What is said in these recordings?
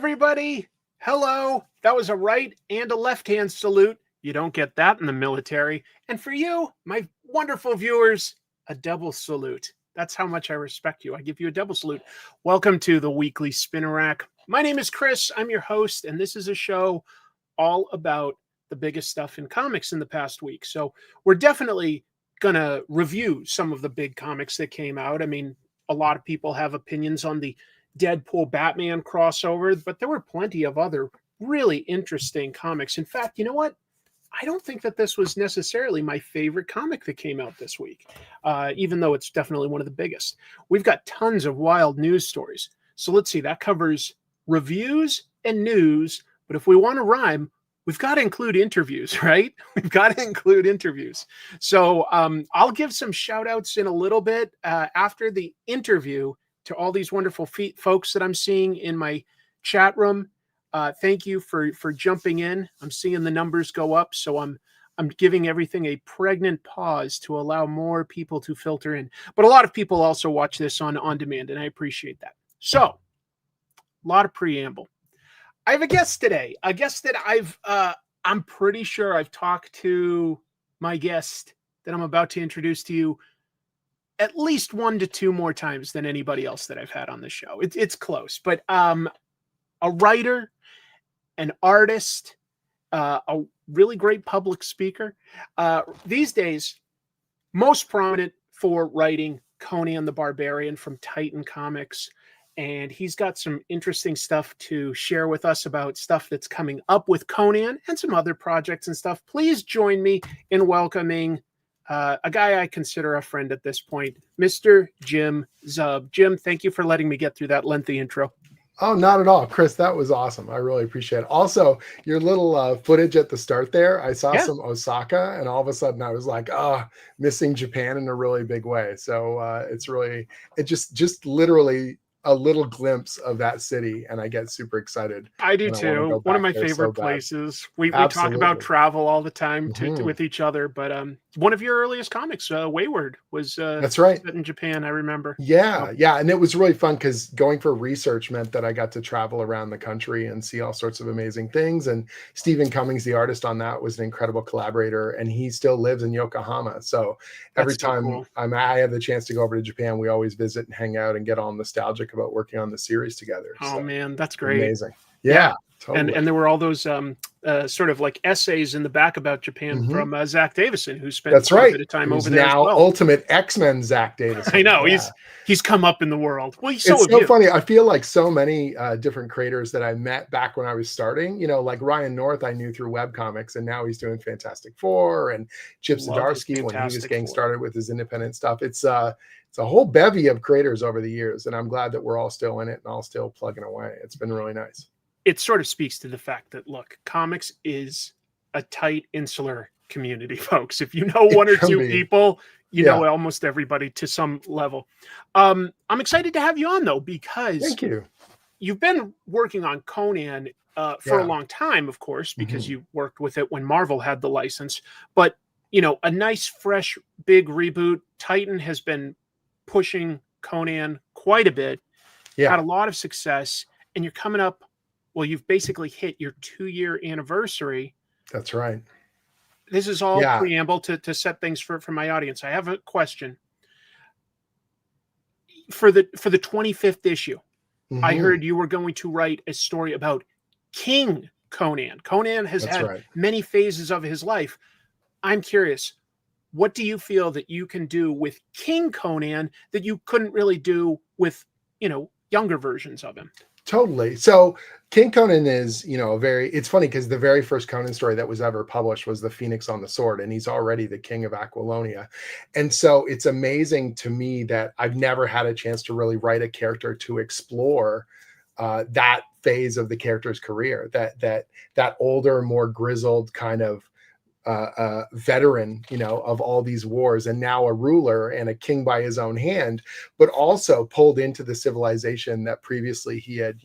everybody. Hello. That was a right and a left-hand salute. You don't get that in the military. And for you, my wonderful viewers, a double salute. That's how much I respect you. I give you a double salute. Welcome to the Weekly Spinner Rack. My name is Chris. I'm your host, and this is a show all about the biggest stuff in comics in the past week. So we're definitely going to review some of the big comics that came out. I mean, a lot of people have opinions on the Deadpool Batman crossover, but there were plenty of other really interesting comics. In fact, you know what? I don't think that this was necessarily my favorite comic that came out this week, even though it's definitely one of the biggest. We've got tons of wild news stories. So let's see, that covers reviews and news, but if we want to rhyme, we've got to include interviews, right? We've got to include interviews. So I'll give some shout outs in a little bit after the interview to all these wonderful folks that I'm seeing in my chat room. Thank you for jumping in. I'm seeing the numbers go up, so I'm giving everything a pregnant pause to allow more people to filter in. But a lot of people also watch this on demand, and I appreciate that. So, a lot of preamble. I have a guest today, a guest that I'm pretty sure I've talked to my guest that I'm about to introduce to you at least 1 to 2 more times than anybody else that I've had on the show. It's close, but a writer, an artist, a really great public speaker. These days, most prominent for writing Conan the Barbarian from Titan Comics. And he's got some interesting stuff to share with us about stuff that's coming up with Conan and some other projects and stuff. Please join me in welcoming a guy I consider a friend at this point, Mr. Jim Zub. Jim, thank you for letting me get through that lengthy intro. Oh, not at all, Chris. That was awesome. I really appreciate it. Also, your little footage at the start there, I saw some Osaka, and all of a sudden I was like, missing Japan in a really big way. So it just literally a little glimpse of that city, and I get super excited. I do too. One of my favorite places. We talk about travel all the time with each other, but one of your earliest comics, Wayward, was that's right, set in Japan. I remember. Yeah, and it was really fun because going for research meant that I got to travel around the country and see all sorts of amazing things. And Stephen Cummings, the artist on that, was an incredible collaborator, and he still lives in Yokohama. So every time I have the chance to go over to Japan, we always visit and hang out and get all nostalgic about working on the series together. Oh man, that's great! Amazing. Yeah. Totally. And there were all those sort of like essays in the back about Japan from Zach Davison, who spent a bit of time over there. Now, Ultimate X-Men Zach Davison. I know he's come up in the world. Well, it's so funny. I feel like so many different creators that I met back when I was starting. You know, like Ryan North, I knew through webcomics, and now he's doing Fantastic Four, and Chip Zdarsky when he was getting started with his independent stuff. It's a whole bevy of creators over the years, and I'm glad that we're all still in it and all still plugging away. It's been really nice. It sort of speaks to the fact that, look, comics is a tight, insular community, folks. If you know one or two people, you know almost everybody to some level. I'm excited to have you on, though, because thank you. You've been working on Conan for a long time, of course, because you worked with it when Marvel had the license. But, you know, a nice, fresh, big reboot. Titan has been pushing Conan quite a bit. Had a lot of success, and you're coming up. Well, you've basically hit your 2-year anniversary. That's right. This is all preamble to set things for my audience. I have a question. For the 25th issue, I heard you were going to write a story about King Conan. Conan has had many phases of his life. I'm curious, what do you feel that you can do with King Conan that you couldn't really do with, younger versions of him? Totally. So King Conan is, it's funny because the very first Conan story that was ever published was the Phoenix on the Sword, and he's already the king of Aquilonia. And so it's amazing to me that I've never had a chance to really write a character to explore that phase of the character's career, that older, more grizzled kind of veteran, of all these wars, and now a ruler and a king by his own hand, but also pulled into the civilization that previously he had,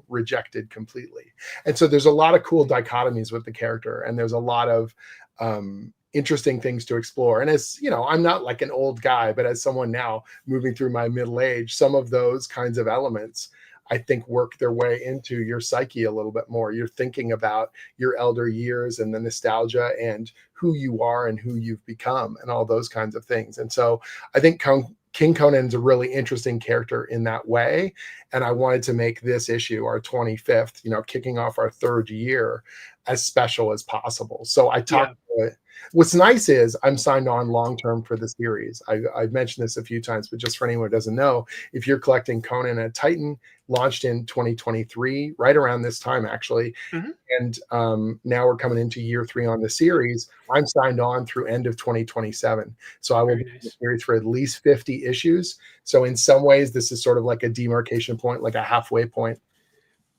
rejected completely. And so there's a lot of cool dichotomies with the character, and there's a lot of interesting things to explore. And as I'm not like an old guy, but as someone now moving through my middle age, some of those kinds of elements I think, work their way into your psyche a little bit more. You're thinking about your elder years and the nostalgia and who you are and who you've become and all those kinds of things. And so I think King Conan's a really interesting character in that way. And I wanted to make this issue, our 25th, kicking off our 3rd year, as special as possible. So I talked to it. What's nice is I'm signed on long-term for the series. I've mentioned this a few times, but just for anyone who doesn't know, if you're collecting Conan at Titan, launched in 2023, right around this time, actually. Mm-hmm. And now we're coming into year 3 on the series. I'm signed on through end of 2027. So I will be in the series for at least 50 issues. So in some ways, this is sort of like a demarcation point, like a halfway point.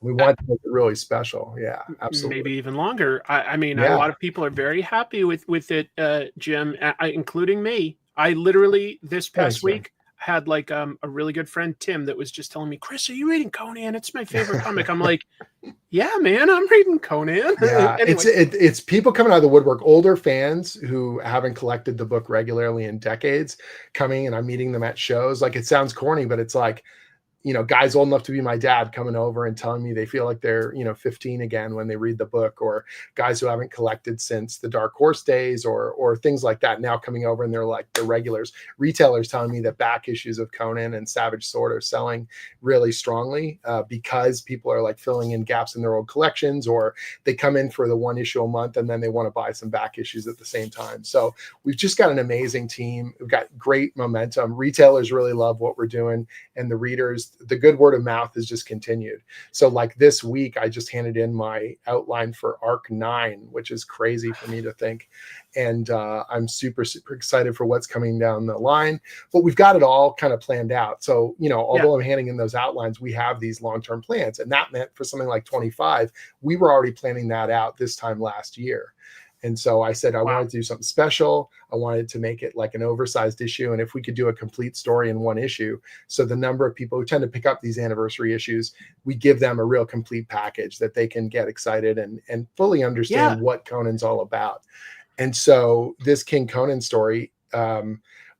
We want to make it really special. Yeah, absolutely. Maybe even longer. I mean, a lot of people are very happy with it, Jim, including me. I literally this past week had like a really good friend, Tim, that was just telling me, Chris, are you reading Conan? It's my favorite comic. I'm like, yeah, man, I'm reading Conan. Yeah, anyway. It's people coming out of the woodwork, older fans who haven't collected the book regularly in decades, coming, and I'm meeting them at shows. Like, it sounds corny, but it's like, guys old enough to be my dad coming over and telling me they feel like they're, 15 again when they read the book, or guys who haven't collected since the Dark Horse days, or things like that, now coming over and they're like, they're regulars. Retailers telling me that back issues of Conan and Savage Sword are selling really strongly because people are like filling in gaps in their old collections, or they come in for the 1 issue a month and then they want to buy some back issues at the same time. So we've just got an amazing team. We've got great momentum. Retailers really love what we're doing, and the readers, the good word of mouth has just continued. So like this week, I just handed in my outline for Arc 9, which is crazy for me to think. And I'm super, super excited for what's coming down the line. But we've got it all kind of planned out. So, although I'm handing in those outlines, we have these long-term plans. And that meant for something like 25, we were already planning that out this time last year. And so I said, I wanted to do something special. I wanted to make it like an oversized issue. And if we could do a complete story in 1 issue, so the number of people who tend to pick up these anniversary issues, we give them a real complete package that they can get excited and fully understand what Conan's all about. And so this King Conan story,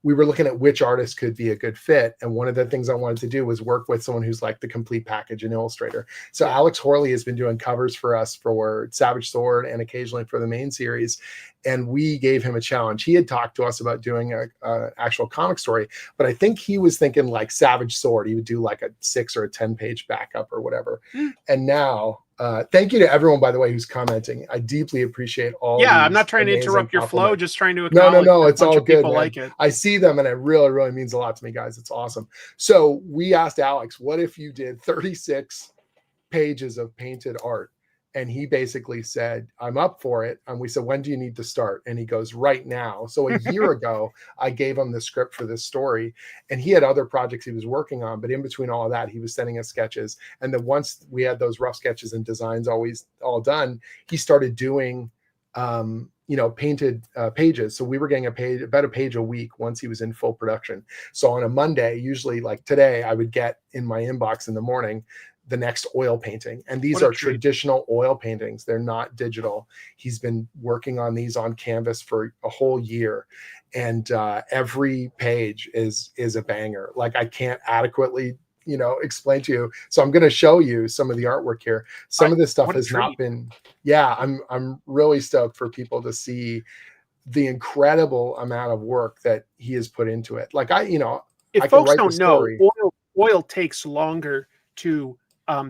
we were looking at which artist could be a good fit. And one of the things I wanted to do was work with someone who's like the complete package, an illustrator. So Alex Horley has been doing covers for us for Savage Sword and occasionally for the main series. And we gave him a challenge. He had talked to us about doing a actual comic story, but I think he was thinking like Savage Sword. He would do like a 6 or a 10-page backup or whatever. And now, thank you to everyone, by the way, who's commenting. I deeply appreciate all. I'm not trying to interrupt your flow, just trying to acknowledge no, it's all good. Like it. I see them, and it really, really means a lot to me, guys. It's awesome. So we asked Alex, what if you did 36 pages of painted art? And he basically said, I'm up for it. And we said, when do you need to start? And he goes, right now. So a year ago, I gave him the script for this story, and he had other projects he was working on. But in between all of that, he was sending us sketches. And then once we had those rough sketches and designs always all done, he started doing, painted pages. So we were getting about a page a week once he was in full production. So on a Monday, usually like today, I would get in my inbox in the morning the next oil painting. And these are traditional oil paintings. They're not digital. He's been working on these on canvas for a whole year. And every page is a banger. Like, I can't adequately, explain to you. So I'm going to show you some of the artwork here. Some of this stuff has not been, I'm really stoked for people to see the incredible amount of work that he has put into it. Like, if folks don't know, oil takes longer to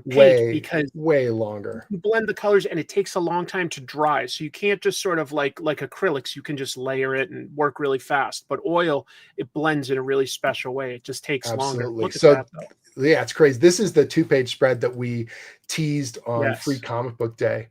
paint because way longer. You blend the colors and it takes a long time to dry. So you can't just sort of like acrylics, you can just layer it and work really fast. But oil, it blends in a really special way. It just takes longer. Look at that, though. Yeah, it's crazy. This is the 2-page spread that we teased on Free Comic Book Day.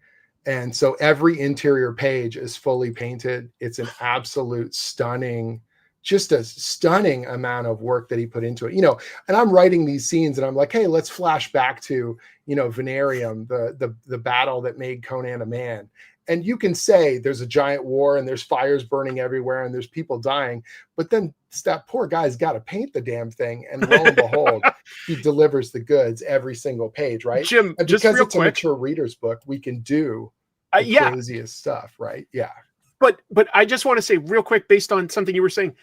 And so every interior page is fully painted. It's an absolute stunning, just a stunning amount of work that he put into it, and I'm writing these scenes and I'm like, hey, let's flash back to, Venarium, the battle that made Conan a man. And you can say there's a giant war and there's fires burning everywhere and there's people dying, but then that poor guy's got to paint the damn thing. And lo and behold, he delivers the goods every single page. Right. Jim, and because it's a mature reader's book, we can do the craziest stuff. Right. Yeah. But I just want to say real quick, based on something you were saying,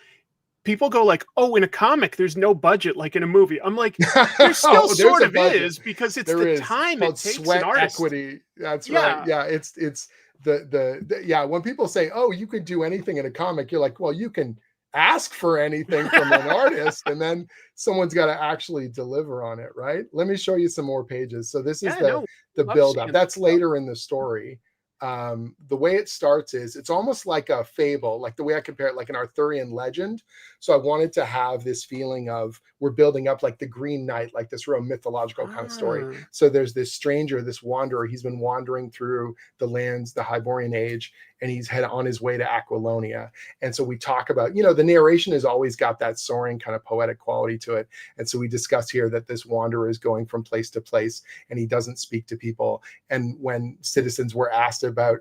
people go like, oh, in a comic, there's no budget like in a movie. I'm like, there still Oh, there's sort a of budget. is, because it's There the is. It's time it called takes an sweat artist. equity. That's right. Yeah. Yeah, it's the yeah. When people say, "Oh, you could do anything in a comic," you're like, "Well, you can ask for anything from an artist, and then someone's got to actually deliver on it, right?" Let me show you some more pages. So this is Yeah, no, the love build up. seeing That's that stuff. later in the story. The way it starts is it's almost like a fable, like the way I compare it, like an Arthurian legend. So I wanted to have this feeling of we're building up like the Green Knight, like this real mythological kind of story. Ah, So there's this stranger, this wanderer. He's been wandering through the lands, the Hyborian Age, and he's head on his way to Aquilonia. And so we talk about, the narration has always got that soaring kind of poetic quality to it. And so we discuss here that this wanderer is going from place to place and he doesn't speak to people. And when citizens were asked about,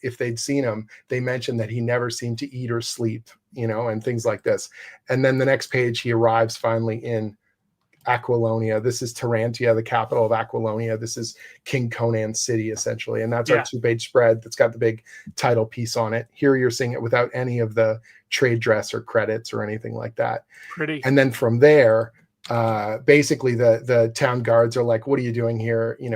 if they'd seen him, they mentioned that he never seemed to eat or sleep, and things like this. And then the next page, he arrives finally in Aquilonia. This is Tarantia, the capital of Aquilonia. This is King Conan's city, essentially. And that's our 2-page spread that's got the big title piece on it. Here you're seeing it without any of the trade dress or credits or anything like that. pretty. And then from there, basically the town guards are like, what are you doing here? You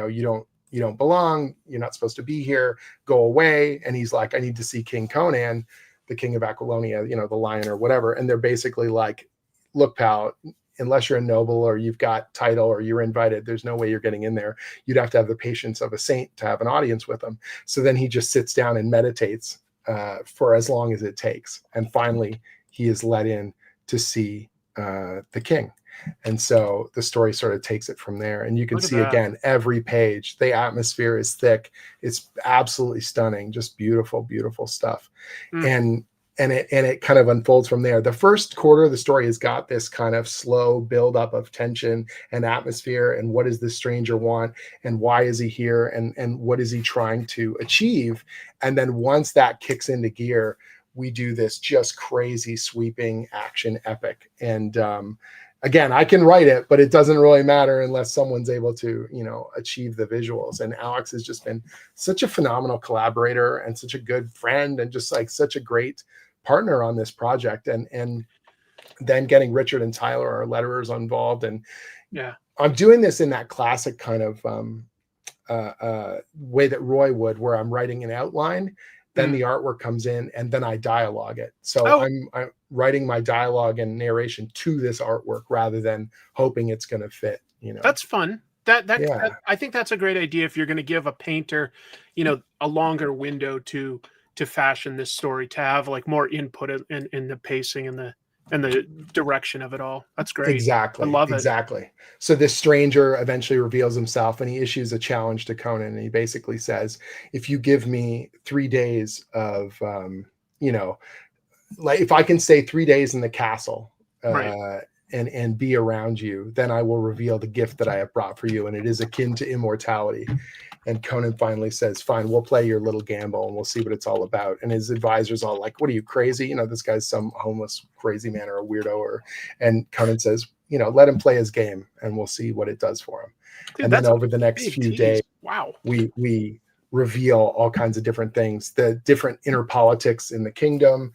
don't belong. You're not supposed to be here. Go away. And he's like, I need to see King Conan, the king of Aquilonia, the lion or whatever. And they're basically like, look, pal, unless you're a noble or you've got title or you're invited, there's no way you're getting in there. You'd have to have the patience of a saint to have an audience with him. So then he just sits down and meditates for as long as it takes. And finally, he is let in to see the king. And so the story sort of takes it from there. And you can see again, every page, the atmosphere is thick. It's absolutely stunning, just beautiful, beautiful stuff. And it kind of unfolds from there. The first quarter of the story has got this kind of slow buildup of tension and atmosphere. And what does this stranger want? And why is he here? And what is he trying to achieve? And then once that kicks into gear, we do this just crazy sweeping action epic. And again, I can write it, but it doesn't really matter unless someone's able to, achieve the visuals. And Alex has just been such a phenomenal collaborator and such a good friend and just like such a great partner on this project. And then getting Richard and Tyler, our letterers, involved. And I'm doing this in that classic kind of way that Roy would, where I'm writing an outline, then the artwork comes in, and then I dialogue it. So I'm writing my dialogue and narration to this artwork rather than hoping it's going to fit. That's fun. That I think that's a great idea if you're going to give a painter, a longer window to fashion this story, to have like more input in the pacing and the direction of it all. That's great. Exactly. I love it. Exactly. So this stranger eventually reveals himself and he issues a challenge to Conan. And he basically says, if you give me 3 days of, like if I can stay 3 days in the castle, and be around you, then I will reveal the gift that I have brought for you. And it is akin to immortality. And Conan finally says, fine, we'll play your little gamble and we'll see what it's all about. And his advisor's all like, what are you, crazy? This guy's some homeless crazy man or a weirdo. And Conan says, let him play his game and we'll see what it does for him. Dude, and then over the next few days, we reveal all kinds of different things, the different inner politics in the kingdom,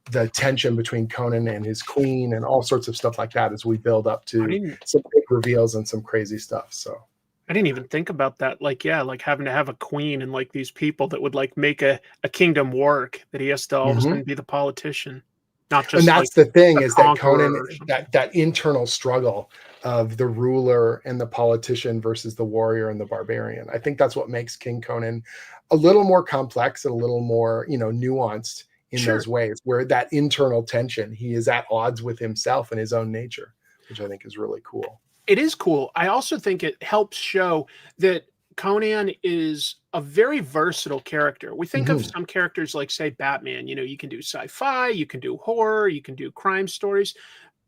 the tension between Conan and his queen, and all sorts of stuff like that as we build up to some big reveals and some crazy stuff. So I didn't even think about that. Like having to have a queen and like these people that would like make a kingdom work, that he has to all of a sudden be the politician. Not just, and that's the thing, is that Conan, that that internal struggle of the ruler and the politician versus the warrior and the barbarian. I think that's what makes King Conan a little more complex and a little more, nuanced in those ways, where that internal tension, he is at odds with himself and his own nature, which I think is really cool. It is cool. I also think it helps show that Conan is a very versatile character. We think of some characters like, say, Batman. You can do sci-fi, you can do horror, you can do crime stories.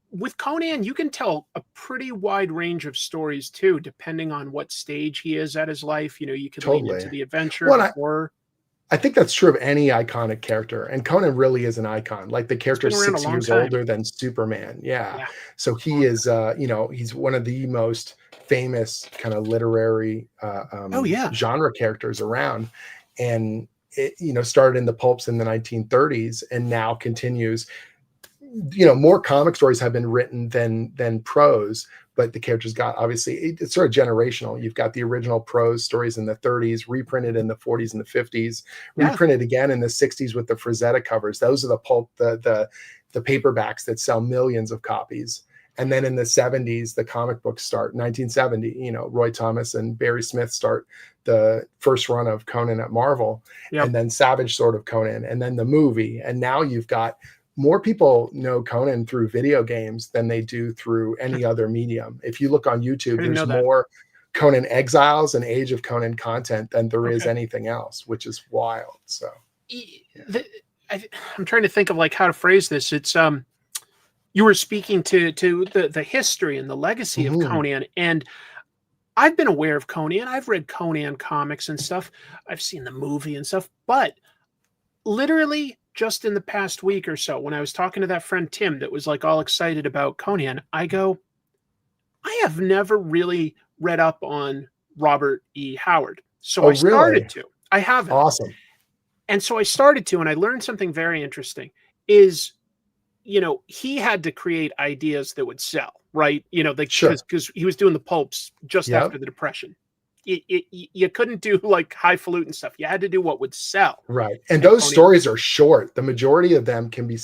With Conan, you can tell a pretty wide range of stories too, depending on what stage he is at his life. You can lean into the adventure, horror. I think that's true of any iconic character, and Conan really is an icon. Like the character is 6 years older than Superman. Yeah. So he is, he's one of the most famous kind of literary genre characters around. And it, started in the pulps in the 1930s and now continues more comic stories have been written than prose, but the characters got, obviously, it's sort of generational. You've got the original prose stories in the 30s, reprinted in the 40s and the 50s, Yeah. reprinted again in the 60s with the Frazetta covers. Those are the pulp, the paperbacks that sell millions of copies. And then in the 70s, the comic books start. 1970, Roy Thomas and Barry Smith start the first run of Conan at Marvel, Yep. and then Savage Sword of Conan, and then the movie. And now you've got more people know Conan through video games than they do through any other medium. If you look on YouTube, there's more Conan Exiles and Age of Conan content than there is anything else, which is wild. So I'm trying to think of like how to phrase this. It's you were speaking to the history and the legacy of Conan, and I've been aware of Conan. I've read Conan comics and stuff. I've seen the movie and stuff, but literally just in the past week or so, when I was talking to that friend Tim that was like all excited about Conan, I go, I have never really read up on Robert E. Howard. So I started to. I haven't. Awesome. And so I started to, and I learned something very interesting is, he had to create ideas that would sell, right? Because he was doing the pulps just after the Depression. You couldn't do like highfalutin stuff. You had to do what would sell. Right. And those stories are short. The majority of them can be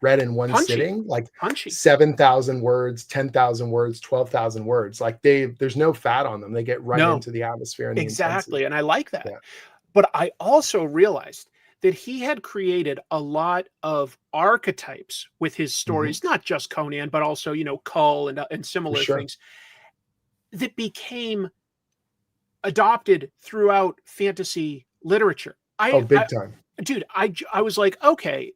read in one sitting, like 7,000 words, 10,000 words, 12,000 words. Like there's no fat on them. They get right into the atmosphere. And exactly. And I like that. Yeah. But I also realized that he had created a lot of archetypes with his stories, not just Conan, but also, Knull and similar things that became adopted throughout fantasy literature. Big time. Dude, I was like, okay,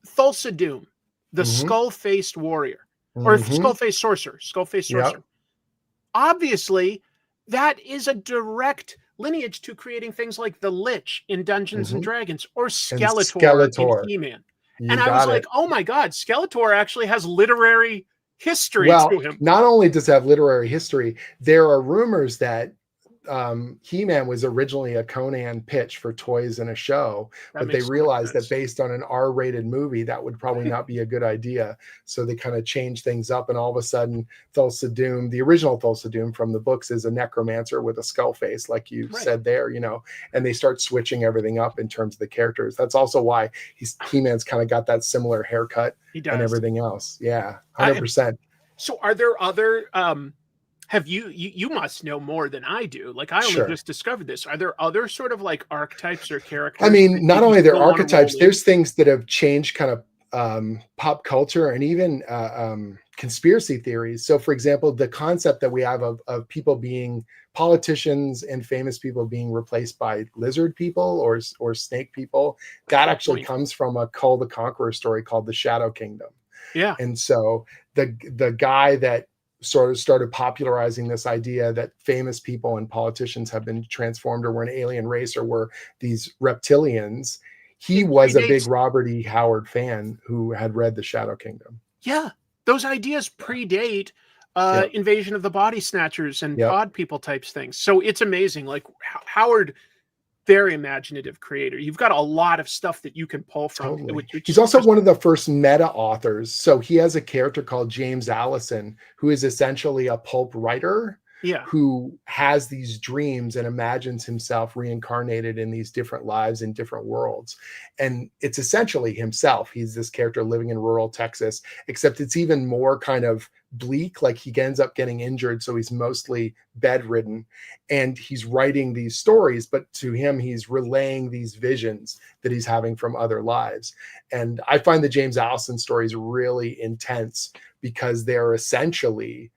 Thulsa Doom, the skull-faced warrior, or skull-faced sorcerer, sorcerer. Obviously, that is a direct lineage to creating things like the Lich in Dungeons and Dragons, or Skeletor in He-Man. And I was like, oh my God, Skeletor actually has literary history to him. Not only does it have literary history, there are rumors that He-Man was originally a Conan pitch for toys in a show, but they realized that based on an R-rated movie, that would probably not be a good idea. So they kind of changed things up, and all of a sudden, Thulsa Doom, the original Thulsa Doom from the books, is a necromancer with a skull face, like you said there, and they start switching everything up in terms of the characters. That's also why He-Man's kind of got that similar haircut and everything else. Yeah, 100%. So are there other have you must know more than I do. Like I only just discovered this. Are there other sort of like archetypes or characters? I mean, not only there are archetypes, there's things that have changed kind of pop culture and even conspiracy theories. So for example, the concept that we have of people being politicians and famous people being replaced by lizard people or snake people, that actually comes from a Kull the Conqueror story called The Shadow Kingdom. Yeah. And so the guy that sort of started popularizing this idea that famous people and politicians have been transformed or were an alien race or were these reptilians. He was a big Robert E. Howard fan who had read The Shadow Kingdom. Yeah. Those ideas predate Invasion of the Body Snatchers and Pod People types things. So it's amazing. Like Howard, very imaginative creator. You've got a lot of stuff that you can pull from. Totally. He's also one of the first meta authors. So he has a character called James Allison, who is essentially a pulp writer who has these dreams and imagines himself reincarnated in these different lives in different worlds. And it's essentially himself. He's this character living in rural Texas, except it's even more kind of bleak. Like he ends up getting injured, so he's mostly bedridden, and he's writing these stories, but to him he's relaying these visions that he's having from other lives. And I find the James Allison stories really intense because they're essentially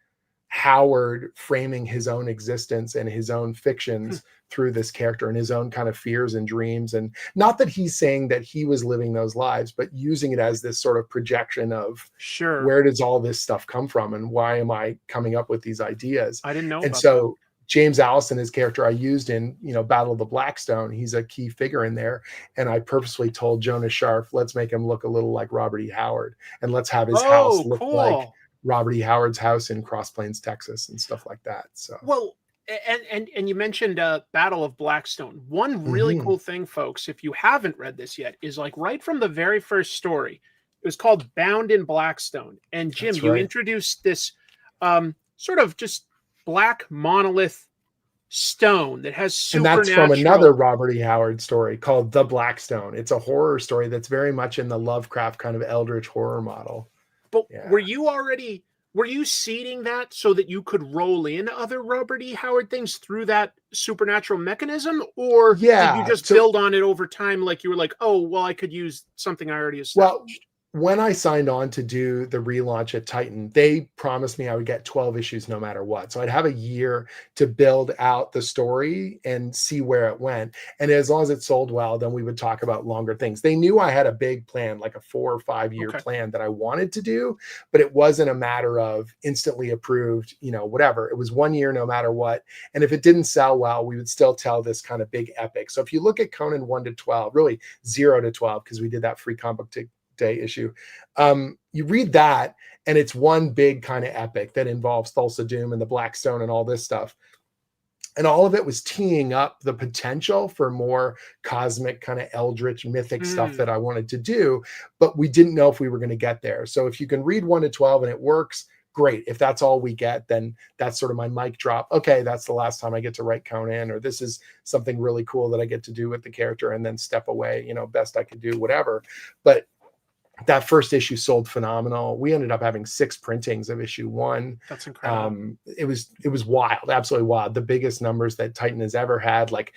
Howard framing his own existence and his own fictions through this character and his own kind of fears and dreams. And not that he's saying that he was living those lives, but using it as this sort of projection of where does all this stuff come from and why am I coming up with these ideas? I didn't know. And so James Allison, his character I used in, Battle of the Blackstone, he's a key figure in there. And I purposely told Jonas Scharf, let's make him look a little like Robert E. Howard and let's have his house look like Robert E. Howard's house in Cross Plains, Texas, and stuff like that. So and you mentioned Battle of Blackstone. One really cool thing, folks, if you haven't read this yet, is like right from the very first story, It was called Bound in Blackstone. And Jim, That's you right. introduced this sort of just black monolith stone that has And that's from another supernatural. Robert E. Howard story called The Blackstone. It's a horror story that's very much in the Lovecraft kind of eldritch horror model. But Yeah. were you seeding that so that you could roll in other Robert E. Howard things through that supernatural mechanism? Or did you Yeah. just build on it over time? Like you were like, oh, well, I could use something I already Well, established. when I signed on to do the relaunch at Titan, they promised me I would get 12 issues no matter what. So I'd have a year to build out the story and see where it went. And as long as it sold well, then we would talk about longer things. They knew I had a big plan, like a 4 or 5 year Okay. plan that I wanted to do, but it wasn't a matter of instantly approved, whatever. It was 1 year no matter what. And if it didn't sell well, we would still tell this kind of big epic. So if you look at Conan 1 to 12, really 0 to 12, because we did that free comic book day issue, you read that and it's one big kind of epic that involves Thulsa Doom and the Blackstone and all this stuff, and all of it was teeing up the potential for more cosmic kind of eldritch mythic stuff that I wanted to do, but we didn't know if we were going to get there. So if you can read 1 to 12 and it works, great. If that's all we get, then that's sort of my mic drop. Okay, that's the last time I get to write Conan, or this is something really cool that I get to do with the character, and then step away, best I could do, whatever. But that first issue sold phenomenal. We ended up having 6 printings of issue 1. That's incredible. It was wild, absolutely wild. The biggest numbers that Titan has ever had, like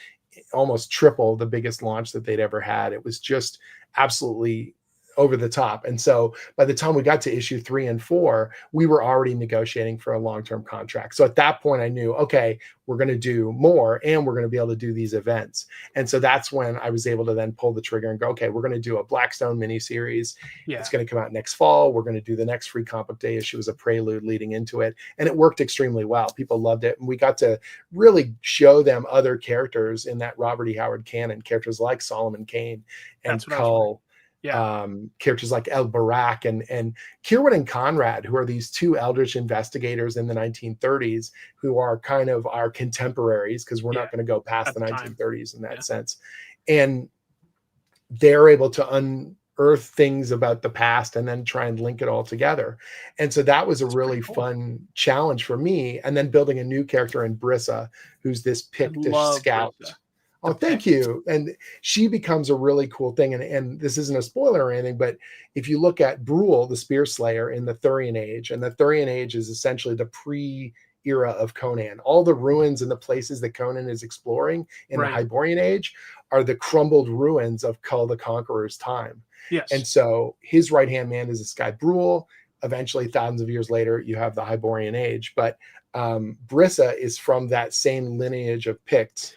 almost triple the biggest launch that they'd ever had. It was just absolutely over the top. And so by the time we got to issue 3 and 4, we were already negotiating for a long-term contract. So at that point I knew, okay, we're going to do more and we're going to be able to do these events. And so that's when I was able to then pull the trigger and go, okay, we're going to do a Blackstone miniseries. Yeah. It's going to come out next fall. We're going to do the next free comic book day issue as a prelude leading into it. And it worked extremely well. People loved it. And we got to really show them other characters in that Robert E. Howard canon, characters like Solomon Kane and Knull. Yeah. Characters like El Barak and Kirwan and Conrad, who are these 2 eldritch investigators in the 1930s, who are kind of our contemporaries, because we're not going to go past the 1930s in that sense. And they're able to unearth things about the past and then try and link it all together. And so that was a really fun challenge for me. And then building a new character in Brissa, who's this Pictish scout. Brissa. Oh, thank you. And she becomes a really cool thing. And this isn't a spoiler or anything, but if you look at Brule, the Spear Slayer in the Thurian Age, and the Thurian Age is essentially the pre-era of Conan. All the ruins and the places that Conan is exploring in the Hyborian Age are the crumbled ruins of Kull the Conqueror's time. Yes. And so his right-hand man is this guy Brule. Eventually, thousands of years later, you have the Hyborian Age. But Brissa is from that same lineage of Picts.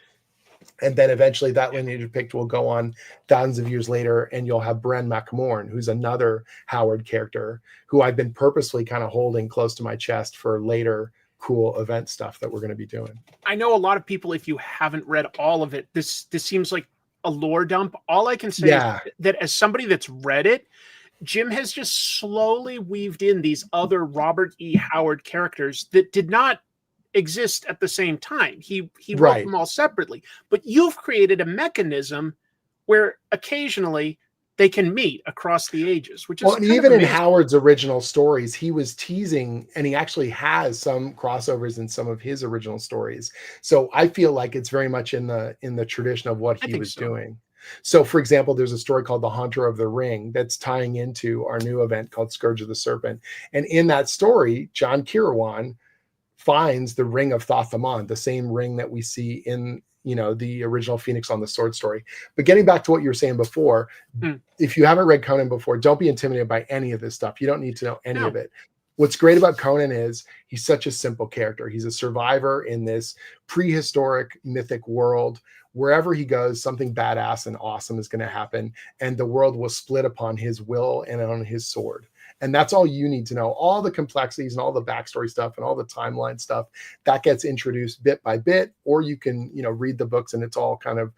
And then eventually that lineage of Pict will go on thousands of years later, and you'll have Bren MacMorn, who's another Howard character who I've been purposely kind of holding close to my chest for later cool event stuff that we're going to be doing. I know a lot of people, if you haven't read all of it, this seems like a lore dump. All I can say is that as somebody that's read it, Jim has just slowly weaved in these other Robert E. Howard characters that did not exist at the same time. He wrote them all separately, but you've created a mechanism where occasionally they can meet across the ages, which is well, and even in Howard's original stories, he was teasing, and he actually has some crossovers in some of his original stories. So I feel like it's very much in the tradition of what he was doing. So, for example, there's a story called The Haunter of the Ring that's tying into our new event called Scourge of the Serpent. And in that story, John Kirawan finds the ring of Thoth-Amon, the same ring that we see in the original Phoenix on the Sword story. But getting back to what you were saying before, if you haven't read Conan before, don't be intimidated by any of this stuff. You don't need to know any of it. What's great about Conan is he's such a simple character. He's a survivor in this prehistoric mythic world. Wherever he goes, something badass and awesome is going to happen, and the world will split upon his will and on his sword. And that's all you need to know. All the complexities and all the backstory stuff and all the timeline stuff that gets introduced bit by bit, or you can, read the books and it's all kind of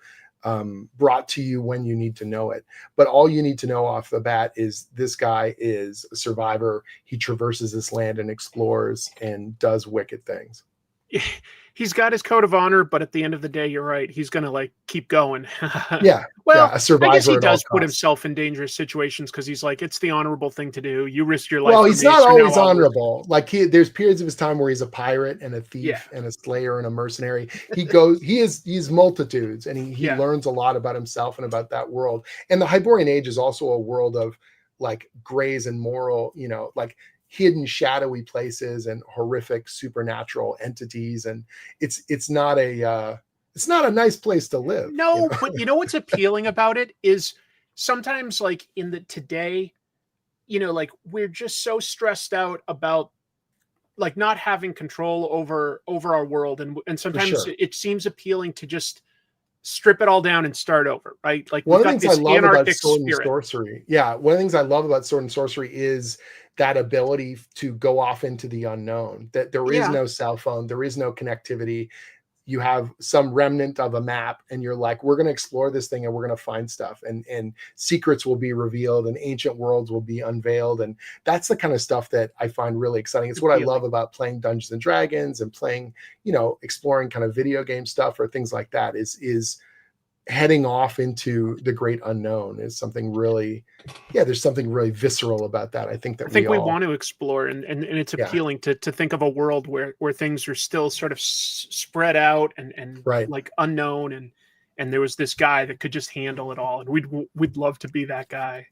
brought to you when you need to know it. But all you need to know off the bat is this guy is a survivor. He traverses this land and explores and does wicked things. he's got his code of honor, but at the end of the day, you're right. He's going to like keep going. Yeah, Well, yeah, a I guess he survivor at all does put costs. himself in dangerous situations because he's like, it's the honorable thing to do. You risked your life Well, for he's me, not so now always I'll risk. honorable. Like there's periods of his time where he's a pirate and a Yeah, thief and a slayer and a mercenary. He's multitudes, and he yeah. learns a lot about himself and about that world. And the Hyborian Age is also a world of like grays and moral, like hidden shadowy places and horrific supernatural entities. And it's not a nice place to live. No, but you know what's appealing about it is sometimes like in the today, like we're just so stressed out about like not having control over our world, and For sometimes sure. it seems appealing to just strip it all down and start over, right? Like One we've of the got things I this love about anarchic sword and spirit. sorcery, yeah, one of the things I love about sword and sorcery is that ability to go off into the unknown. That there is Yeah, no cell phone, there is no connectivity. You have some remnant of a map, and you're like, we're going to explore this thing, and we're going to find stuff, and secrets will be revealed, and ancient worlds will be unveiled, and that's the kind of stuff that I find really exciting. It's what I love appealing. about playing Dungeons and Dragons and playing, exploring kind of video game stuff or things like that. Is heading off into the great unknown is something really, yeah, there's something really visceral about that. I think I that we think we all, want to explore, and it's yeah, appealing to think of a world where things are still sort of spread out and right. like unknown, and there was this guy that could just handle it all, and we'd love to be that guy.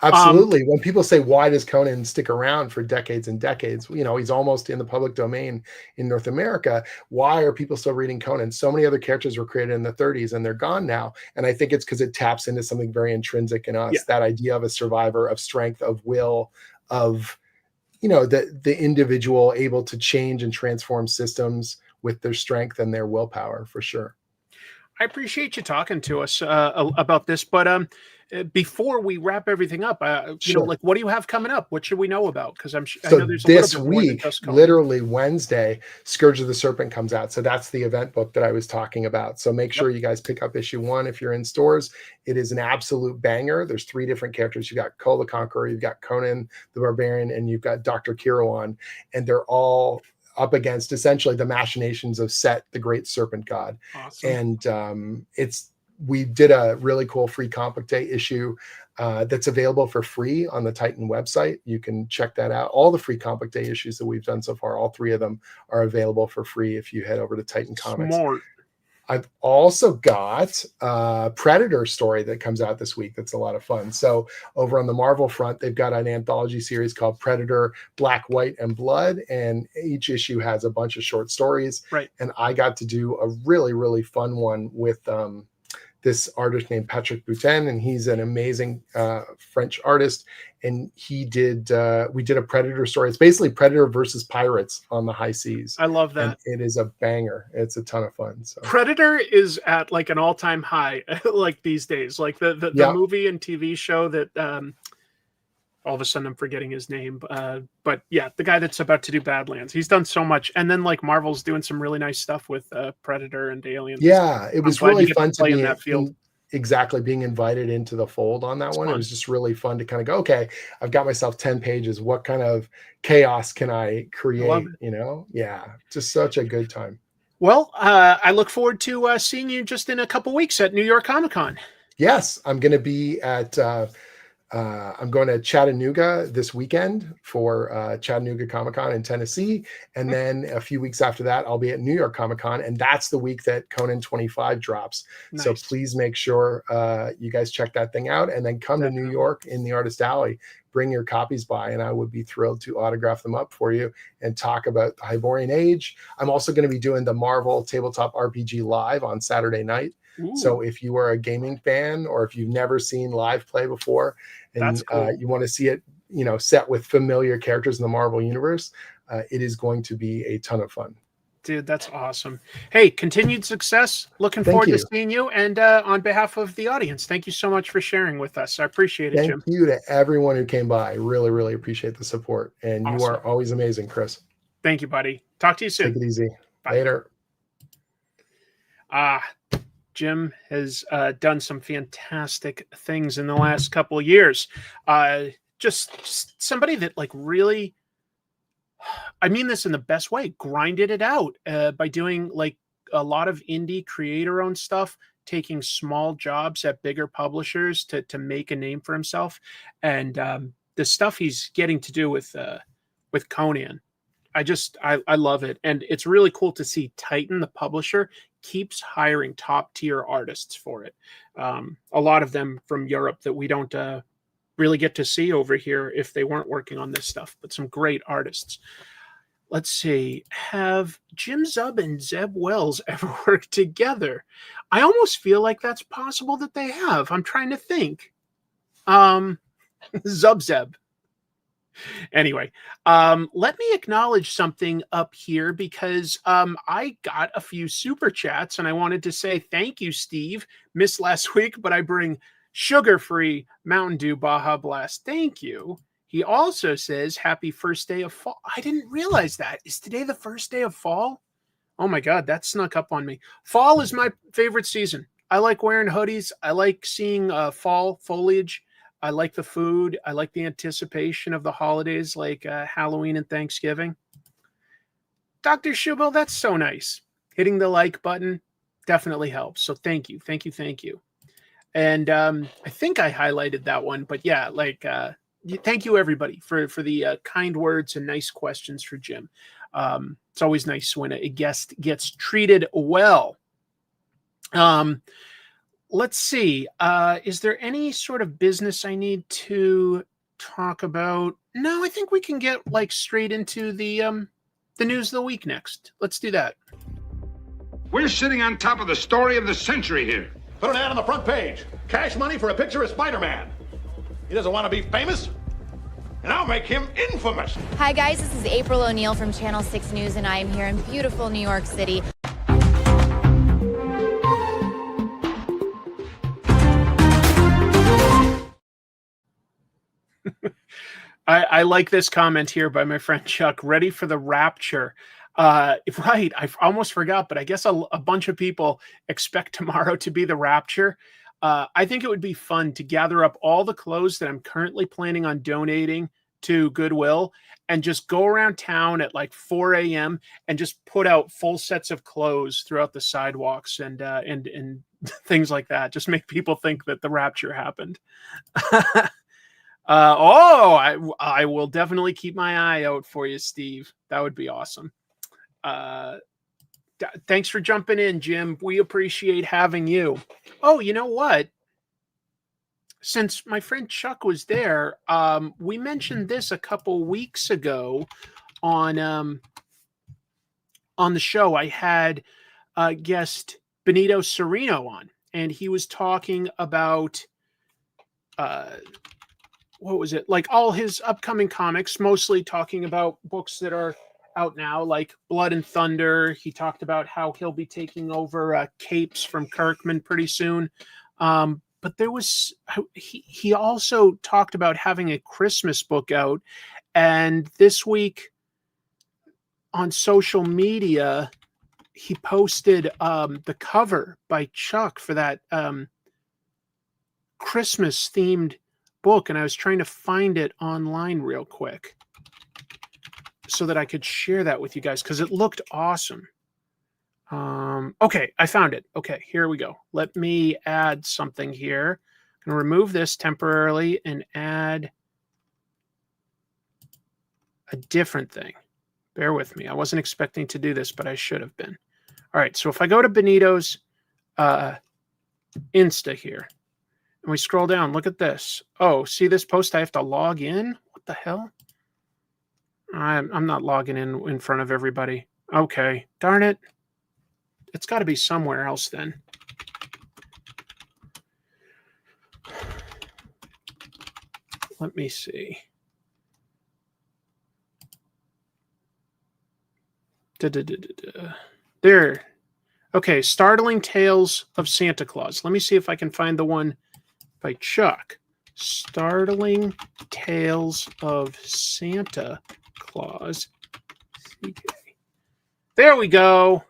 Um, Absolutely. When people say, why does Conan stick around for decades and decades? He's almost in the public domain in North America. Why are people still reading Conan? So many other characters were created in the 30s and they're gone now. And I think it's because it taps into something very intrinsic in yeah, us, that idea of a survivor, of strength, of will, of, the individual able to change and transform systems with their strength and their willpower, for sure. I appreciate you talking to us about this, but before we wrap everything up, Sure. like what do you have coming up? What should we know about? Because I know So there's a little this bit more than week, just Conan. literally Wednesday, Scourge of the Serpent comes out. So that's the event book that I was talking about. So make Yep. sure you guys pick up issue 1 if you're in stores. It is an absolute banger. There's 3 different characters. You've got Kol the Conqueror, you've got Conan the Barbarian, and you've got Dr. Kirawan. And they're all up against essentially the machinations of Set, the great serpent god. Awesome. And we did a really cool free comic day issue that's available for free on the Titan website. You can check that out. All the free comic day issues that we've done so far, all 3 of them are available for free if you head over to Titan Comics. Smart. I've also got a Predator story that comes out this week that's a lot of fun. So over on the Marvel front, they've got an anthology series called Predator, Black, White, and Blood, and each issue has a bunch of short stories. Right. And I got to do a really, really fun one with this artist named Patrick Boutin, and he's an amazing French artist. And we did a Predator story. It's basically Predator versus pirates on the high seas. I love And that. it is a banger. It's a ton of fun. So Predator is at like an all-time high, like these days. Like the yeah, movie and TV show that all of a sudden I'm forgetting his name. But yeah, the guy that's about to do Badlands. He's done so much, and then like Marvel's doing some really nice stuff with Predator and Aliens. yeah, it I'm was glad you really get to fun to play in be that field. exactly being invited into the fold on that It's one. It fun. was just really fun to kind of go, okay, I've got myself 10 pages. What kind of chaos can I I love create? it. Yeah, just such a good time. Well, I look forward to seeing you just in a couple weeks at New York Comic Con. Yes, I'm going to be at I'm going to Chattanooga this weekend for Chattanooga Comic Con in Tennessee. And then a few weeks after that, I'll be at New York Comic Con. And that's the week that Conan 25 drops. Nice. So please make sure you guys check that thing out and then come to New York in the Artist Alley. Bring your copies by, and I would be thrilled to autograph them up for you and talk about the Hyborian Age. I'm also going to be doing the Marvel Tabletop RPG Live on Saturday night. Ooh, so if you are a gaming fan or if you've never seen live play before and cool. you want to see it, set with familiar characters in the Marvel universe, it is going to be a ton of fun. Dude, that's awesome. Hey, continued success. Looking forward to seeing you. And on behalf of the audience, thank you so much for sharing with us. I appreciate it, Jim. Thank you to everyone who came by. Really, really appreciate the support. And Awesome. You are always amazing, Chris. Thank you, buddy. Talk to you soon. Take it easy. Bye. Later. Jim has done some fantastic things in the last couple of years. Just somebody that like really I mean this in the best way, grinded it out by doing like a lot of indie creator-owned stuff, taking small jobs at bigger publishers to make a name for himself, and the stuff he's getting to do with Conan. I love it, and it's really cool to see Titan, the publisher, keeps hiring top tier artists for it. A lot of them from Europe that we don't really get to see over here if they weren't working on this stuff, but some great artists. Let's see. Have Jim Zub and Zeb Wells ever worked together? I almost feel like that's possible that they have. I'm trying to think. Zub Zeb. Anyway, let me acknowledge something up here because I got a few super chats and I wanted to say thank you, Steve. Missed last week, but I bring sugar-free Mountain Dew Baja Blast. Thank you. He also says, happy first day of fall. I didn't realize that. Is today the first day of fall? Oh my God, that snuck up on me. Fall is my favorite season. I like wearing hoodies. I like seeing fall foliage. I like the food. I like the anticipation of the holidays like Halloween and Thanksgiving. Dr. Schubel, that's so nice. Hitting the like button definitely helps. So thank you. Thank you. Thank you. And I think I highlighted that one, but yeah, like thank you everybody for the kind words and nice questions for Jim. It's always nice when a guest gets treated well. Let's see. Is there any sort of business I need to talk about? No, I think we can get like straight into the news of the week next. Let's do that. We're sitting on top of the story of the century here. Put an ad on the front page. Cash money for a picture of Spider-Man. He doesn't want to be famous, and I'll make him infamous. Hi guys, this is April O'Neil from Channel 6 News, and I am here in beautiful New York City. I like this comment here by my friend Chuck. Ready for the rapture. Right, I almost forgot, but I guess a bunch of people expect tomorrow to be the rapture. I think it would be fun to gather up all the clothes that I'm currently planning on donating to Goodwill and just go around town at like 4 a.m. and just put out full sets of clothes throughout the sidewalks and things like that. Just make people think that the rapture happened. I will definitely keep my eye out for you, Steve. That would be awesome. Thanks for jumping in, Jim. We appreciate having you. Oh, you know what? Since my friend Chuck was there, we mentioned this a couple weeks ago on the show. I had guest Benito Cereno on, and he was talking about what was it? Like all his upcoming comics, mostly talking about books that are out now, like Blood and Thunder. He talked about how he'll be taking over Capes from Kirkman pretty soon. But there was he also talked about having a Christmas book out, and this week on social media he posted the cover by Chuck for that Christmas themed book, and I was trying to find it online real quick so that I could share that with you guys because it looked awesome. Okay, I found it. Okay, here we go. Let me add something here. I'm going to remove this temporarily and add a different thing. Bear with me. I wasn't expecting to do this, but I should have been. All right, so if I go to Benito's Insta here, and we scroll down, look at this. Oh, see this post? I have to log in? What the hell? I'm not logging in front of everybody. Okay, darn it. It's got to be somewhere else then. Let me see. There. Okay, Startling Tales of Santa Claus. Let me see if I can find the one by Chuck. Startling Tales of Santa Claus. There we go.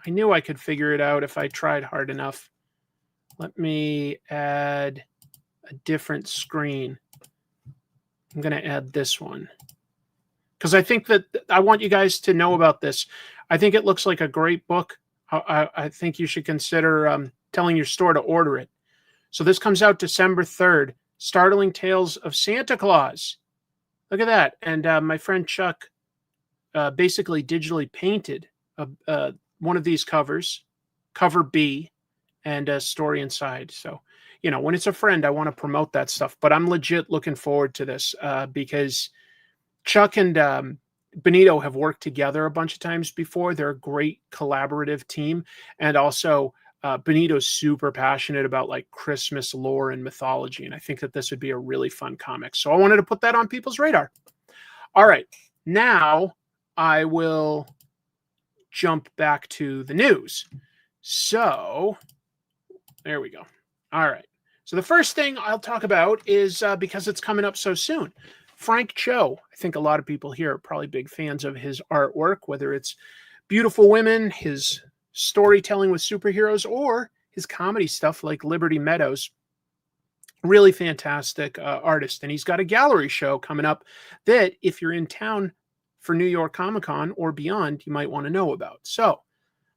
I knew I could figure it out if I tried hard enough. Let me add a different screen. I'm going to add this one. because I think that I want you guys to know about this. I think it looks like a great book. I think you should consider telling your store to order it. So this comes out December 3rd. Startling Tales of Santa Claus. Look at that. And my friend Chuck basically digitally painted one of these covers, cover B, and a story inside. So, you know, when it's a friend, I want to promote that stuff. But I'm legit looking forward to this because Chuck and Benito have worked together a bunch of times before. They're a great collaborative team. And also, Benito's super passionate about like Christmas lore and mythology. And I think that this would be a really fun comic. So I wanted to put that on people's radar. All right. Now I will jump back to the news. So there we go. All right. So the first thing I'll talk about is because it's coming up so soon. Frank Cho. I think a lot of people here are probably big fans of his artwork, whether it's Beautiful Women, his storytelling with superheroes, or his comedy stuff like Liberty Meadows. Really fantastic artist. And he's got a gallery show coming up that if you're in town for New York Comic Con or beyond, you might want to know about. So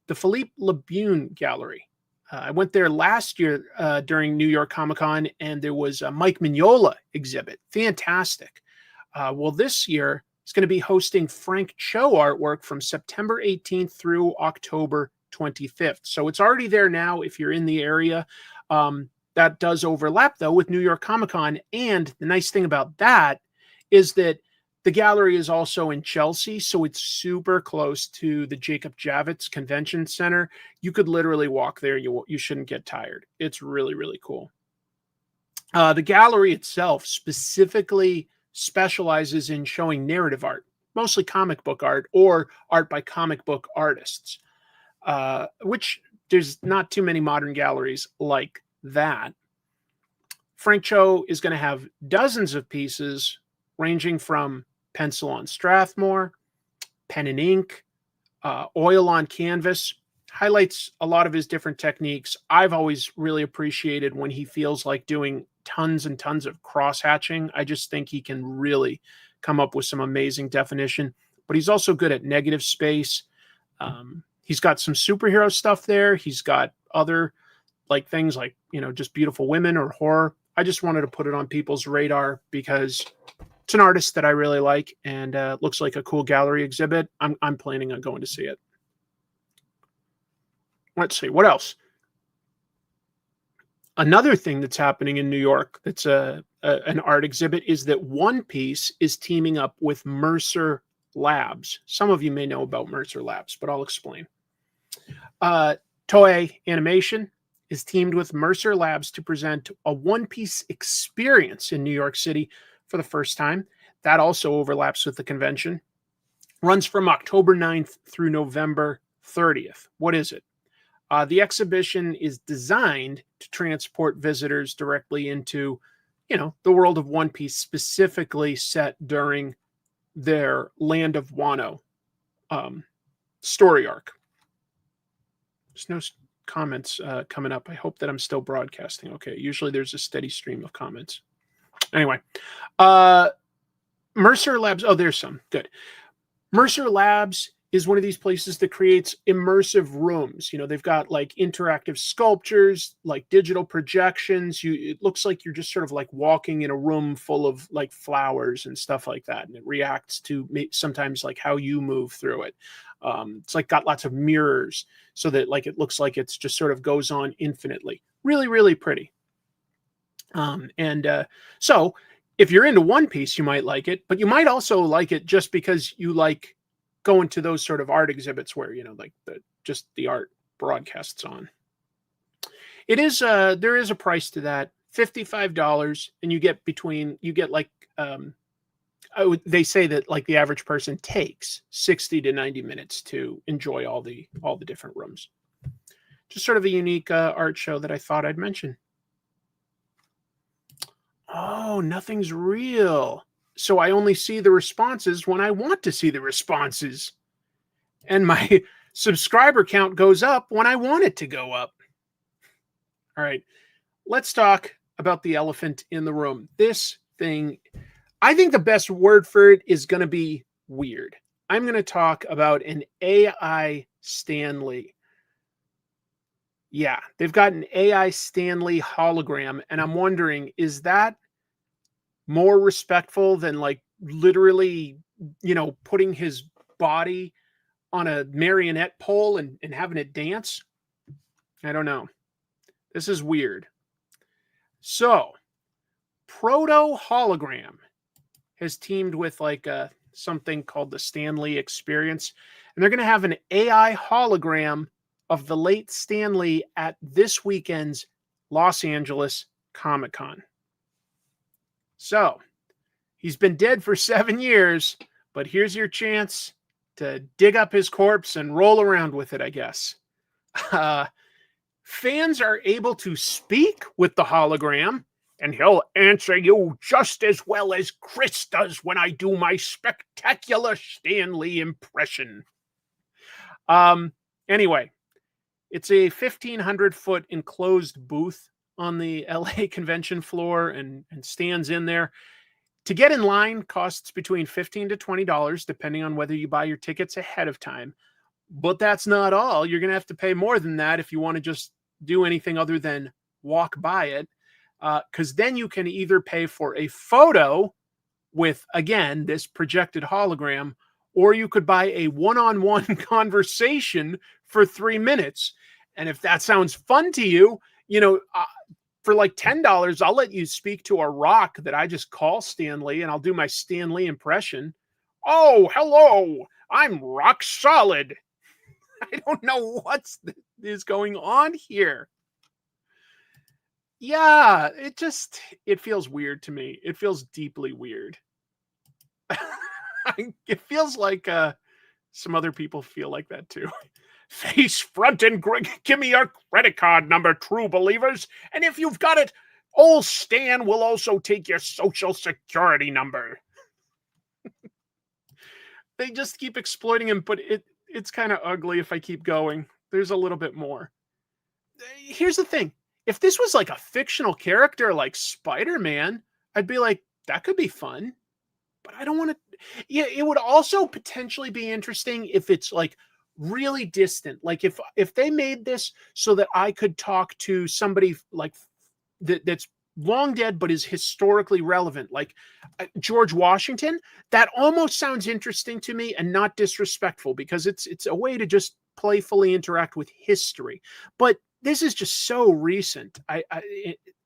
the Philippe Labune Gallery. I went there last year during New York Comic Con, and there was a Mike Mignola exhibit. Fantastic. Well, this year, he's going to be hosting Frank Cho artwork from September 18th through October 25th. So it's already there now if you're in the area. That does overlap, though, with New York Comic Con. And the nice thing about that is that the gallery is also in Chelsea, so it's super close to the Jacob Javits Convention Center. You could literally walk there. You shouldn't get tired. It's really, really cool. The gallery itself specifically specializes in showing narrative art, mostly comic book art or art by comic book artists, which there's not too many modern galleries like that. Frank Cho is going to have dozens of pieces ranging from pencil on Strathmore, pen and ink, oil on canvas. Highlights a lot of his different techniques. I've always really appreciated when he feels like doing tons and tons of cross-hatching. I just think he can really come up with some amazing definition, but he's also good at negative space. He's got some superhero stuff there. He's got other like things like, you know, just Beautiful Women or horror. I just wanted to put it on people's radar because it's an artist that I really like, and looks like a cool gallery exhibit. I'm planning on going to see it. Let's see, what else? Another thing that's happening in New York that's an art exhibit is that One Piece is teaming up with Mercer Labs. Some of you may know about Mercer Labs, but I'll explain. Toei Animation is teamed with Mercer Labs to present a One Piece experience in New York City for the first time. That also overlaps with the convention. Runs from October 9th through November 30th. What is it? The exhibition is designed to transport visitors directly into, you know, the world of One Piece, specifically set during their Land of Wano story arc. There's no comments coming up. I hope that I'm still broadcasting. Okay, usually there's a steady stream of comments. Anyway, Mercer Labs. Oh, there's some. Good. Mercer Labs is one of these places that creates immersive rooms. You know, they've got like interactive sculptures, like digital projections. It looks like you're just sort of like walking in a room full of like flowers and stuff like that. And it reacts to sometimes like how you move through it. It's like got lots of mirrors so that like it looks like it's just sort of goes on infinitely. Really, really pretty. So if you're into One Piece, you might like it, but you might also like it just because you like going to those sort of art exhibits where, you know, like just the art broadcasts on. It is there is a price to that, $55, and you get like they say that like the average person takes 60 to 90 minutes to enjoy all the different rooms. Just sort of a unique art show that I thought I'd mention. Oh, nothing's real. So I only see the responses when I want to see the responses. And my subscriber count goes up when I want it to go up. All right, let's talk about the elephant in the room. This thing, I think the best word for it is going to be weird. I'm going to talk about an AI Stan Lee. Yeah, they've got an AI Stan Lee hologram, and I'm wondering, is that more respectful than like literally, putting his body on a marionette pole and having it dance? I don't know. This is weird. So, Proto Hologram has teamed with like something called the Stan Lee Experience, and they're going to have an AI hologram of the late Stan Lee at this weekend's Los Angeles Comic-Con. So, he's been dead for 7 years, but here's your chance to dig up his corpse and roll around with it, I guess. Fans are able to speak with the hologram, and he'll answer you just as well as Chris does when I do my spectacular Stan Lee impression. Anyway, it's a 1,500-foot enclosed booth on the LA convention floor and stands in there. To get in line costs between $15 to $20, depending on whether you buy your tickets ahead of time. But that's not all. You're going to have to pay more than that if you want to just do anything other than walk by it. Because then you can either pay for a photo with, again, this projected hologram, or you could buy a one-on-one conversation for 3 minutes. And if that sounds fun to you, for like $10, I'll let you speak to a rock that I just call Stan Lee, and I'll do my Stan Lee impression. Oh, hello, I'm rock solid. I don't know what is going on here. Yeah, it feels weird to me. It feels deeply weird. It feels like some other people feel like that too. Face front and give me your credit card number, true believers. And if you've got it, old Stan will also take your social security number. They just keep exploiting him, but it's kind of ugly if I keep going. There's a little bit more. Here's the thing. If this was like a fictional character like Spider-Man, I'd be like, that could be fun. But I don't want to. Yeah, it would also potentially be interesting if it's like really distant. Like if they made this so that I could talk to somebody like that's long dead but is historically relevant, like George Washington. That almost sounds interesting to me and not disrespectful, because it's a way to just playfully interact with history. But this is just so recent.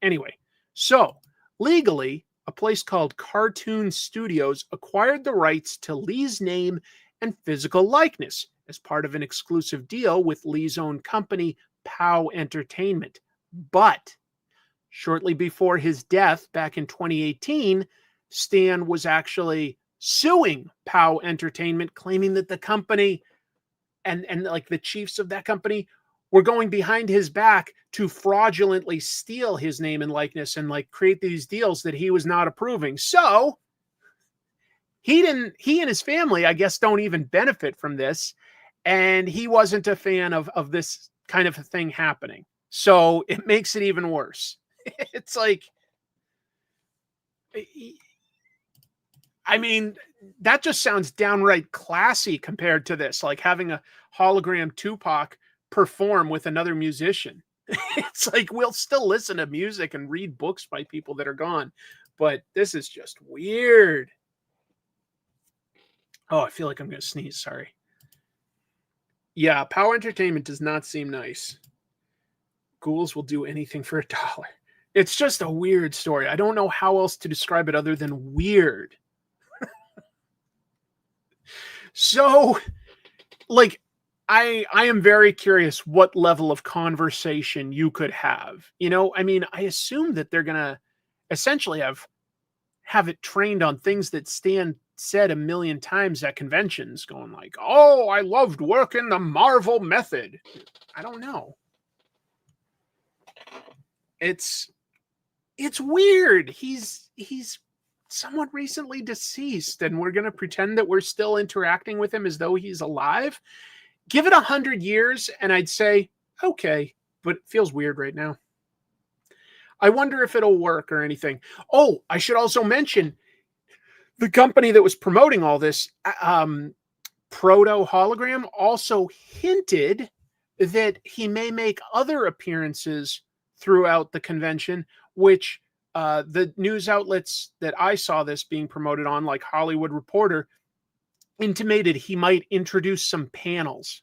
Anyway, so legally, a place called Cartoon Studios acquired the rights to Lee's name and physical likeness as part of an exclusive deal with Lee's own company, POW Entertainment. But shortly before his death back in 2018, Stan was actually suing POW Entertainment, claiming that the company and like the chiefs of that company were going behind his back to fraudulently steal his name and likeness and like create these deals that he was not approving. So he and his family, I guess, don't even benefit from this. And he wasn't a fan of this kind of thing happening. So it makes it even worse. It's like, I mean, that just sounds downright classy compared to this, like having a hologram Tupac perform with another musician. It's like, we'll still listen to music and read books by people that are gone, but this is just weird. Oh, I feel like I'm going to sneeze. Sorry. Yeah, POW Entertainment does not seem nice. Ghouls will do anything for $1. It's just a weird story. I don't know how else to describe it other than weird. So, like, I am very curious what level of conversation you could have. I mean, I assume that they're going to essentially have it trained on things that Stan said a million times at conventions, going like, oh, I loved working the Marvel method. I don't know. It's weird. He's somewhat recently deceased, and we're going to pretend that we're still interacting with him as though he's alive. Give it 100 years, and I'd say, okay, but it feels weird right now. I wonder if it'll work or anything. Oh, I should also mention, The company that was promoting all this, Proto Hologram, also hinted that he may make other appearances throughout the convention, which the news outlets that I saw this being promoted on, like Hollywood Reporter, intimated he might introduce some panels.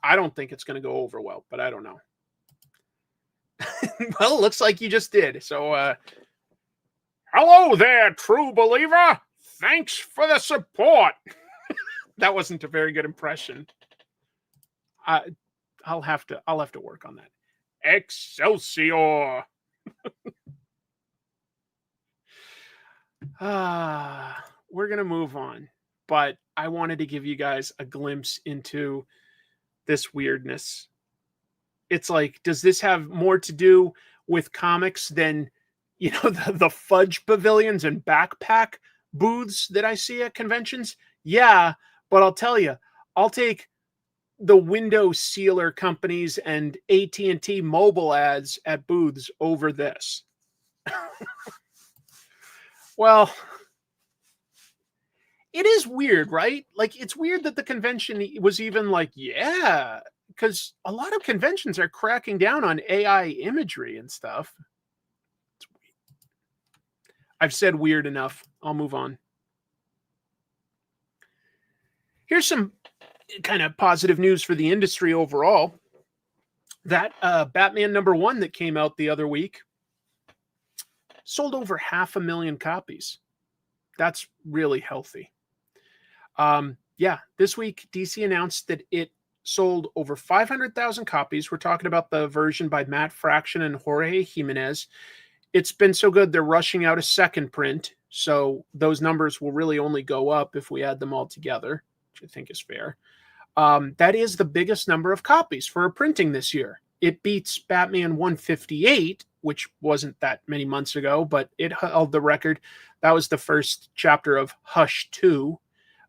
I don't think it's going to go over well, but I don't know. Well, it looks like you just did. So, hello there, true believer. Thanks for the support. That wasn't a very good impression. I'll have to work on that. Excelsior. We're going to move on, but I wanted to give you guys a glimpse into this weirdness. It's like, does this have more to do with comics than, the fudge pavilions and backpack booths that I see at conventions? Yeah, but I'll tell you, I'll take the window sealer companies and AT&T mobile ads at booths over this. Well, it is weird, right? Like, it's weird that the convention was even like, yeah, because a lot of conventions are cracking down on AI imagery and stuff. It's weird. I've said weird enough. I'll move on. Here's some kind of positive news for the industry overall. That Batman #1 that came out the other week sold over 500,000 copies. That's really healthy. This week DC announced that it sold over 500,000 copies. We're talking about the version by Matt Fraction and Jorge Jimenez. It's been so good, they're rushing out a second print. So those numbers will really only go up if we add them all together, which I think is fair. That is the biggest number of copies for a printing this year. It beats Batman 158, which wasn't that many months ago, but it held the record. That was the first chapter of Hush 2.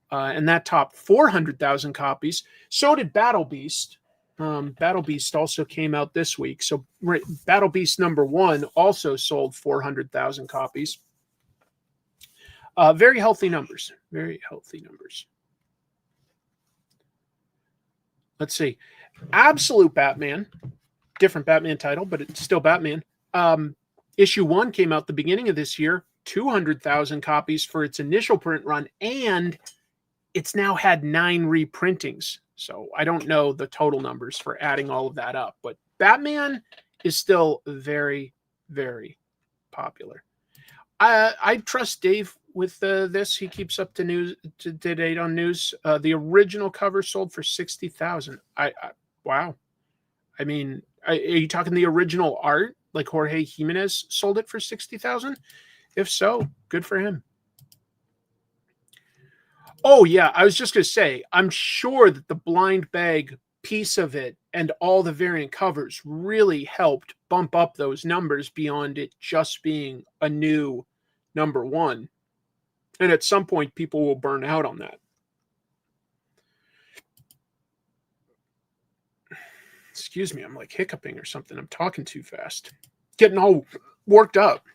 And that topped 400,000 copies. So did Battle Beast. Battle Beast also came out this week. So Battle Beast #1 also sold 400,000 copies. Very healthy numbers. Very healthy numbers. Let's see. Absolute Batman. Different Batman title, but it's still Batman. Issue 1 came out the beginning of this year. 200,000 copies for its initial print run, and it's now had 9 reprintings. So I don't know the total numbers for adding all of that up, but Batman is still very, very popular. I trust Dave with this. He keeps up to date on news. The original cover sold for 60,000. Wow. I mean, are you talking the original art? Like Jorge Jimenez sold it for 60,000? If so, good for him. Oh, yeah, I was just going to say, I'm sure that the blind bag piece of it and all the variant covers really helped bump up those numbers beyond it just being a new #1. And at some point, people will burn out on that. Excuse me, I'm like hiccuping or something. I'm talking too fast. Getting all worked up.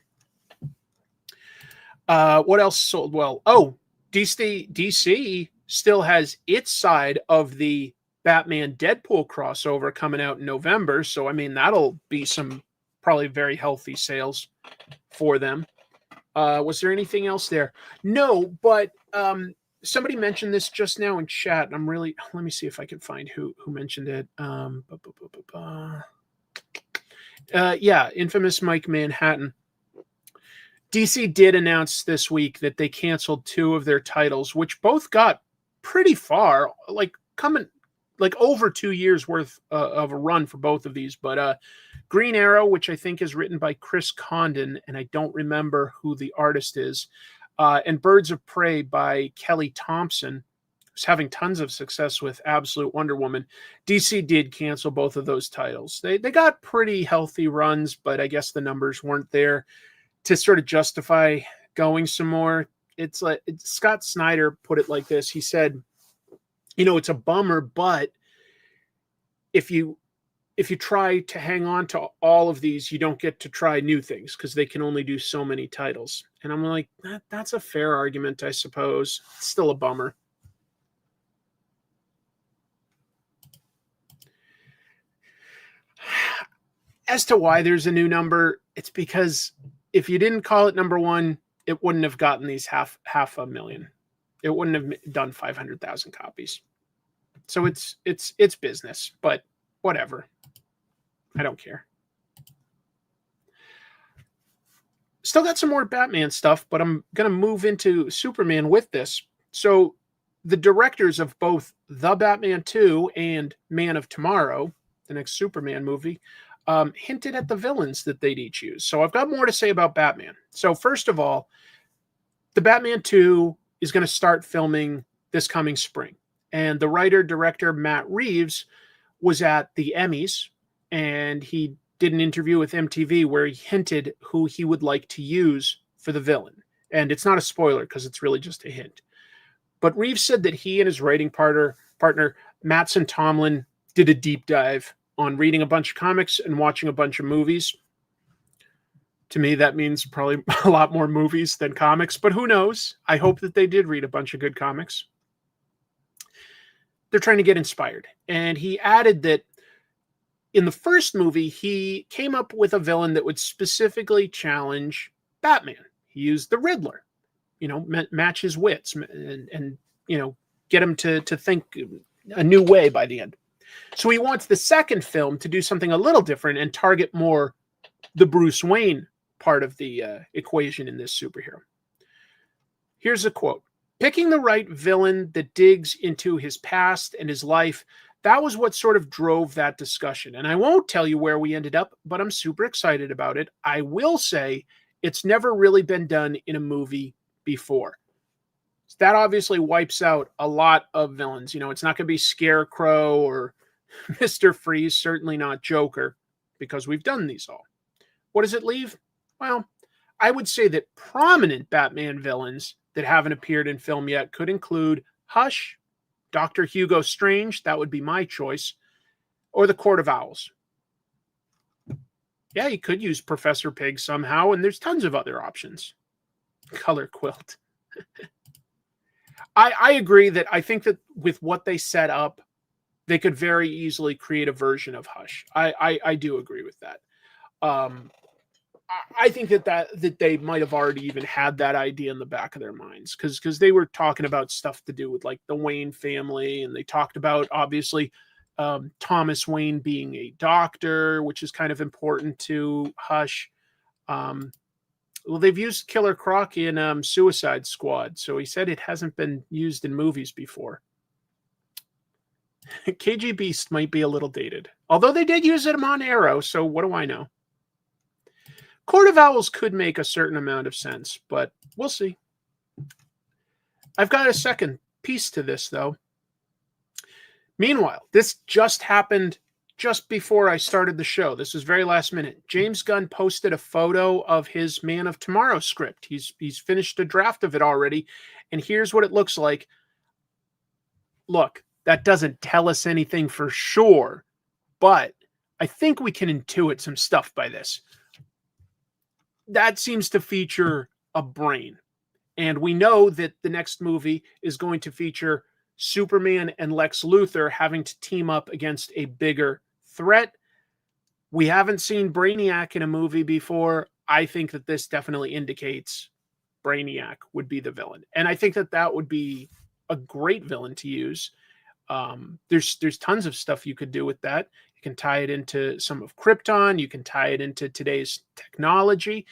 What else sold well? Oh, DC still has its side of the Batman Deadpool crossover coming out in November. So, I mean, that'll be some probably very healthy sales for them. Was there anything else there? No, but somebody mentioned this just now in chat. And let me see if I can find who mentioned it. Infamous Mike Manhattan. DC did announce this week that they canceled 2 of their titles, which both got pretty far, coming over 2 years worth of a run for both of these. But Green Arrow, which I think is written by Chris Condon, and I don't remember who the artist is, and Birds of Prey by Kelly Thompson, who's having tons of success with Absolute Wonder Woman. DC did cancel both of those titles. They got pretty healthy runs, but I guess the numbers weren't there to sort of justify going some more. It's like Scott Snyder put it like this. He said, it's a bummer, but if you if you try to hang on to all of these, you don't get to try new things because they can only do so many titles. And I'm like, that's a fair argument, I suppose. It's still a bummer. As to why there's a new number, it's because if you didn't call it number one, it wouldn't have gotten these half a million. It wouldn't have done 500,000 copies. So it's business, but whatever. I don't care. Still got some more Batman stuff, but I'm going to move into Superman with this. So the directors of both The Batman 2 and Man of Tomorrow, the next Superman movie, hinted at the villains that they'd each use. So I've got more to say about Batman. So first of all, the Batman 2 is going to start filming this coming spring. And the writer-director Matt Reeves was at the Emmys, and he did an interview with MTV where he hinted who he would like to use for the villain. And it's not a spoiler because it's really just a hint. But Reeves said that he and his writing partner Mattson Tomlin did a deep dive on reading a bunch of comics and watching a bunch of movies. To me, that means probably a lot more movies than comics, but who knows? I hope that they did read a bunch of good comics. They're trying to get inspired. And he added that in the first movie, he came up with a villain that would specifically challenge Batman. He used the Riddler, match his wits and get him to think a new way by the end. So he wants the second film to do something a little different and target more the Bruce Wayne part of the equation in this superhero. Here's a quote. Picking the right villain that digs into his past and his life, that was what sort of drove that discussion. And I won't tell you where we ended up, but I'm super excited about it. I will say it's never really been done in a movie before. So that obviously wipes out a lot of villains. It's not going to be Scarecrow or Mr. Freeze, certainly not Joker, because we've done these all. What does it leave? Well, I would say that prominent Batman villains that haven't appeared in film yet could include Hush, Dr. Hugo Strange, that would be my choice, or the Court of Owls. Yeah, you could use Professor Pig somehow, and there's tons of other options. Color Quilt. I agree that I think that with what they set up, they could very easily create a version of Hush. I do agree with that. I think that they might have already even had that idea in the back of their minds because they were talking about stuff to do with like the Wayne family, and they talked about obviously Thomas Wayne being a doctor, which is kind of important to Hush. Well, they've used Killer Croc in Suicide Squad, so he said it hasn't been used in movies before. KG Beast might be a little dated, although they did use it on Arrow, so what do I know? Court of Owls could make a certain amount of sense, but we'll see. I've got a second piece to this, though. Meanwhile, this just happened just before I started the show. This was very last minute. James Gunn posted a photo of his Man of Tomorrow script. He's finished a draft of it already, and here's what it looks like. Look, that doesn't tell us anything for sure, but I think we can intuit some stuff by this. That seems to feature a brain. And we know that the next movie is going to feature Superman and Lex Luthor having to team up against a bigger threat. We haven't seen Brainiac in a movie before. I think that this definitely indicates Brainiac would be the villain. And I think that would be a great villain to use. There's tons of stuff you could do with that. You can tie it into some of Krypton. You can tie it into today's technology.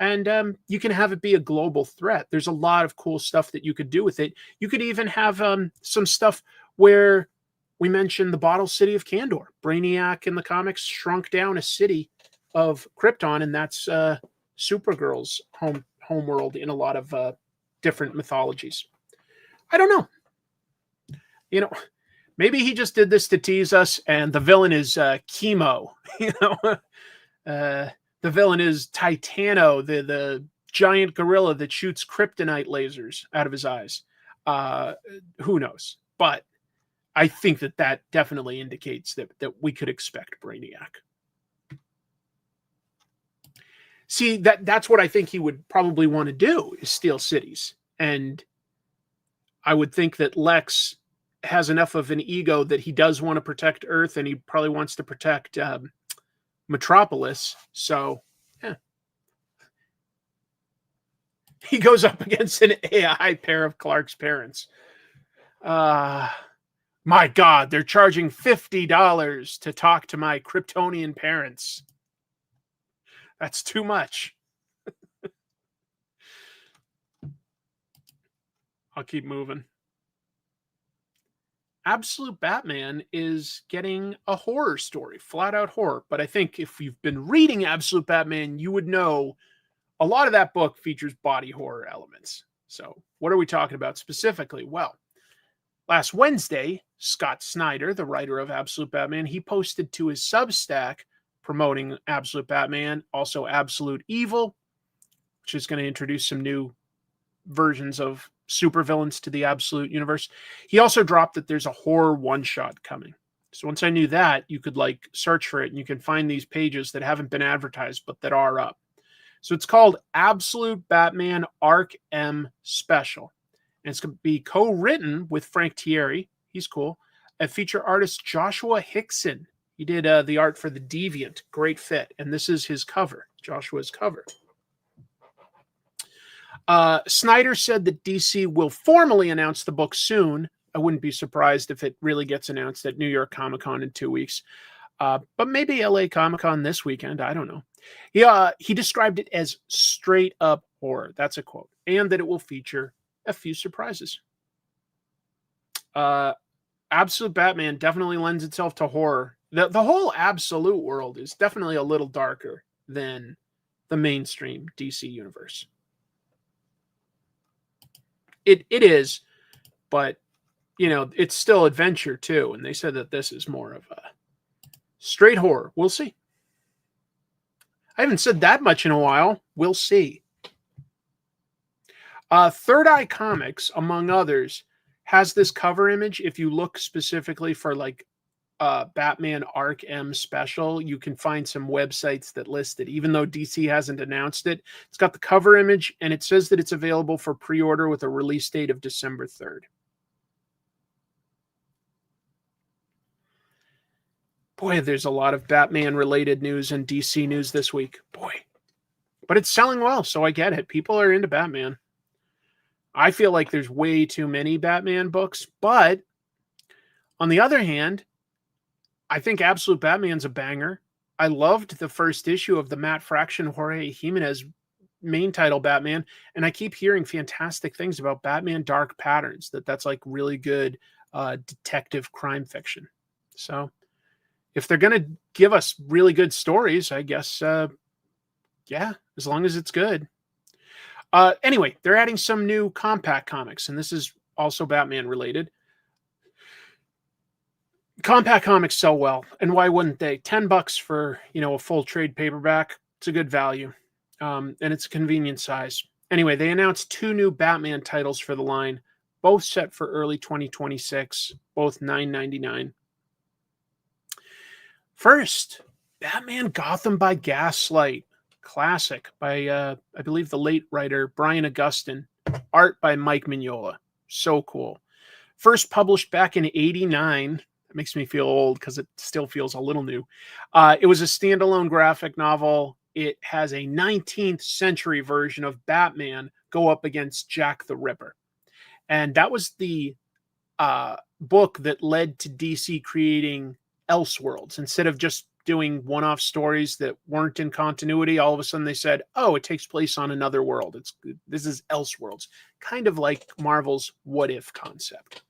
And you can have it be a global threat. There's a lot of cool stuff that you could do with it. You could even have some stuff where we mentioned the Bottle City of Kandor. Brainiac in the comics shrunk down a city of Krypton, and that's Supergirl's home world in a lot of different mythologies. I don't know. Maybe he just did this to tease us, and the villain is Chemo. The villain is Titano, the giant gorilla that shoots kryptonite lasers out of his eyes. Who knows? But I think that definitely indicates that we could expect Brainiac. See, that's what I think he would probably want to do, is steal cities. And I would think that Lex has enough of an ego that he does want to protect Earth, and he probably wants to protect Metropolis. So, yeah. He goes up against an AI pair of Clark's parents. My God, they're charging $50 to talk to my Kryptonian parents. That's too much. I'll keep moving. Absolute Batman is getting a horror story, flat out horror. But I think if you've been reading Absolute Batman, you would know a lot of that book features body horror elements. So what are we talking about specifically? Well, last Wednesday, Scott Snyder, the writer of Absolute Batman, he posted to his Substack promoting Absolute Batman, also Absolute Evil, which is going to introduce some new versions of supervillains to the Absolute universe. He also dropped that there's a horror one-shot coming. So once I knew that, you could like search for it and you can find these pages that haven't been advertised but that are up. So it's called Absolute Batman Arc M Special. And it's going to be co-written with Frank Thierry. He's cool. And feature artist Joshua Hickson. He did the art for The Deviant. Great fit. And this is his cover, Joshua's cover. Snyder said that DC will formally announce the book soon. I wouldn't be surprised if it really gets announced at New York Comic Con in 2 weeks. But maybe LA Comic Con this weekend. I don't know. He described it as straight up horror. That's a quote. And that it will feature a few surprises. Absolute Batman definitely lends itself to horror. The whole Absolute world is definitely a little darker than the mainstream DC universe. It is, but you know, it's still adventure too. And they said that this is more of a straight horror. We'll see. I haven't said that much in a while. We'll see. Third Eye Comics, among others, has this cover image. If you look specifically for like Batman Arc M Special, you can find some websites that list it. Even though DC hasn't announced it, it's got the cover image and it says that it's available for pre-order with a release date of December 3rd. Boy, there's a lot of Batman-related news and DC news this week. Boy. But it's selling well, so I get it. People are into Batman. I feel like there's way too many Batman books, but on the other hand, I think Absolute Batman's a banger. I loved the first issue of the Matt Fraction Jorge Jimenez main title Batman, and I keep hearing fantastic things about Batman Dark Patterns, that's like really good detective crime fiction. So if they're going to give us really good stories, I guess, yeah, as long as it's good. Anyway, they're adding some new compact comics, and this is also Batman related. Compact comics sell well, and why wouldn't they? $10 for, you know, a full trade paperback. It's a good value, and it's a convenient size. Anyway, they announced 2 new Batman titles for the line, both set for early 2026, both $9.99. First, Batman Gotham by Gaslight. Classic by, I believe, the late writer Brian Augustyn. Art by Mike Mignola. So cool. First published back in '89. That makes me feel old because it still feels a little new. It was a standalone graphic novel. It has a 19th century version of Batman go up against Jack the Ripper. And that was the book that led to DC creating Elseworlds. Instead of just doing one-off stories that weren't in continuity, all of a sudden they said, oh, it takes place on another world. This is Elseworlds, kind of like Marvel's What If concept.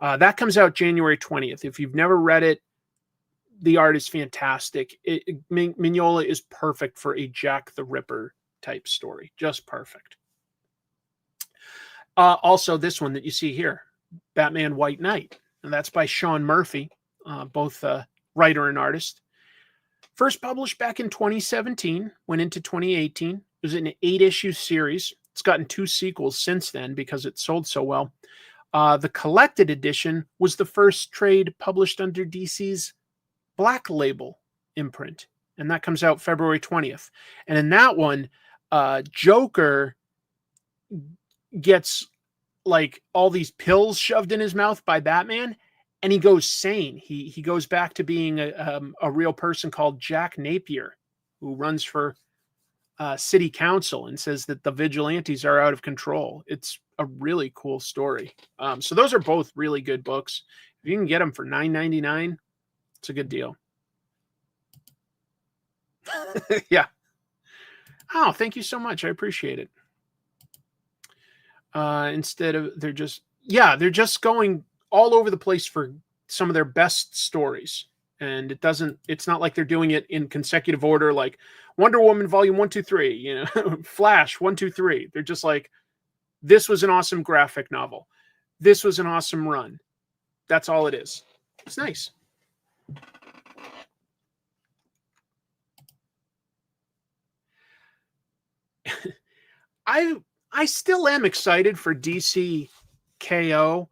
That comes out January 20th. If you've never read it, the art is fantastic. Mignola is perfect for a Jack the Ripper type story. Just perfect. Also, this one that you see here, Batman White Knight, and that's by Sean Murphy, both writer and artist. First published back in 2017, went into 2018. It was an 8-issue series. It's gotten 2 sequels since then because it sold so well. The collected edition was the first trade published under DC's Black Label imprint, and that comes out February 20th. And in that one, Joker gets like all these pills shoved in his mouth by Batman, and he goes sane. He goes back to being a real person called Jack Napier, who runs for city council and says that the vigilantes are out of control. It's a really cool story. So those are both really good books. If you can get them for $9.99, it's a good deal. Yeah. Oh, thank you so much. I appreciate it. Instead of they're just going all over the place for some of their best stories. And it's not like they're doing it in consecutive order, like Wonder Woman Volume 1, 2, 3, Flash 1, 2, 3. They're just like, this was an awesome graphic novel. This was an awesome run. That's all it is. It's nice. I still am excited for DC KO,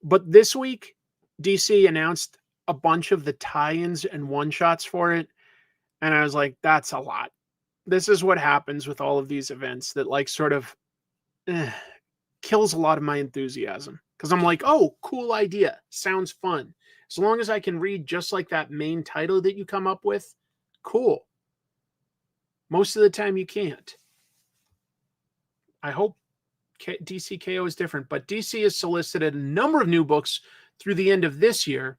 but this week DC announced a bunch of the tie-ins and one-shots for it, and I was like, that's a lot. This is what happens with all of these events that like sort of kills a lot of my enthusiasm, because I'm like, oh, cool idea, sounds fun. As long as I can read just like that main title that you come up with, cool. Most of the time you can't. I hope DC KO is different, but DC has solicited a number of new books through the end of this year.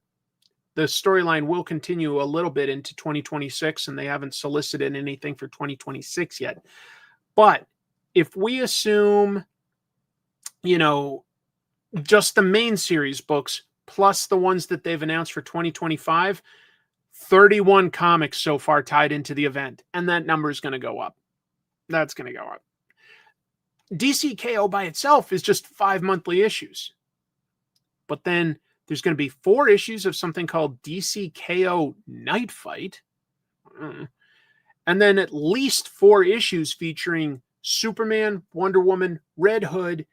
The storyline will continue a little bit into 2026, and they haven't solicited anything for 2026 yet. But if we assume, just the main series books plus the ones that they've announced for 2025, 31 comics so far tied into the event, and that number is going to go up. That's going to go up. DC KO by itself is just 5 monthly issues. But then there's going to be 4 issues of something called DC KO Night Fight. And then at least 4 issues featuring Superman, Wonder Woman, Red Hood,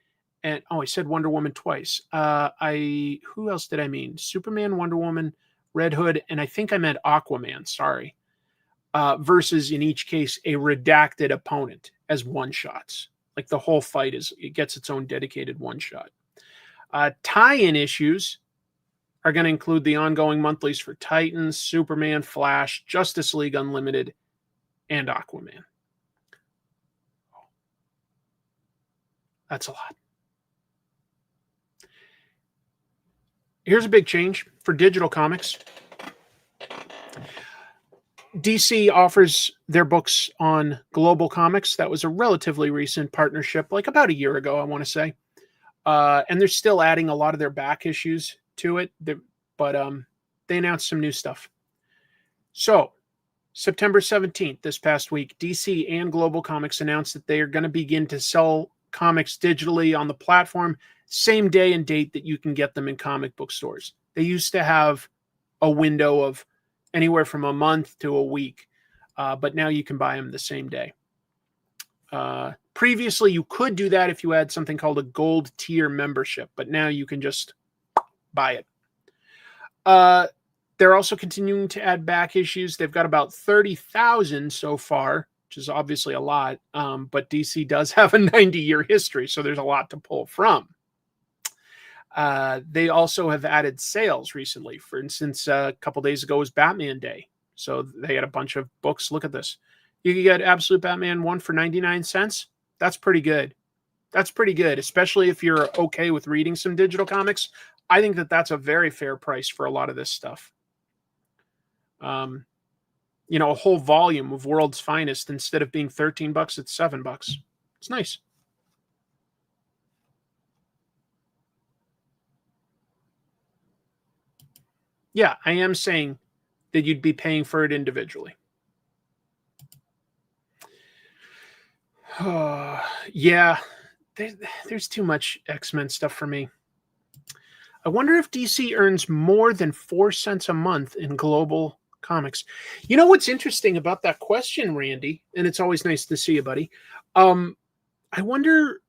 and I said Wonder Woman twice. Who else did I mean? Superman, Wonder Woman, Red Hood, and I think I meant Aquaman, sorry. Versus in each case a redacted opponent as one-shots. Like the whole fight it gets its own dedicated one-shot. Tie-in issues are going to include the ongoing monthlies for Titans, Superman, Flash, Justice League Unlimited, and Aquaman. That's a lot. Here's a big change for digital comics. DC offers their books on Global Comics. That was a relatively recent partnership, like about a year ago, I want to say. And they're still adding a lot of their back issues to it, but they announced some new stuff. So, September 17th, this past week, DC and Global Comics announced that they are going to begin to sell comics digitally on the platform, same day and date that you can get them in comic book stores. They used to have a window of anywhere from a month to a week, but now you can buy them the same day. Previously, you could do that if you had something called a gold tier membership, but now you can just buy it. They're also continuing to add back issues. They've got about 30,000 so far, which is obviously a lot, but DC does have a 90-year history, so there's a lot to pull from. They also have added sales recently. For instance, a couple days ago was Batman Day. So they had a bunch of books. Look at this. You can get Absolute Batman 1 for 99 cents. That's pretty good. That's pretty good, especially if you're okay with reading some digital comics. I think that that's a very fair price for a lot of this stuff. A whole volume of World's Finest, instead of being $13, it's $7. It's nice. Yeah, I am saying that you'd be paying for it individually. Yeah, there's too much X-Men stuff for me. I wonder if DC earns more than 4 cents a month in Global Comics. You know what's interesting about that question, Randy? And it's always nice to see you, buddy. I wonder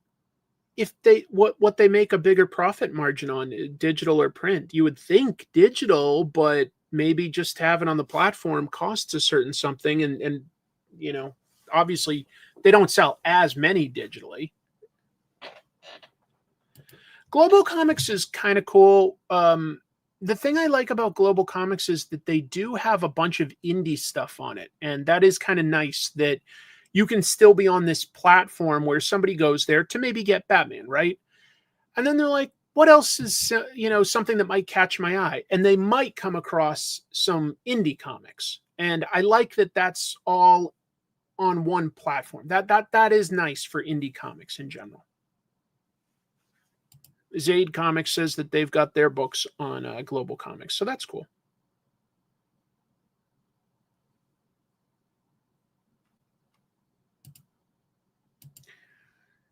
if they what they make a bigger profit margin on, digital or print. You would think digital, but maybe just have it on the platform costs a certain something, and you know, obviously they don't sell as many digitally. Global Comics is kind of cool. The thing I like about Global Comics is that they do have a bunch of indie stuff on it, and that is kind of nice that you can still be on this platform where somebody goes there to maybe get Batman, right? And then they're like, what else is, something that might catch my eye? And they might come across some indie comics. And I like that that's all on one platform. That is nice for indie comics in general. Zaid Comics says that they've got their books on Global Comics, so that's cool.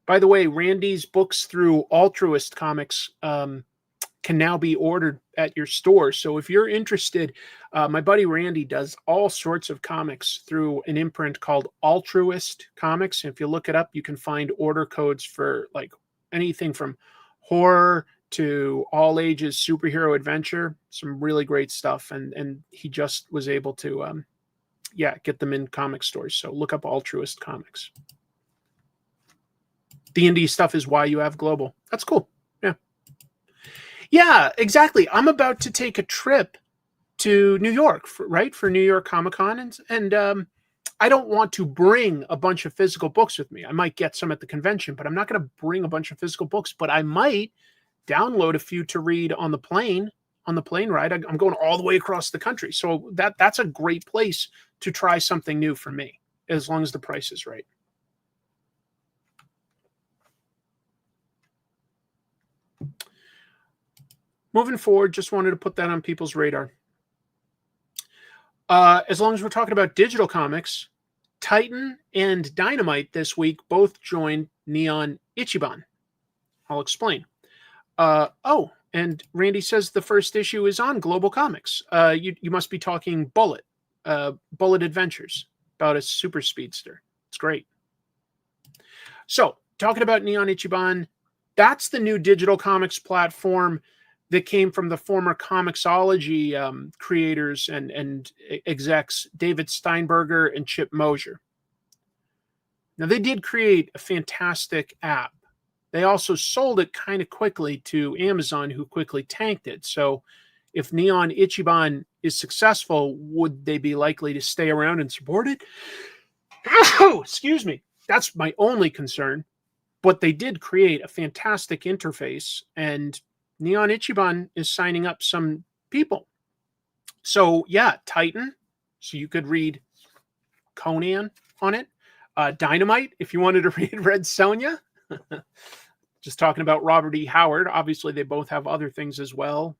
By the way, Randy's books through Altruist Comics can now be ordered at your store. So if you're interested, my buddy Randy does all sorts of comics through an imprint called Altruist Comics. And if you look it up, you can find order codes for like anything from horror to all ages superhero adventure. Some really great stuff. And he just was able to, get them in comic stores. So look up Altruist Comics. The indie stuff is why you have Global. That's cool. Yeah, exactly. I'm about to take a trip to New York, for New York Comic Con. And I don't want to bring a bunch of physical books with me. I might get some at the convention, but I'm not going to bring a bunch of physical books. But I might download a few to read on the plane ride. I'm going all the way across the country. So that's a great place to try something new for me, as long as the price is right. Moving forward, just wanted to put that on people's radar. As long as we're talking about digital comics, Titan and Dynamite this week both joined Neon Ichiban. I'll explain. And Randy says the first issue is on Global Comics. You must be talking Bullet Adventures, about a super speedster. It's great. So, talking about Neon Ichiban, that's the new digital comics platform that came from the former Comixology creators and execs, David Steinberger and Chip Mosier. Now, they did create a fantastic app. They also sold it kind of quickly to Amazon, who quickly tanked it. So if Neon Ichiban is successful, would they be likely to stay around and support it? Oh, excuse me. That's my only concern. But they did create a fantastic interface, and Neon Ichiban is signing up some people. So yeah, Titan. So you could read Conan on it. Dynamite, if you wanted to read Red Sonja. Just talking about Robert E. Howard. Obviously, they both have other things as well.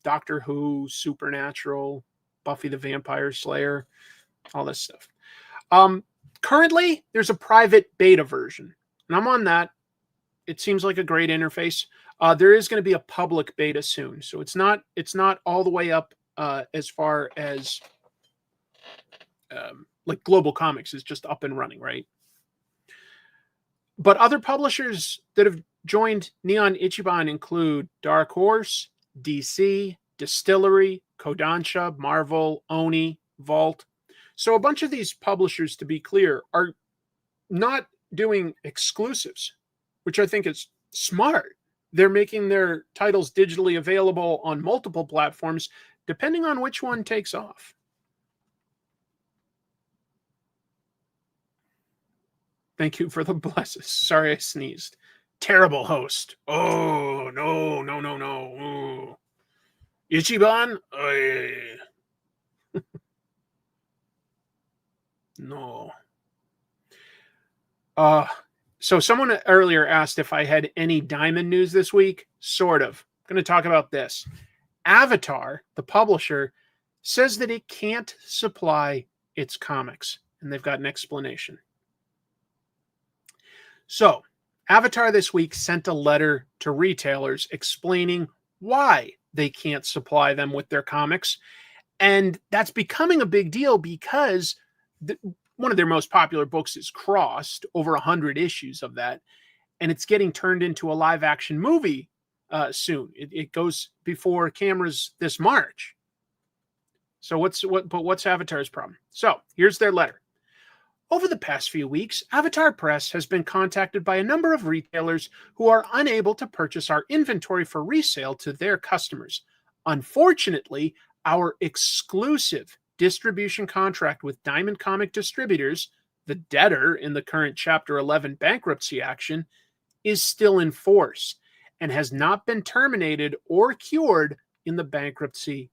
Doctor Who, Supernatural, Buffy the Vampire Slayer, all this stuff. Currently, there's a private beta version, and I'm on that. It seems like a great interface. There is going to be a public beta soon, so it's not all the way up as far as like Global Comics is just up and running, right? But other publishers that have joined Neon Ichiban include Dark Horse, DC, Distillery, Kodansha, Marvel, Oni, Vault. So a bunch of these publishers, to be clear, are not doing exclusives, which I think is smart. They're making their titles digitally available on multiple platforms, depending on which one takes off. Thank you for the blesses. Sorry I sneezed. Terrible host. Oh, no. Ooh. Ichiban? No. So someone earlier asked if I had any Diamond news this week. Sort of. I'm going to talk about this. Avatar, the publisher, says that it can't supply its comics, and they've got an explanation. So, Avatar this week sent a letter to retailers explaining why they can't supply them with their comics. And that's becoming a big deal because one of their most popular books is Crossed, over 100 issues of that. and it's getting turned into a live action movie soon. It goes before cameras this March. So what's Avatar's problem? So here's their letter. Over the past few weeks, Avatar Press has been contacted by a number of retailers who are unable to purchase our inventory for resale to their customers. Unfortunately, our exclusive distribution contract with Diamond Comic Distributors, the debtor in the current Chapter 11 bankruptcy action, is still in force and has not been terminated or cured in the bankruptcy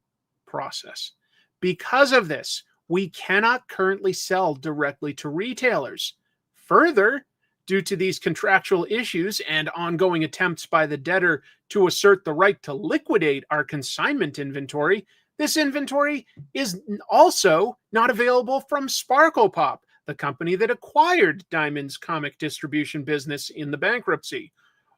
process. Because of this, we cannot currently sell directly to retailers. Further, due to these contractual issues and ongoing attempts by the debtor to assert the right to liquidate our consignment inventory, this inventory is also not available from Sparkle Pop, the company that acquired Diamond's comic distribution business in the bankruptcy,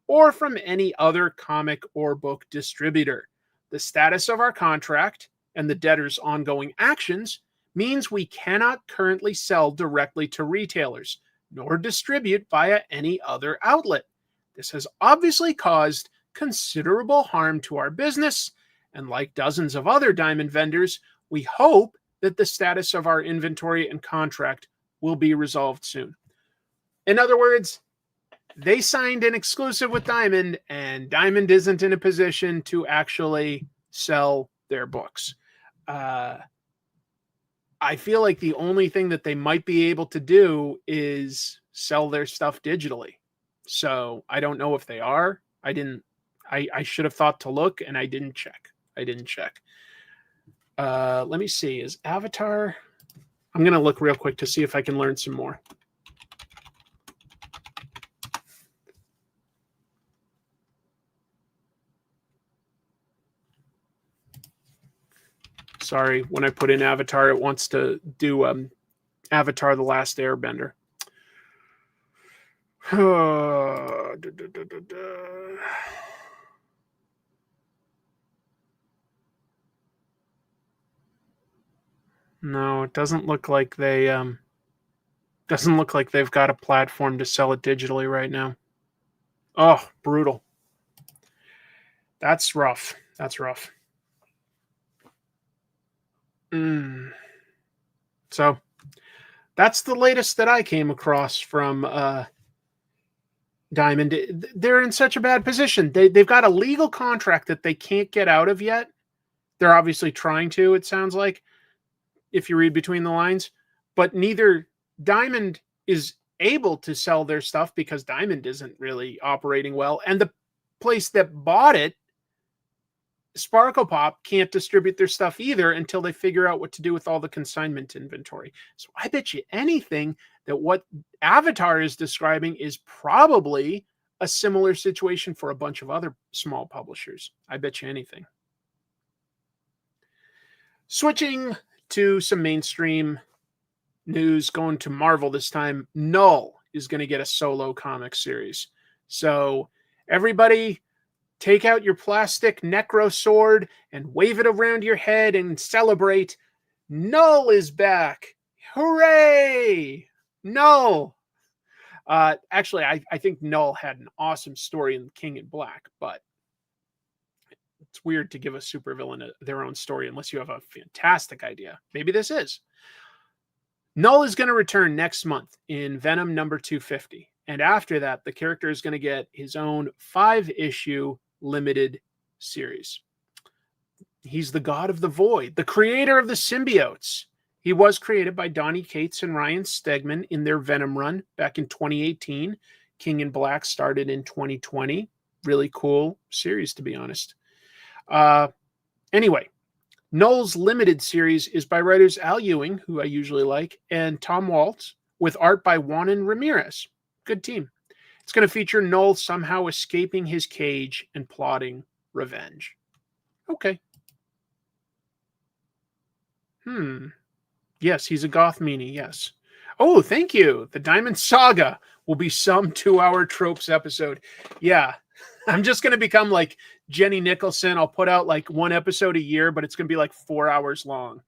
or from any other comic or book distributor. The status of our contract and the debtor's ongoing actions means we cannot currently sell directly to retailers, nor distribute via any other outlet. This has obviously caused considerable harm to our business, and like dozens of other Diamond vendors, we hope that the status of our inventory and contract will be resolved soon. In other words, they signed an exclusive with Diamond, and Diamond isn't in a position to actually sell their books. I feel like the only thing that they might be able to do is sell their stuff digitally. So I don't know if they are. I should have thought to look, and I didn't check. Let me see. Is Avatar? I'm going to look real quick to see if I can learn some more. Sorry, when I put in Avatar, it wants to do Avatar The Last Airbender. No, it doesn't look like they've got a platform to sell it digitally right now. Oh, brutal. That's rough. So that's the latest that I came across from Diamond. They're in such a bad position. They've got a legal contract that they can't get out of yet. They're obviously trying to, it sounds like, if you read between the lines. But neither Diamond is able to sell their stuff because Diamond isn't really operating well. And the place that bought it, Sparkle Pop, can't distribute their stuff either until they figure out what to do with all the consignment inventory. So I bet you anything that what Avatar is describing is probably a similar situation for a bunch of other small publishers. I bet you anything. Switching to some mainstream news, going to Marvel this time. Knull is going to get a solo comic series. So everybody, take out your plastic necro sword and wave it around your head and celebrate. Knull is back. Hooray! Knull. Actually, I think Knull had an awesome story in King in Black, but it's weird to give a supervillain their own story unless you have a fantastic idea. Maybe this is. Knull is going to return next month in Venom number 250. And after that, the character is going to get his own 5-issue limited series. He's the god of the void, the creator of the symbiotes. He was created by Donny Cates and Ryan Stegman in their Venom run back in 2018. King in Black started in 2020. Really cool series, to be honest. Anyway, Knull's limited series is by writers Al Ewing, who I usually like, and Tom Waltz, with art by Juanan Ramirez. Good team. It's going to feature Knull somehow escaping his cage and plotting revenge. Okay. Yes, he's a goth meanie, yes. Oh, thank you. The Diamond Saga will be some 2-hour tropes episode. Yeah, I'm just going to become like Jenny Nicholson. I'll put out like 1 episode a year, but it's going to be like 4 hours long.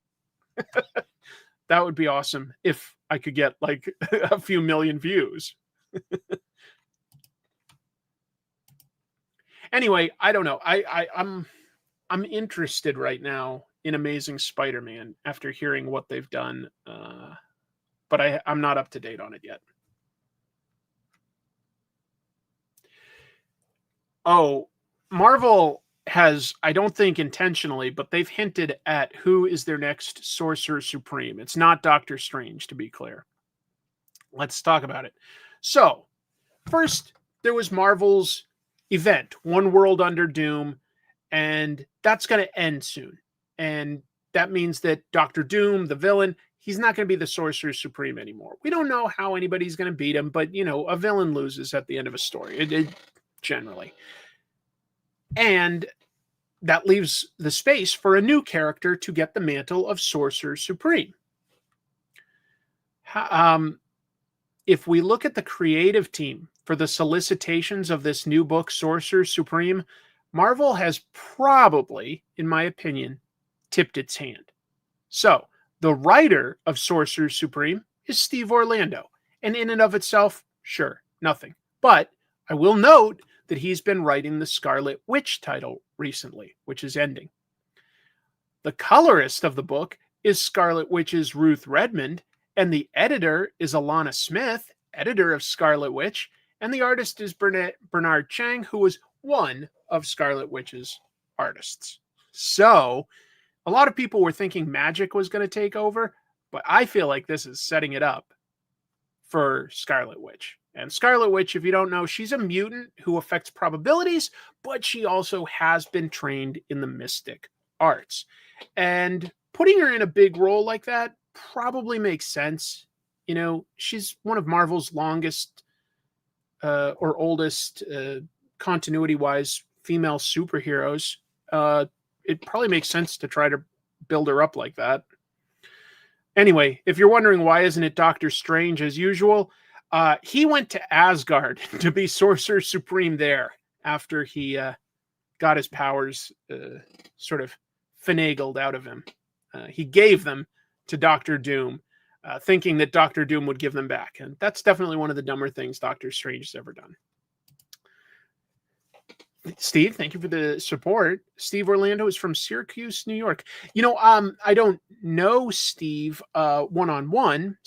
That would be awesome if I could get like a few million views. Anyway, I don't know. I'm interested right now in Amazing Spider-Man after hearing what they've done, but I'm not up to date on it yet. Oh, Marvel has, I don't think intentionally, but they've hinted at who is their next Sorcerer Supreme. It's not Doctor Strange, to be clear. Let's talk about it. So, first, there was Marvel's event, One World Under Doom, and that's going to end soon. And that means that Doctor Doom, the villain, he's not going to be the Sorcerer Supreme anymore. We don't know how anybody's going to beat him, but, you know, a villain loses at the end of a story, generally. And that leaves the space for a new character to get the mantle of Sorcerer Supreme. If we look at the creative team for the solicitations of this new book, Sorcerer Supreme, Marvel has probably, in my opinion, tipped its hand. So, the writer of Sorcerer Supreme is Steve Orlando. And in and of itself, sure, nothing. But I will note that he's been writing the Scarlet Witch title recently, which is ending. The colorist of the book is Scarlet Witch's Ruth Redmond, and the editor is Alana Smith, editor of Scarlet Witch, and the artist is Bernard Chang, who was one of Scarlet Witch's artists. So, a lot of people were thinking Magic was going to take over, but I feel like this is setting it up for Scarlet Witch. And Scarlet Witch, if you don't know, she's a mutant who affects probabilities, but she also has been trained in the mystic arts. And putting her in a big role like that probably makes sense. You know, she's one of Marvel's longest or oldest continuity-wise female superheroes. It probably makes sense to try to build her up like that. Anyway, if you're wondering why isn't it Doctor Strange as usual, he went to Asgard to be Sorcerer Supreme there after he got his powers sort of finagled out of him. He gave them to Doctor Doom, thinking that Doctor Doom would give them back. And that's definitely one of the dumber things Doctor Strange has ever done. Steve, thank you for the support. Steve Orlando is from Syracuse, New York. You know, I don't know Steve one-on-one,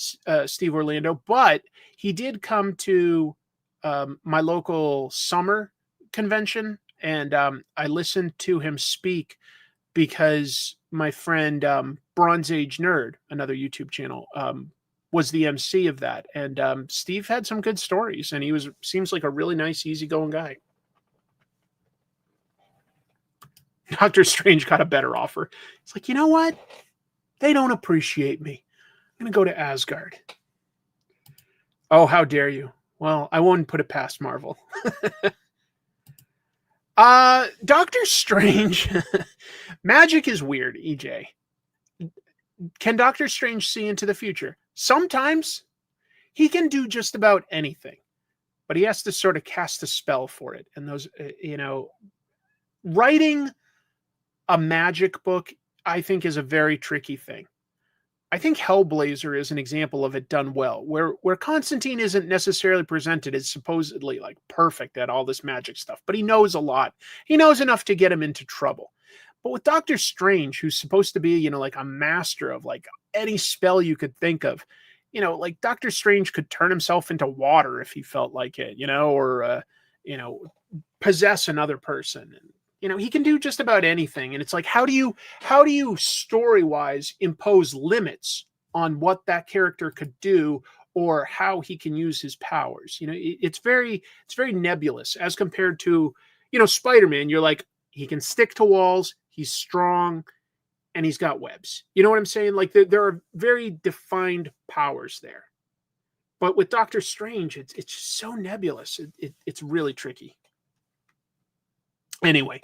Steve Orlando, but he did come to my local summer convention, and I listened to him speak because my friend Bronze Age Nerd, another YouTube channel, was the MC of that. And Steve had some good stories, and he seems like a really nice, easygoing guy. Doctor Strange got a better offer. It's like, you know what? They don't appreciate me. I'm going to go to Asgard. Oh, how dare you? Well, I won't put it past Marvel. Doctor Strange. Magic is weird, EJ. Can Doctor Strange see into the future? Sometimes he can do just about anything, but he has to sort of cast a spell for it. And those, writing a magic book, I think, is a very tricky thing. I think Hellblazer is an example of it done well, where Constantine isn't necessarily presented as supposedly like perfect at all this magic stuff, but he knows a lot. He knows enough to get him into trouble. But with Doctor Strange, who's supposed to be, like a master of like any spell you could think of, like Doctor Strange could turn himself into water if he felt like it, or possess another person. And he can do just about anything. And it's like, how do you story-wise impose limits on what that character could do or how he can use his powers? It's very nebulous as compared to, Spider-Man. You're like, he can stick to walls, he's strong, and he's got webs. You know what I'm saying? Like there are very defined powers there. But with Doctor Strange, it's just so nebulous. It's really tricky. Anyway,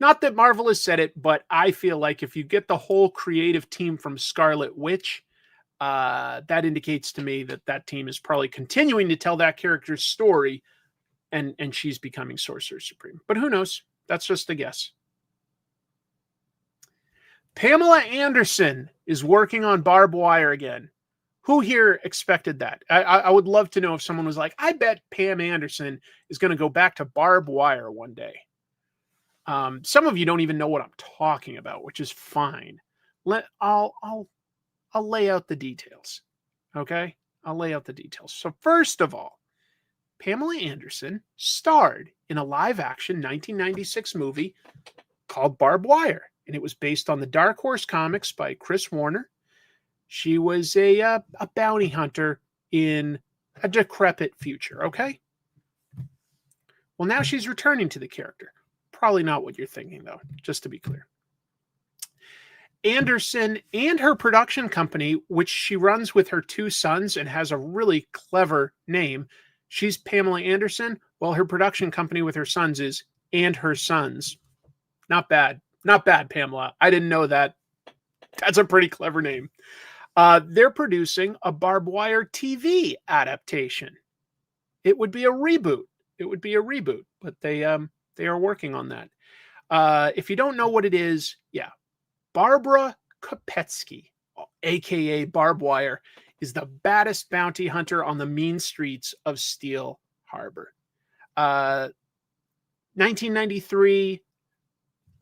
not that Marvel has said it, but I feel like if you get the whole creative team from Scarlet Witch, that indicates to me that team is probably continuing to tell that character's story, and she's becoming Sorcerer Supreme. But who knows? That's just a guess. Pamela Anderson is working on Barb Wire again. Who here expected that? I would love to know if someone was like, I bet Pam Anderson is going to go back to barbed wire one day. Some of you don't even know what I'm talking about, which is fine. I'll lay out the details. Okay? I'll lay out the details. So first of all, Pamela Anderson starred in a live-action 1996 movie called Barbed Wire, and it was based on the Dark Horse comics by Chris Warner. She was a bounty hunter in a decrepit future, okay? Well, now she's returning to the character. Probably not what you're thinking, though, just to be clear. Anderson and her production company, which she runs with her two sons and has a really clever name. She's Pamela Anderson, while her production company with her sons is And Her Sons. Not bad. Not bad, Pamela. I didn't know that. That's a pretty clever name. They're producing a Barbed Wire TV adaptation. It would be a reboot. But they are working on that. If you don't know what it is, yeah. Barbara Kopetsky, a.k.a. Barbed Wire, is the baddest bounty hunter on the mean streets of Steel Harbor. 1993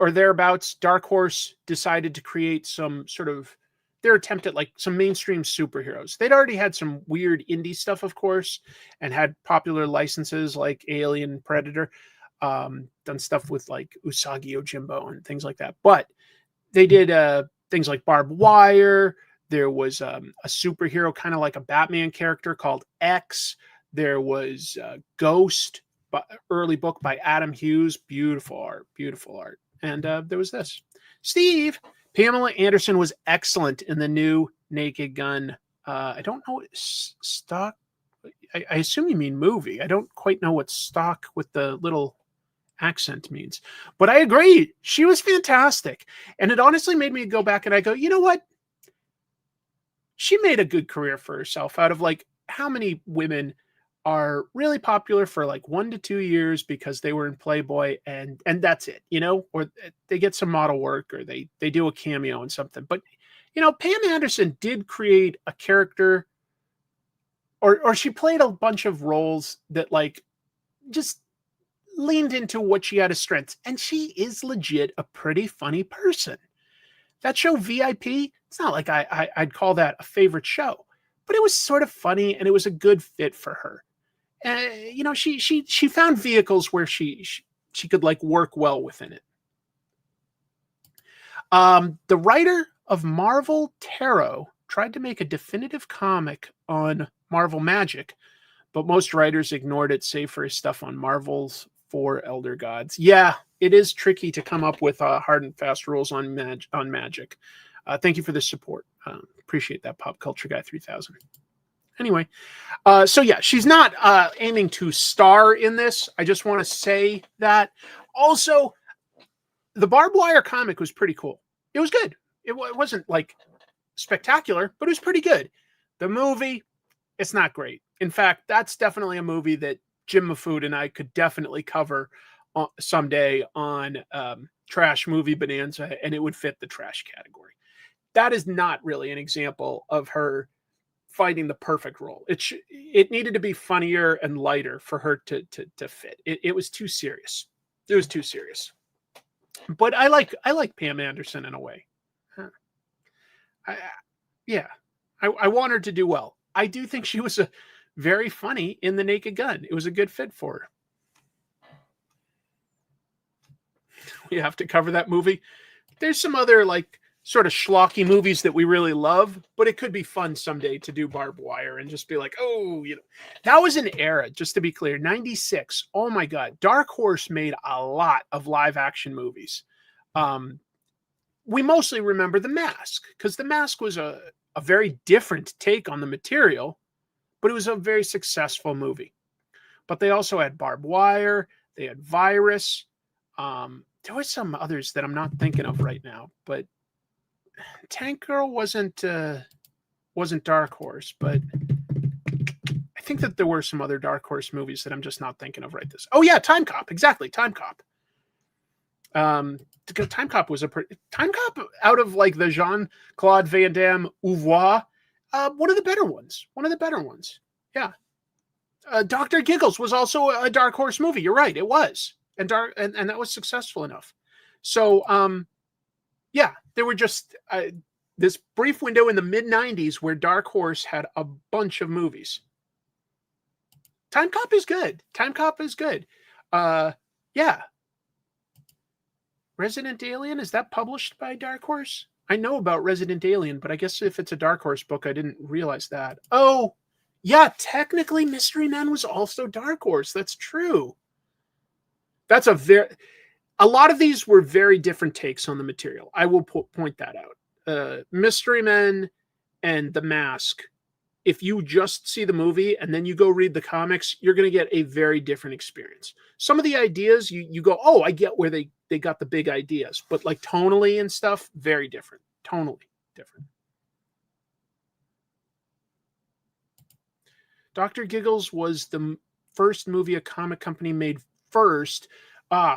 or thereabouts, Dark Horse decided to create some sort of their attempt at like some mainstream superheroes. They'd already had some weird indie stuff, of course, and had popular licenses like Alien, Predator, done stuff with like Usagi Yojimbo and things like that. But they did things like Barbed Wire. There was a superhero kind of like a Batman character called X. There was Ghost, early book by Adam Hughes. Beautiful art. And there was this. Steve, Pamela Anderson was excellent in the new Naked Gun. I don't know stock. I assume you mean movie. I don't quite know what stock with the little accent means. But I agree. She was fantastic. And it honestly made me go back and I go, you know what? She made a good career for herself out of like how many women are really popular for like 1 to 2 years because they were in Playboy and that's it, you know, or they get some model work or they do a cameo in something. But, you know, Pam Anderson did create a character or she played a bunch of roles that like just leaned into what she had as strengths. And she is legit a pretty funny person. That show VIP, it's not like I'd call that a favorite show, but it was sort of funny and it was a good fit for her. You know, she found vehicles where she could like work well within it. The writer of Marvel Tarot tried to make a definitive comic on Marvel Magic, but most writers ignored it, save for his stuff on Marvel's Four Elder Gods. Yeah, it is tricky to come up with hard and fast rules on Magic. Thank you for the support. Appreciate that, Pop Culture Guy 3000. Anyway, so yeah, she's not aiming to star in this. I just want to say that. Also, the Barbed Wire comic was pretty cool. It was good. It wasn't like spectacular, but it was pretty good. The movie, it's not great. In fact, that's definitely a movie that Jim Mafood and I could definitely cover someday on Trash Movie Bonanza, and it would fit the trash category. That is not really an example of her finding the perfect role. It needed to be funnier and lighter for her to fit. It was too serious. It was too serious. But I like Pam Anderson in a way. I want her to do well. I do think she was very funny in The Naked Gun. It was a good fit for her. We have to cover that movie. There's some other like sort of schlocky movies that we really love, but it could be fun someday to do Barbed Wire and just be like, oh, you know, that was an era, just to be clear, 96. Oh my God. Dark Horse made a lot of live action movies. We mostly remember The Mask because The Mask was a very different take on the material, but it was a very successful movie. But they also had Barbed Wire. They had Virus. There were some others that I'm not thinking of right now, but Tank Girl wasn't Dark Horse, but I think that there were some other Dark Horse movies that I'm just not thinking of right this. Oh yeah, Time Cop, exactly, Time Cop. Time Cop was Time Cop out of like the Jean-Claude Van Damme oeuvre. One of the better ones. One of the better ones. Yeah. Dr. Giggles was also a Dark Horse movie. You're right. It was. And that was successful enough. So, yeah, there were just this brief window in the mid-90s where Dark Horse had a bunch of movies. Time Cop is good. Time Cop is good. Yeah. Resident Alien, is that published by Dark Horse? I know about Resident Alien, but I guess if it's a Dark Horse book, I didn't realize that. Oh, yeah, technically Mystery Men was also Dark Horse. That's true. That's a lot of these were very different takes on the material. I will point that out. Mystery Men and The Mask, if you just see the movie and then you go read the comics, you're going to get a very different experience. Some of the ideas, you go, oh, I get where they got the big ideas. But like tonally and stuff, very different. Tonally different. Dr. Giggles was the first movie a comic company made first,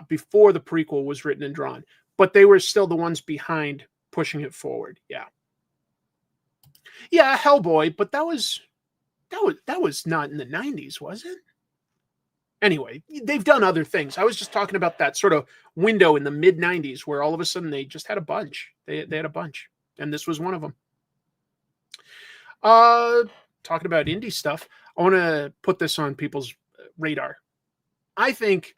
before the prequel was written and drawn. But they were still the ones behind pushing it forward. Yeah. Yeah, Hellboy, but that was not in the 90s, was it? Anyway, they've done other things. I was just talking about that sort of window in the mid 90s where all of a sudden they just had a bunch. They had a bunch, and this was one of them. Talking about indie stuff, I want to put this on people's radar. I think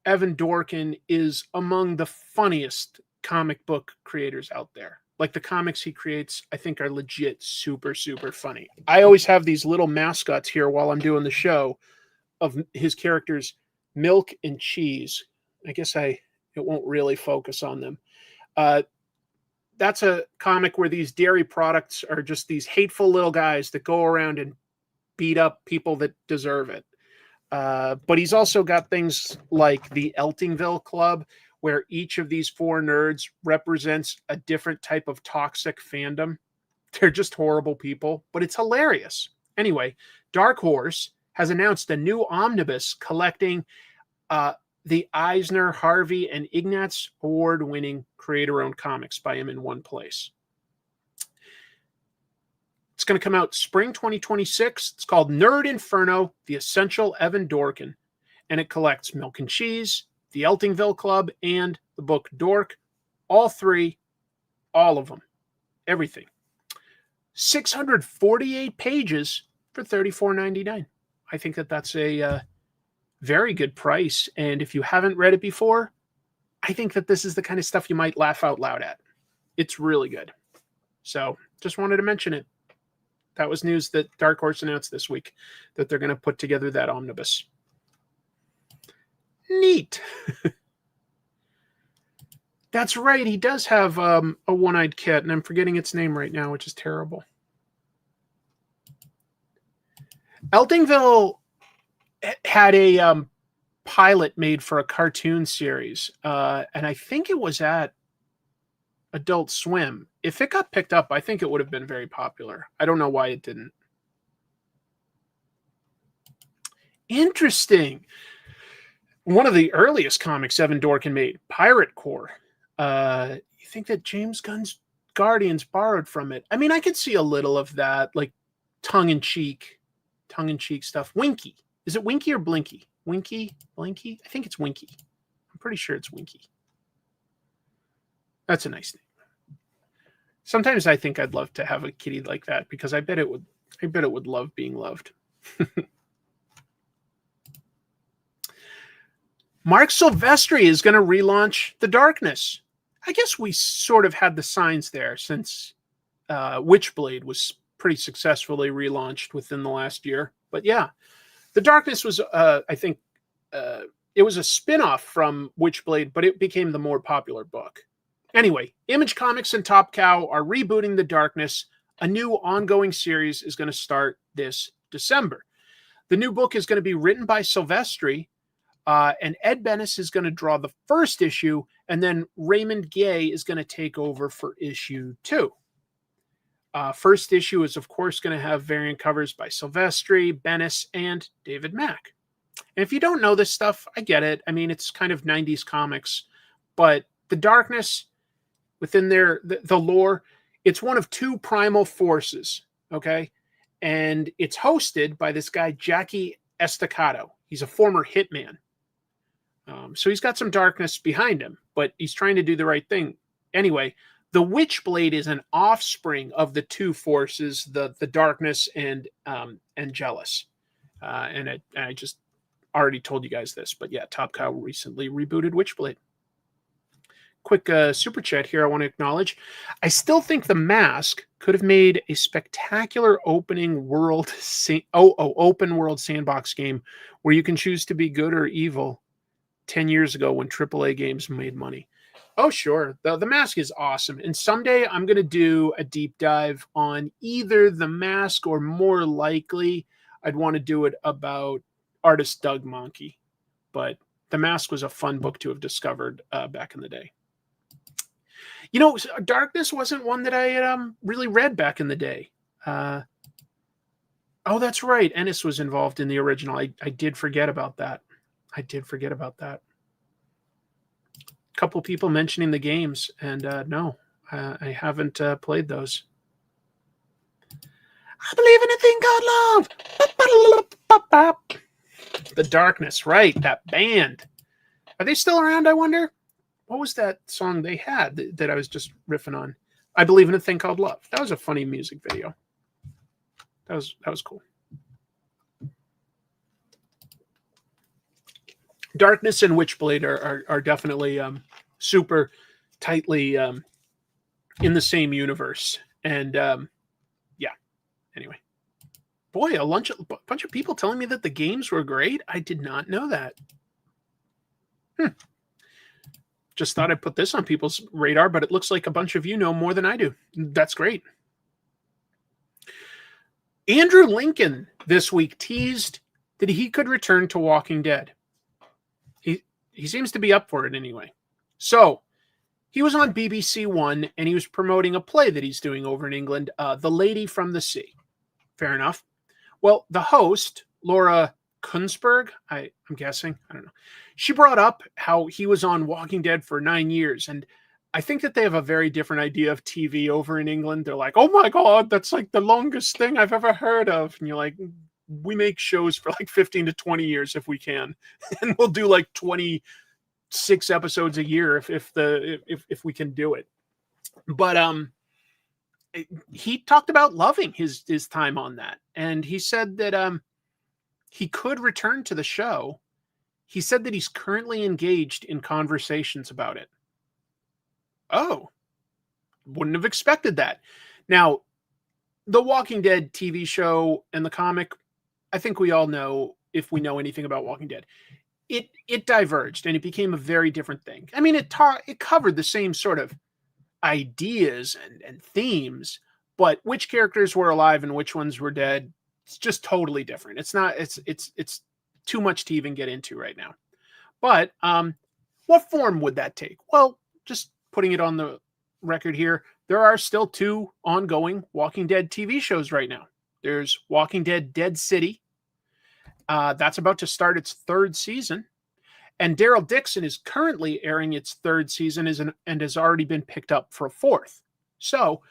Evan Dorkin is among the funniest comic book creators out there. Like the comics he creates, I think are legit super, super funny. I always have these little mascots here while I'm doing the show of his characters, Milk and Cheese. I guess it won't really focus on them. That's a comic where these dairy products are just these hateful little guys that go around and beat up people that deserve it. But he's also got things like the Eltingville Club, where each of these four nerds represents a different type of toxic fandom. They're just horrible people, but it's hilarious. Anyway, Dark Horse has announced a new omnibus collecting the Eisner, Harvey, and Ignatz award-winning creator-owned comics by him in one place. It's going to come out spring 2026. It's called Nerd Inferno, The Essential Evan Dorkin, and it collects Milk and Cheese, the Eltingville Club, and the book Dork. All three, all of them, everything. 648 pages for $34.99. I think that's a very good price. And if you haven't read it before, I think that this is the kind of stuff you might laugh out loud at. It's really good. So just wanted to mention it. That was news that Dark Horse announced this week, that they're going to put together that omnibus. Neat. That's right. He does have a one-eyed cat, and I'm forgetting its name right now, which is terrible. Eltingville had a pilot made for a cartoon series, and I think it was at Adult Swim. If it got picked up, I think it would have been very popular. I don't know why it didn't. Interesting. One of the earliest comics Evan Dorkin made, Pirate Corps. You think that James Gunn's Guardians borrowed from it? I mean, I could see a little of that, like tongue-in-cheek stuff. Winky. Is it Winky or Blinky? Winky? Blinky? I think it's Winky. I'm pretty sure it's Winky. That's a nice name. Sometimes I think I'd love to have a kitty like that because I bet it would love being loved. Mark Silvestri is going to relaunch The Darkness. I guess we sort of had the signs there since Witchblade was pretty successfully relaunched within the last year. But yeah, The Darkness was, I think, it was a spin-off from Witchblade, but it became the more popular book. Anyway, Image Comics and Top Cow are rebooting The Darkness. A new ongoing series is going to start this December. The new book is going to be written by Silvestri, and Ed Bennis is going to draw the first issue, and then Raymond Gay is going to take over for issue 2. First issue is, of course, going to have variant covers by Silvestri, Bennis, and David Mack. And if you don't know this stuff, I get it. I mean, it's kind of 90s comics, but The Darkness, within the lore, it's one of two primal forces. Okay. And it's hosted by this guy, Jackie Estacado. He's a former hitman. So he's got some darkness behind him, but he's trying to do the right thing. Anyway, the Witchblade is an offspring of the two forces, the darkness and jealous. And I just already told you guys this, but yeah, Top Cow recently rebooted Witchblade. Quick super chat here I want to acknowledge. I still think The Mask could have made a spectacular open world sandbox game where you can choose to be good or evil 10 years ago when AAA games made money. Oh, sure. The Mask is awesome. And someday I'm going to do a deep dive on either The Mask or more likely I'd want to do it about artist Doug Monkey. But The Mask was a fun book to have discovered back in the day. You know, Darkness wasn't one that I really read back in the day. Oh, that's right. Ennis was involved in the original. I did forget about that. A couple people mentioning the games, and no, I haven't played those. I believe in a thing called love. The Darkness, right? That band. Are they still around, I wonder? What was that song they had that I was just riffing on? I Believe in a Thing Called Love. That was a funny music video. That was cool. Darkness and Witchblade are definitely super tightly in the same universe. And yeah, anyway. Boy, a bunch of people telling me that the games were great. I did not know that. Just thought I'd put this on people's radar, but it looks like a bunch of you know more than I do. That's great. Andrew Lincoln this week teased that he could return to Walking Dead. He seems to be up for it anyway. So he was on BBC One and he was promoting a play that he's doing over in England, The Lady from the Sea. Fair enough. Well, the host, Laura Kunzberg, I'm guessing, I don't know. She brought up how he was on Walking Dead for 9 years. And I think that they have a very different idea of TV over in England. They're like, oh my God, that's like the longest thing I've ever heard of. And you're like, we make shows for like 15 to 20 years if we can. And we'll do like 26 episodes a year if we can do it. But he talked about loving his time on that. And he said that he could return to the show. He said that he's currently engaged in conversations about it. Oh, wouldn't have expected that. Now, the Walking Dead TV show and the comic, I think we all know, if we know anything about Walking Dead, it diverged and it became a very different thing. I mean, it covered the same sort of ideas and themes, but which characters were alive and which ones were dead, it's just totally different. It's too much to even get into right now. But what form would that take? Well, just putting it on the record here, there are still 2 ongoing Walking Dead TV shows right now. There's Walking Dead Dead City. That's about to start its 3rd season. And Daryl Dixon is currently airing its 3rd season and has already been picked up for a 4th. So,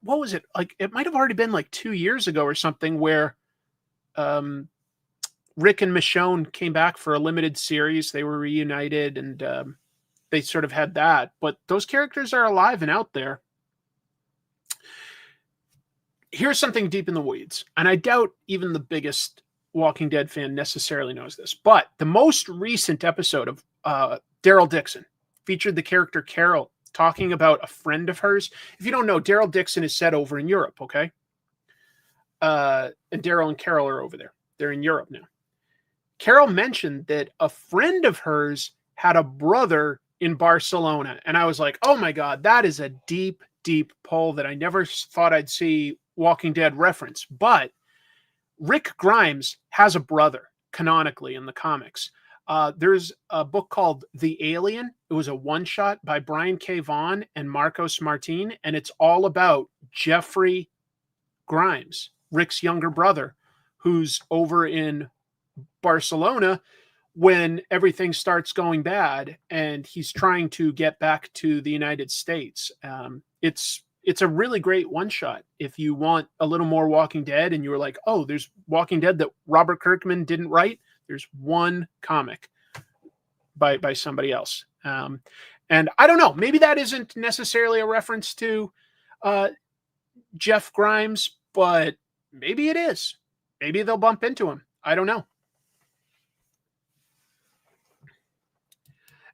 what was it? Like, it might have already been like 2 years ago or something where Rick and Michonne came back for a limited series. They were reunited and they sort of had that. But those characters are alive and out there. Here's something deep in the weeds. And I doubt even the biggest Walking Dead fan necessarily knows this. But the most recent episode of Daryl Dixon featured the character Carol talking about a friend of hers. If you don't know, Daryl Dixon is set over in Europe, okay? And Daryl and Carol are over there. They're in Europe now. Carol mentioned that a friend of hers had a brother in Barcelona. And I was like, oh my God, that is a deep, deep pull that I never thought I'd see Walking Dead reference. But Rick Grimes has a brother, canonically, in the comics. There's a book called The Alien. It was a one-shot by Brian K. Vaughan and Marcos Martin, and it's all about Jeffrey Grimes, Rick's younger brother, who's over in Barcelona when everything starts going bad, and he's trying to get back to the United States. It's it's a really great one shot. If you want a little more Walking Dead and you were like, oh, there's Walking Dead that Robert Kirkman didn't write, there's one comic by somebody else. And I don't know, maybe that isn't necessarily a reference to Jeff Grimes, but maybe it is. Maybe they'll bump into him. I don't know.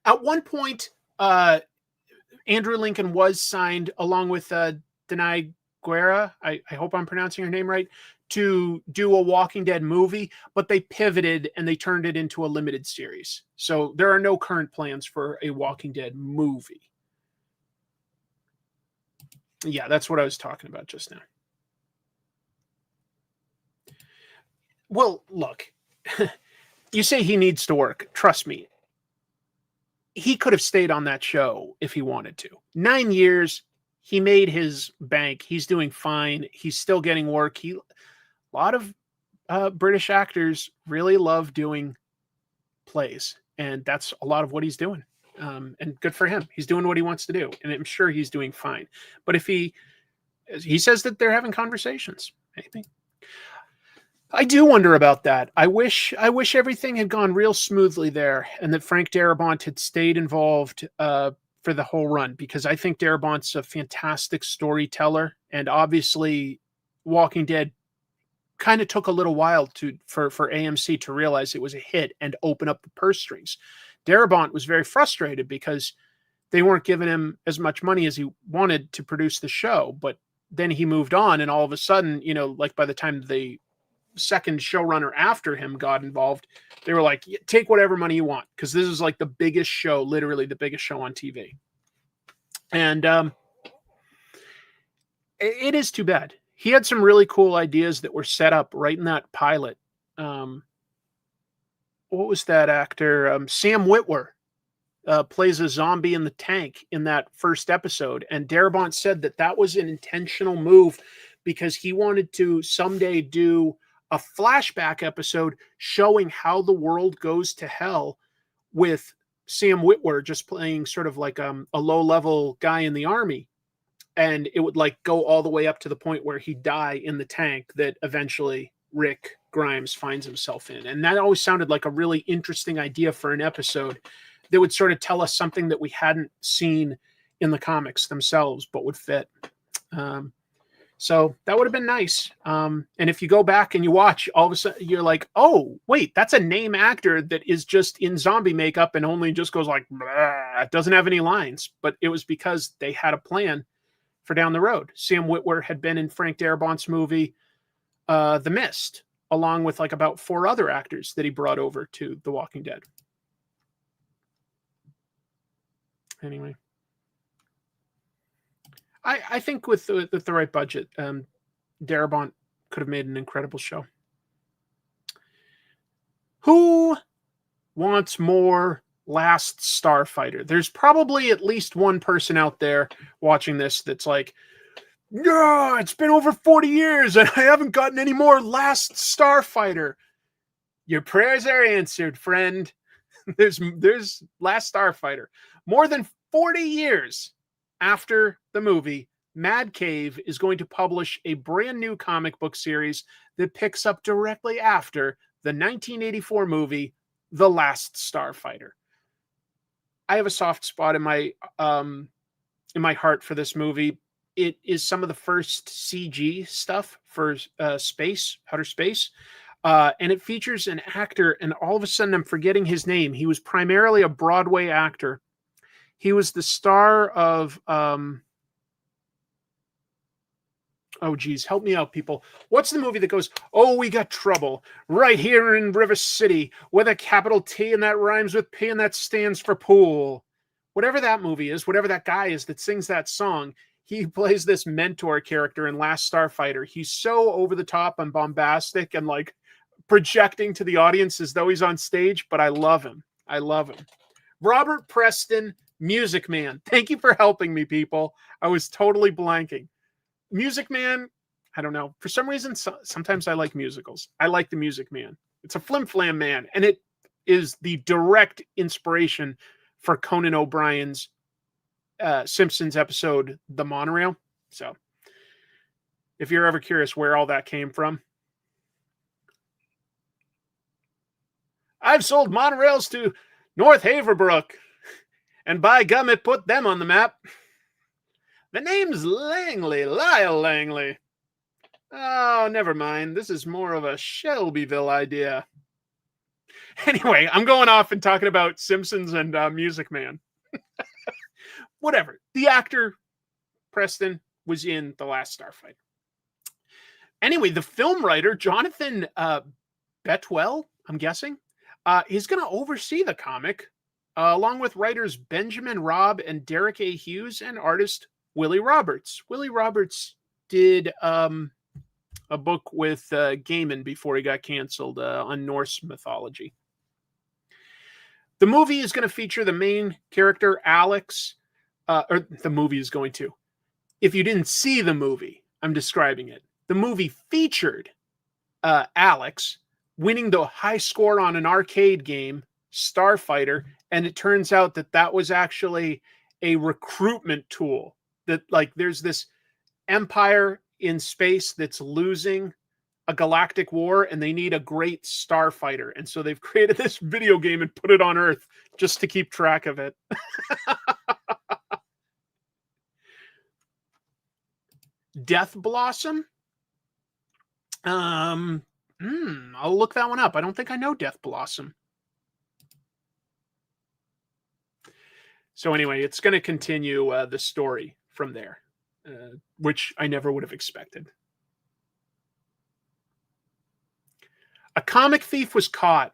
At one point, Andrew Lincoln was signed along with Denai Guerra, I hope I'm pronouncing her name right, to do a Walking Dead movie, but they pivoted and they turned it into a limited series. So there are no current plans for a Walking Dead movie. Yeah, that's what I was talking about just now. Well, look, you say he needs to work. Trust me. He could have stayed on that show if he wanted to. 9 years, he made his bank. He's doing fine. He's still getting work. A lot of British actors really love doing plays, and that's a lot of what he's doing. And good for him. He's doing what he wants to do, and I'm sure he's doing fine. But if he says that they're having conversations, maybe. I do wonder about that. I wish everything had gone real smoothly there, and that Frank Darabont had stayed involved for the whole run, because I think Darabont's a fantastic storyteller, and obviously Walking Dead kind of took a little while for AMC to realize it was a hit and open up the purse strings. Darabont was very frustrated because they weren't giving him as much money as he wanted to produce the show, but then he moved on, and all of a sudden, like by the time the second showrunner after him got involved, they were like, take whatever money you want, because this is like the biggest show, literally the biggest show on TV. And it is too bad. He had some really cool ideas that were set up right in that pilot. What was that actor? Sam Witwer plays a zombie in the tank in that first episode. And Darabont said that was an intentional move because he wanted to someday do a flashback episode showing how the world goes to hell with Sam Witwer just playing sort of like a low-level guy in the army. And it would like go all the way up to the point where he'd die in the tank that eventually Rick Grimes finds himself in. And that always sounded like a really interesting idea for an episode that would sort of tell us something that we hadn't seen in the comics themselves, but would fit. So that would have been nice. And if you go back and you watch, all of a sudden you're like, oh, wait, that's a name actor that is just in zombie makeup and only just goes like, doesn't have any lines. But it was because they had a plan for down the road. Sam Witwer had been in Frank Darabont's movie, The Mist, along with like about 4 other actors that he brought over to The Walking Dead. Anyway. I think with the right budget, Darabont could have made an incredible show. Who wants more Last Starfighter? There's probably at least one person out there watching this that's like, yeah, it's been over 40 years and I haven't gotten any more Last Starfighter. Your prayers are answered, friend. There's Last Starfighter. More than 40 years after the movie, Mad Cave is going to publish a brand new comic book series that picks up directly after the 1984 movie, The Last Starfighter. I have a soft spot in my heart for this movie. It is some of the first CG stuff for outer space. And it features an actor, and all of a sudden I'm forgetting his name. He was primarily a Broadway actor. He was the star of, oh geez, help me out, people. What's the movie that goes, oh, we got trouble right here in River City with a capital T and that rhymes with P and that stands for pool. Whatever that movie is, whatever that guy is that sings that song, he plays this mentor character in Last Starfighter. He's so over the top and bombastic and like projecting to the audience as though he's on stage, but I love him. I love him. Robert Preston, Music Man. Thank you for helping me, people. I was totally blanking. Music Man, I don't know. For some reason, sometimes I like musicals. I like the Music Man. It's a flim-flam man, and it is the direct inspiration for Conan O'Brien's Simpsons episode, The Monorail. So if you're ever curious where all that came from, I've sold monorails to North Haverbrook, and by gum, it put them on the map. The name's Langley, Lyle Langley. Oh, never mind. This is more of a Shelbyville idea. Anyway, I'm going off and talking about Simpsons and Music Man. Whatever. The actor, Preston, was in The Last Starfighter. Anyway, the film writer, Jonathan Betwell, I'm guessing, is going to oversee the comic, along with writers Benjamin Robb and Derek A. Hughes and artist Willie Roberts. Willie Roberts did a book with Gaiman before he got canceled on Norse mythology. The movie is going to feature the main character, Alex, or the movie is going to. If you didn't see the movie, I'm describing it. The movie featured Alex winning the high score on an arcade game, Starfighter, and it turns out that that was actually a recruitment tool. That, like, there's this empire in space that's losing a galactic war, and they need a great starfighter. And so they've created this video game and put it on Earth just to keep track of it. Death Blossom? I'll look that one up. I don't think I know Death Blossom. So anyway, it's going to continue the story from there, which I never would have expected. A comic thief was caught,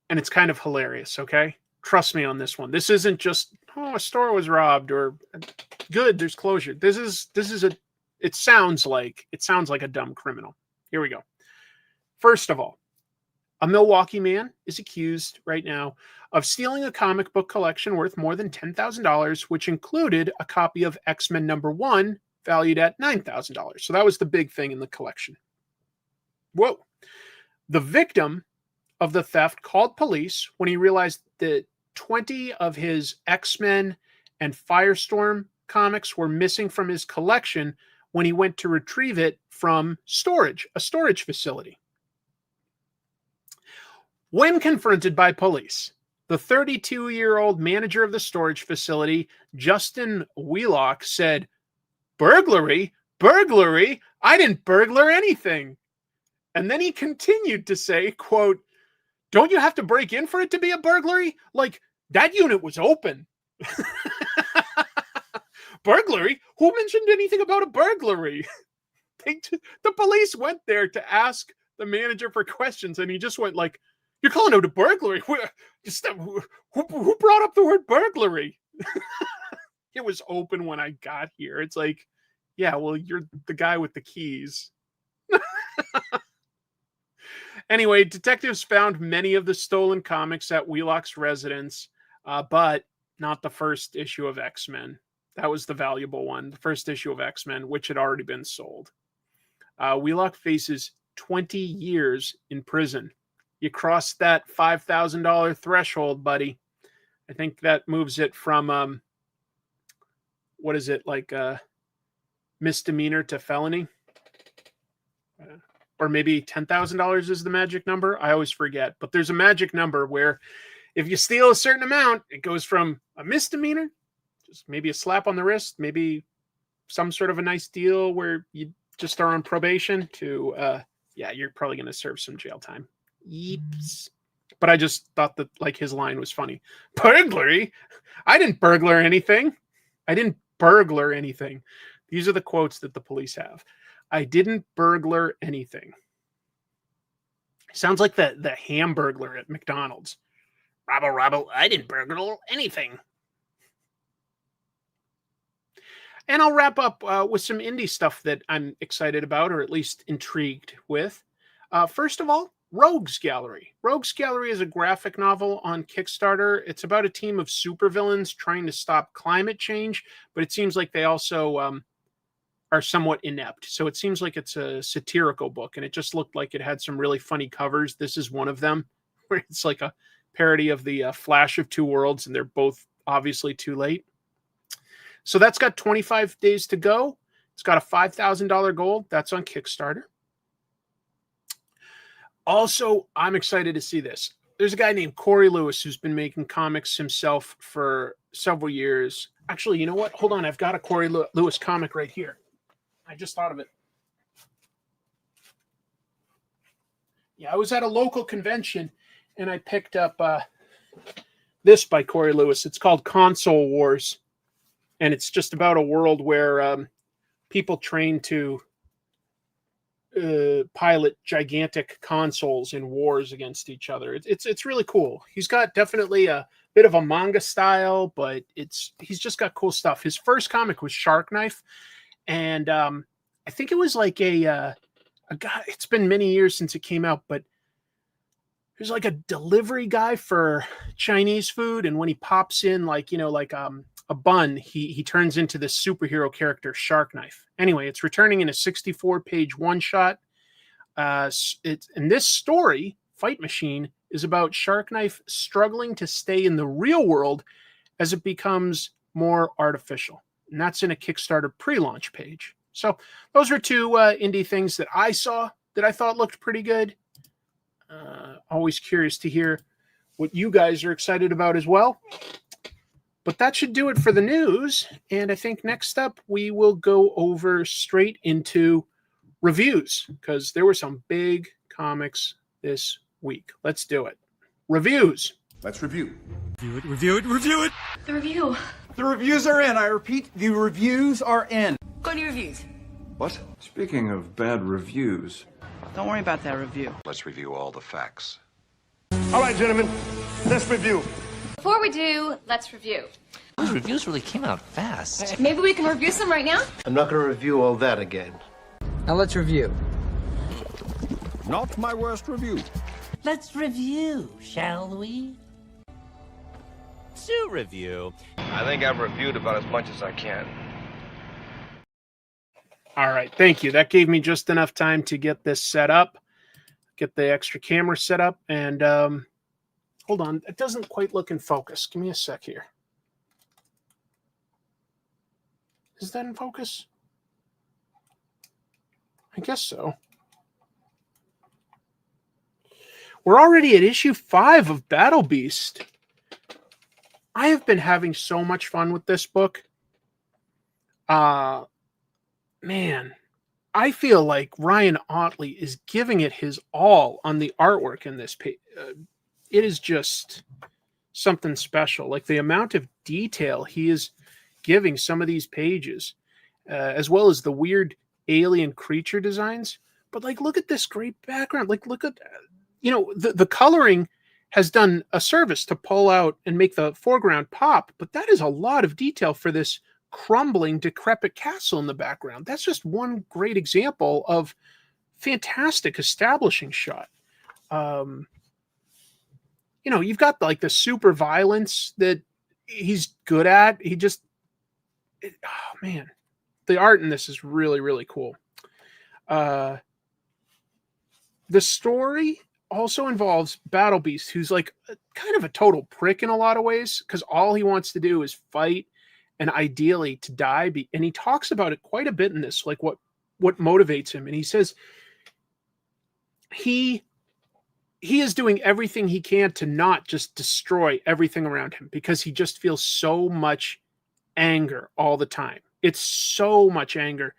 and it's kind of hilarious, okay? Trust me on this one. This isn't just, oh, a store was robbed, or good, there's closure. This is a, it sounds like a dumb criminal. Here we go. First of all, a Milwaukee man is accused right now of stealing a comic book collection worth more than $10,000, which included a copy of X-Men #1 valued at $9,000. So that was the big thing in the collection. Whoa. The victim of the theft called police when he realized that 20 of his X-Men and Firestorm comics were missing from his collection when he went to retrieve it from a storage facility. When confronted by police, the 32-year-old manager of the storage facility, Justin Wheelock, said, "Burglary? Burglary? I didn't burglar anything." And then he continued to say, quote, "Don't you have to break in for it to be a burglary? Like, that unit was open." Burglary? Who mentioned anything about a burglary? The police went there to ask the manager for questions, and he just went like, "You're calling out a burglary? Who brought up the word burglary?" It was open when I got here. It's like, yeah, well, you're the guy with the keys. Anyway, detectives found many of the stolen comics at Wheelock's residence, but not the first issue of X-Men. That was the valuable one, the first issue of X-Men, which had already been sold. Wheelock faces 20 years in prison. You crossed that $5,000 threshold, buddy. I think that moves it from, what is it, like misdemeanor to felony? Or maybe $10,000 is the magic number. I always forget. But there's a magic number where if you steal a certain amount, it goes from a misdemeanor, just maybe a slap on the wrist, maybe some sort of a nice deal where you just are on probation, to, yeah, you're probably going to serve some jail time. Yeeps. But I just thought that, like, his line was funny. Burglary? I didn't burglar anything. I didn't burglar anything. These are the quotes that the police have. I didn't burglar anything. Sounds like the Hamburglar at McDonald's. Robbo, I didn't burglar anything. And I'll wrap up with some indie stuff that I'm excited about, or at least intrigued with. First of all, Rogues Gallery. Rogues Gallery is a graphic novel on Kickstarter. It's about a team of supervillains trying to stop climate change, but it seems like they also are somewhat inept. So it seems like it's a satirical book, and it just looked like it had some really funny covers. This is one of them, where it's like a parody of the Flash of Two Worlds, and they're both obviously too late. So that's got 25 days to go. It's got a $5,000 goal. That's on Kickstarter. Also, I'm excited to see this. There's a guy named Corey Lewis who's been making comics himself for several years. Actually, you know what? Hold on. I've got a Corey Lewis comic right here. I just thought of it. Yeah, I was at a local convention and I picked up this by Corey Lewis. It's called Console Wars. And it's just about a world where people train to pilot gigantic consoles in wars against each other. It's really cool. He's got definitely a bit of a manga style, but he's just got cool stuff. His first comic was Shark Knife, and I think it was like a guy. It's been many years since it came out, but there's like a delivery guy for Chinese food, and when he pops in, like a bun, he turns into this superhero character, Shark Knife. Anyway, it's returning in a 64-page one-shot. And this story, Fight Machine, is about Shark Knife struggling to stay in the real world as it becomes more artificial. And that's in a Kickstarter pre-launch page. So those are two indie things that I saw that I thought looked pretty good. Always curious to hear what you guys are excited about as well. But that should do it for the news. And I think next up, we will go over straight into reviews, because there were some big comics this week. Let's do it. Reviews. Let's review. Review it. The review. The reviews are in. I repeat, the reviews are in. Go to your reviews. What? Speaking of bad reviews. Don't worry about that review. Let's review all the facts. All right, gentlemen, let's review. Before we do, let's review. Those reviews really came out fast. Maybe we can review some right now? I'm not going to review all that again. Now let's review. Not my worst review. Let's review, shall we? To review. I think I've reviewed about as much as I can. All right, thank you. That gave me just enough time to get this set up, get the extra camera set up, and hold on. It doesn't quite look in focus. Give me a sec here. Is that in focus? I guess so. We're already at issue 5 of Battle Beast. I have been having so much fun with this book. Man, I feel like Ryan Ottley is giving it his all on the artwork in this page. It is just something special. Like the amount of detail he is giving some of these pages, as well as the weird alien creature designs. But like, look at this great background. Like, look at, the coloring has done a service to pull out and make the foreground pop, but that is a lot of detail for this crumbling, decrepit castle in the background. That's just one great example of fantastic establishing shot. You've got like the super violence that he's good at. Oh man, the art in this is really, really cool. The story also involves Battle Beast, who's like kind of a total prick in a lot of ways, because all he wants to do is fight and ideally to die. And he talks about it quite a bit in this, like what motivates him. And he says he is doing everything he can to not just destroy everything around him, because he just feels so much anger all the time. It's so much anger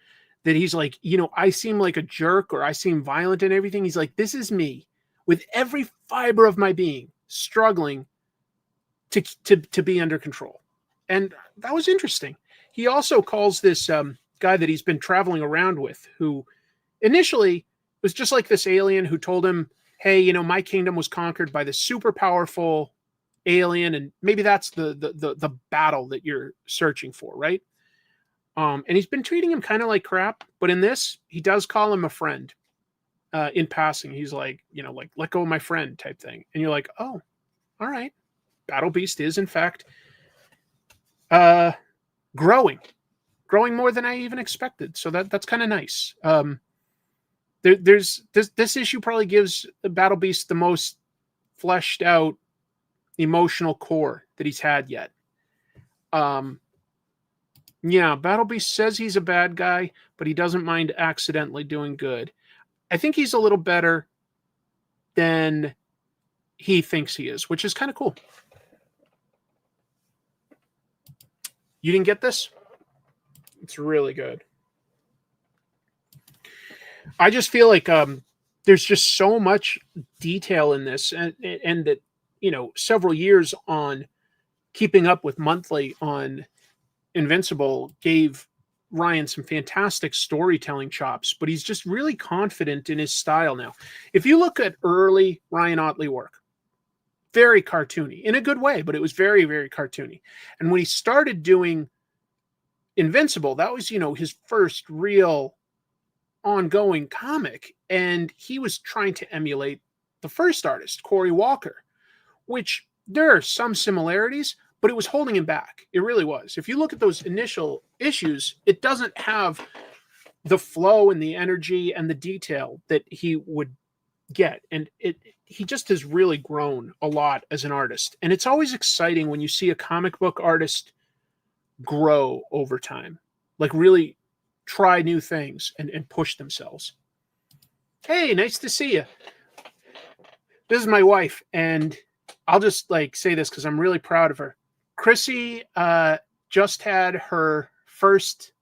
that he's like, I seem like a jerk, or I seem violent and everything. He's like, this is me with every fiber of my being struggling to be under control. And that was interesting. He also calls this guy that he's been traveling around with, who initially was just like this alien who told him, hey, my kingdom was conquered by this super powerful alien, and maybe that's the battle that you're searching for, right? And he's been treating him kind of like crap, but in this, he does call him a friend. In passing, he's like, like, let go of my friend type thing. And you're like, oh, all right. Battle Beast is, in fact, growing more than I even expected. So that's kind of nice. There's this issue probably gives the Battle Beast the most fleshed out emotional core that he's had yet. Yeah, Battle Beast says he's a bad guy, but he doesn't mind accidentally doing good. I think he's a little better than he thinks he is, which is kind of cool. You didn't get this? It's really good. I just feel like there's just so much detail in this, and that, you know, several years on keeping up with monthly on Invincible gave Ryan some fantastic storytelling chops, but he's just really confident in his style now. If you look at early Ryan Ottley work, very cartoony in a good way, but it was very, very cartoony. And when he started doing Invincible, that was, you know, his first real ongoing comic, and he was trying to emulate the first artist, Cory Walker, which there are some similarities, but it was holding him back. It really was. If you look at those initial issues, it doesn't have the flow and the energy and the detail that he would get. And he just has really grown a lot as an artist. And it's always exciting when you see a comic book artist grow over time, like really try new things and push themselves. Hey, nice to see you. This is my wife, and I'll just like say this because I'm really proud of her. Chrissy just had her first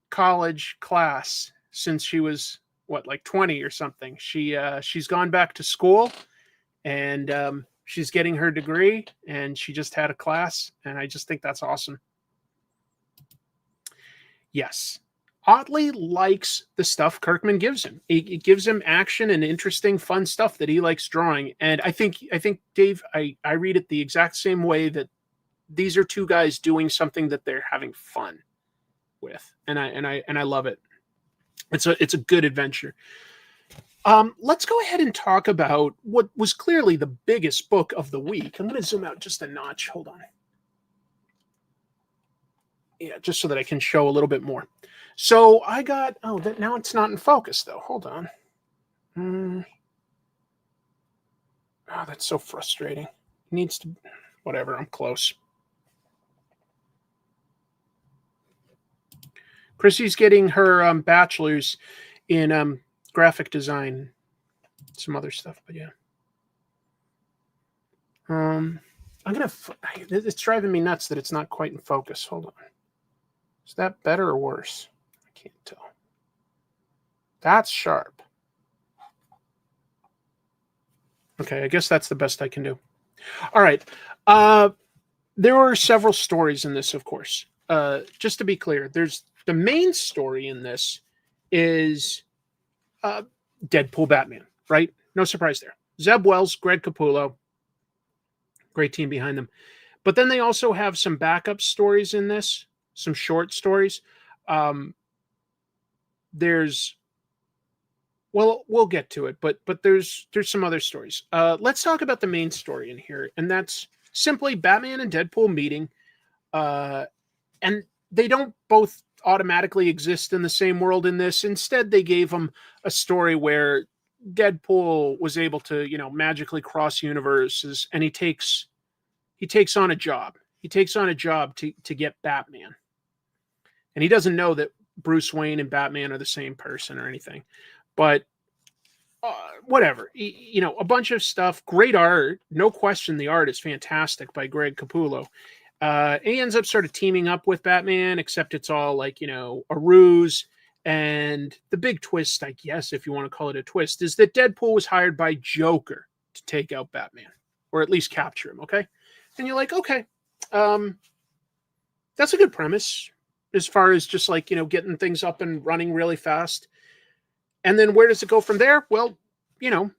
college class since she was like 20 or something. She's gone back to school, and she's getting her degree, and she just had a class, and I just think that's awesome. Yes. Otley likes the stuff Kirkman gives him. It gives him action and interesting, fun stuff that he likes drawing. And I think Dave, I read it the exact same way, that these are two guys doing something that they're having fun with, and I love it. It's a good adventure. Let's go ahead and talk about what was clearly the biggest book of the week. I'm going to zoom out just a notch. Hold on. Yeah, just so that I can show a little bit more. So I got, now it's not in focus though. Hold on. Oh, that's so frustrating. It needs to, whatever, I'm close. Chrissy's getting her bachelor's in graphic design, some other stuff, but yeah. It's driving me nuts that it's not quite in focus. Hold on. Is that better or worse? I can't tell. That's sharp. Okay, I guess that's the best I can do. All right. There are several stories in this, of course. Just to be clear, there's the main story in this is Deadpool Batman, right? No surprise there. Zeb Wells, Greg Capullo, great team behind them. But then they also have some backup stories in this, some short stories. We'll get to it, but there's some other stories. Let's talk about the main story in here, and that's simply Batman and Deadpool meeting. And they don't both automatically exist in the same world in this. Instead, they gave them a story where Deadpool was able to, magically cross universes, and he takes on a job. He takes on a job to get Batman. And he doesn't know that Bruce Wayne and Batman are the same person or anything. But whatever. A bunch of stuff. Great art. No question the art is fantastic by Greg Capullo. He ends up sort of teaming up with Batman, except it's all like, a ruse. And the big twist, I guess, if you want to call it a twist, is that Deadpool was hired by Joker to take out Batman, or at least capture him, okay? And you're like, okay, that's a good premise as far as just like, getting things up and running really fast. And then where does it go from there? Well, it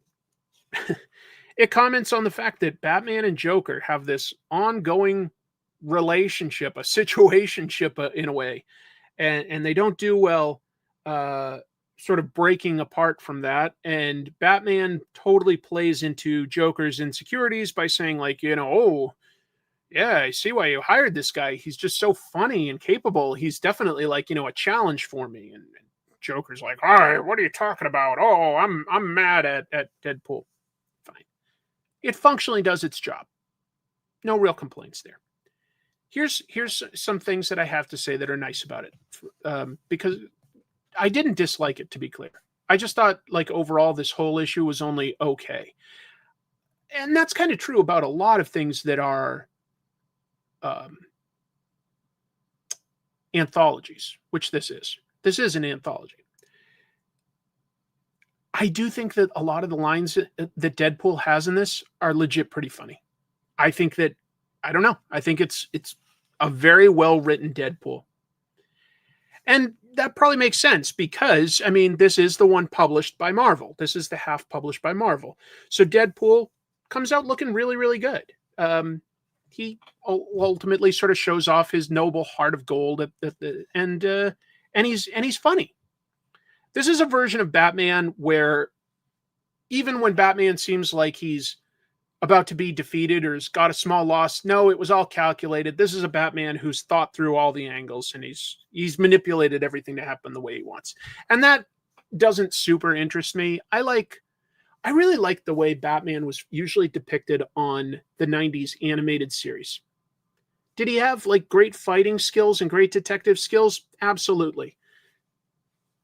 comments on the fact that Batman and Joker have this ongoing relationship, a situationship in a way, and they don't do well sort of breaking apart from that. And Batman totally plays into Joker's insecurities by saying like, oh, yeah, I see why you hired this guy. He's just so funny and capable. He's definitely like, a challenge for me. And Joker's like, all right, what are you talking about? Oh, I'm mad at Deadpool. Fine. It functionally does its job. No real complaints there. Here's some things that I have to say that are nice about it, because I didn't dislike it, to be clear. I just thought, like, overall, this whole issue was only okay. And that's kind of true about a lot of things that are anthologies, which this is. This is an anthology. I do think that a lot of the lines that Deadpool has in this are legit pretty funny. I think that, I don't know, I think it's a very well-written Deadpool. And that probably makes sense because, I mean, this is the one published by Marvel. This is the half published by Marvel. So Deadpool comes out looking really, really good. He ultimately sort of shows off his noble heart of gold and he's funny. This is a version of Batman where even when Batman seems like he's about to be defeated or has got a small loss, no, it was all calculated. This is a Batman who's thought through all the angles and he's manipulated everything to happen the way he wants. And that doesn't super interest me. I really like the way Batman was usually depicted on the 90s animated series. Did he have like great fighting skills and great detective skills? Absolutely.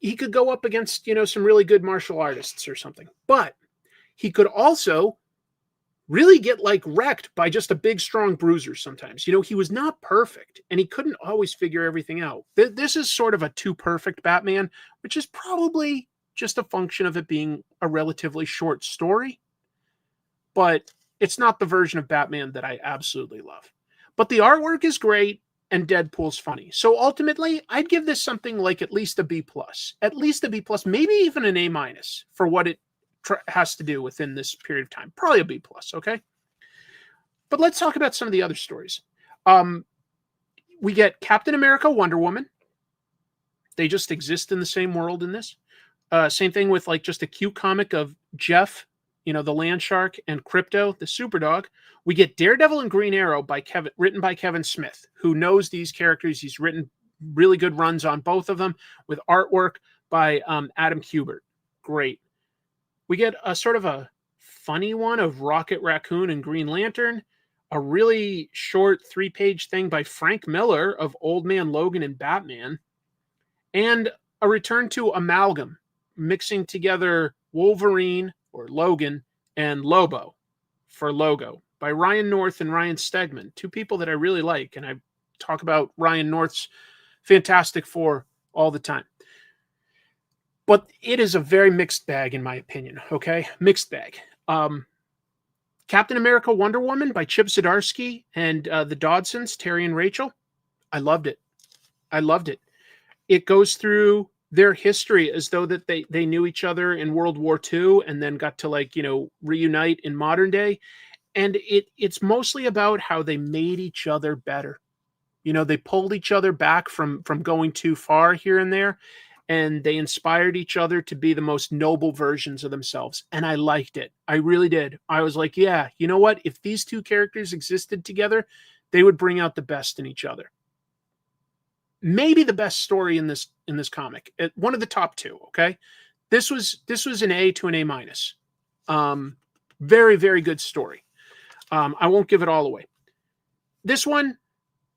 He could go up against, some really good martial artists or something, but he could also really get like wrecked by just a big, strong bruiser sometimes. He was not perfect and he couldn't always figure everything out. This is sort of a too perfect Batman, which is probably just a function of it being a relatively short story, but it's not the version of Batman that I absolutely love. But the artwork is great and Deadpool's funny. So ultimately, I'd give this something like at least a B+. At least a B+, maybe even an A- for what it has to do within this period of time. Probably a B+, okay? But let's talk about some of the other stories. We get Captain America, Wonder Woman. They just exist in the same world in this. Same thing with like just a cute comic of Jeff, the land shark, and Crypto, the super dog. We get Daredevil and Green Arrow written by Kevin Smith, who knows these characters. He's written really good runs on both of them with artwork by Adam Kubert. Great. We get a sort of a funny one of Rocket Raccoon and Green Lantern, a really short 3-page thing by Frank Miller of Old Man Logan and Batman, and a return to Amalgam, mixing together Wolverine or Logan and Lobo for Logo by Ryan North and Ryan Stegman, two people that I really like, and I talk about Ryan North's Fantastic Four all the time. But it is a very mixed bag, in my opinion, okay? Mixed bag. Captain America Wonder Woman by Chip Zdarsky and the Dodsons, Terry and Rachel. I loved it. It goes through their history as though that they knew each other in World War II and then got to reunite in modern day. And it's mostly about how they made each other better. They pulled each other back from going too far here and there, and they inspired each other to be the most noble versions of themselves. And I liked it. I really did. I was like, yeah, you know what? If these two characters existed together, they would bring out the best in each other. Maybe the best story in this comic. One of the top two, okay? This was an A to an A-. Very, very good story. I won't give it all away. This one,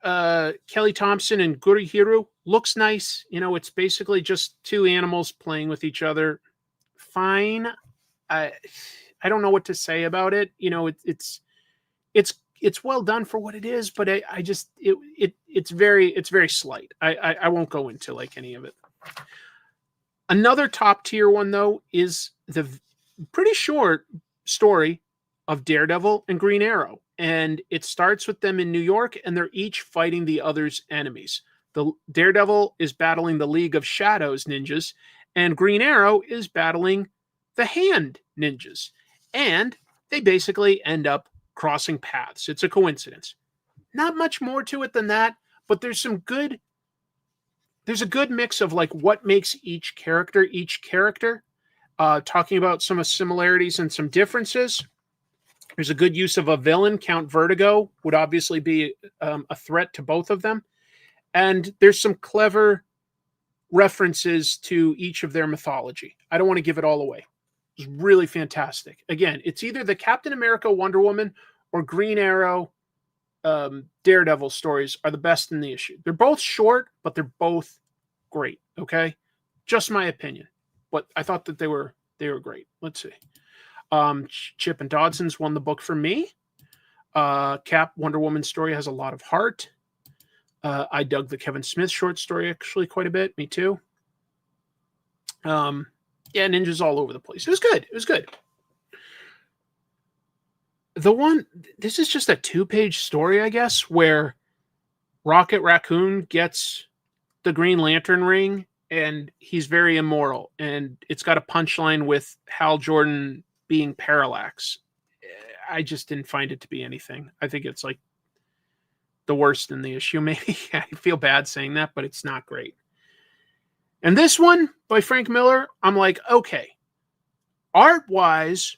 Kelly Thompson and Gurihiru, looks nice. It's basically just two animals playing with each other. Fine. I don't know what to say about it. It's well done for what it is, but it's very slight. I won't go into like any of it. Another top tier one though is the pretty short story of Daredevil and Green Arrow. And it starts with them in New York and they're each fighting the other's enemies. The Daredevil is battling the League of Shadows ninjas and Green Arrow is battling the Hand ninjas. And they basically end up crossing paths. It's a coincidence. Not much more to it than that, but there's a good mix of like what makes each character, talking about some similarities and some differences. There's a good use of a villain. Count Vertigo would obviously be a threat to both of them. And there's some clever references to each of their mythology. I don't want to give it all away. It's really fantastic. Again, it's either the Captain America Wonder Woman or Green Arrow Daredevil stories are the best in the issue. They're both short, but they're both great. Okay, just my opinion, but I thought that they were great. Let's see. Chip and Dodson's won the book for me. Cap Wonder Woman story has a lot of heart. I dug the Kevin Smith short story actually quite a bit. Me too. Yeah, ninjas all over the place. It was good. It was good. This is just a 2-page story, I guess, where Rocket Raccoon gets the Green Lantern ring and he's very immoral. And it's got a punchline with Hal Jordan being Parallax. I just didn't find it to be anything. I think it's like the worst in the issue, maybe. I feel bad saying that, but it's not great. And this one by Frank Miller, I'm like, okay. Art-wise,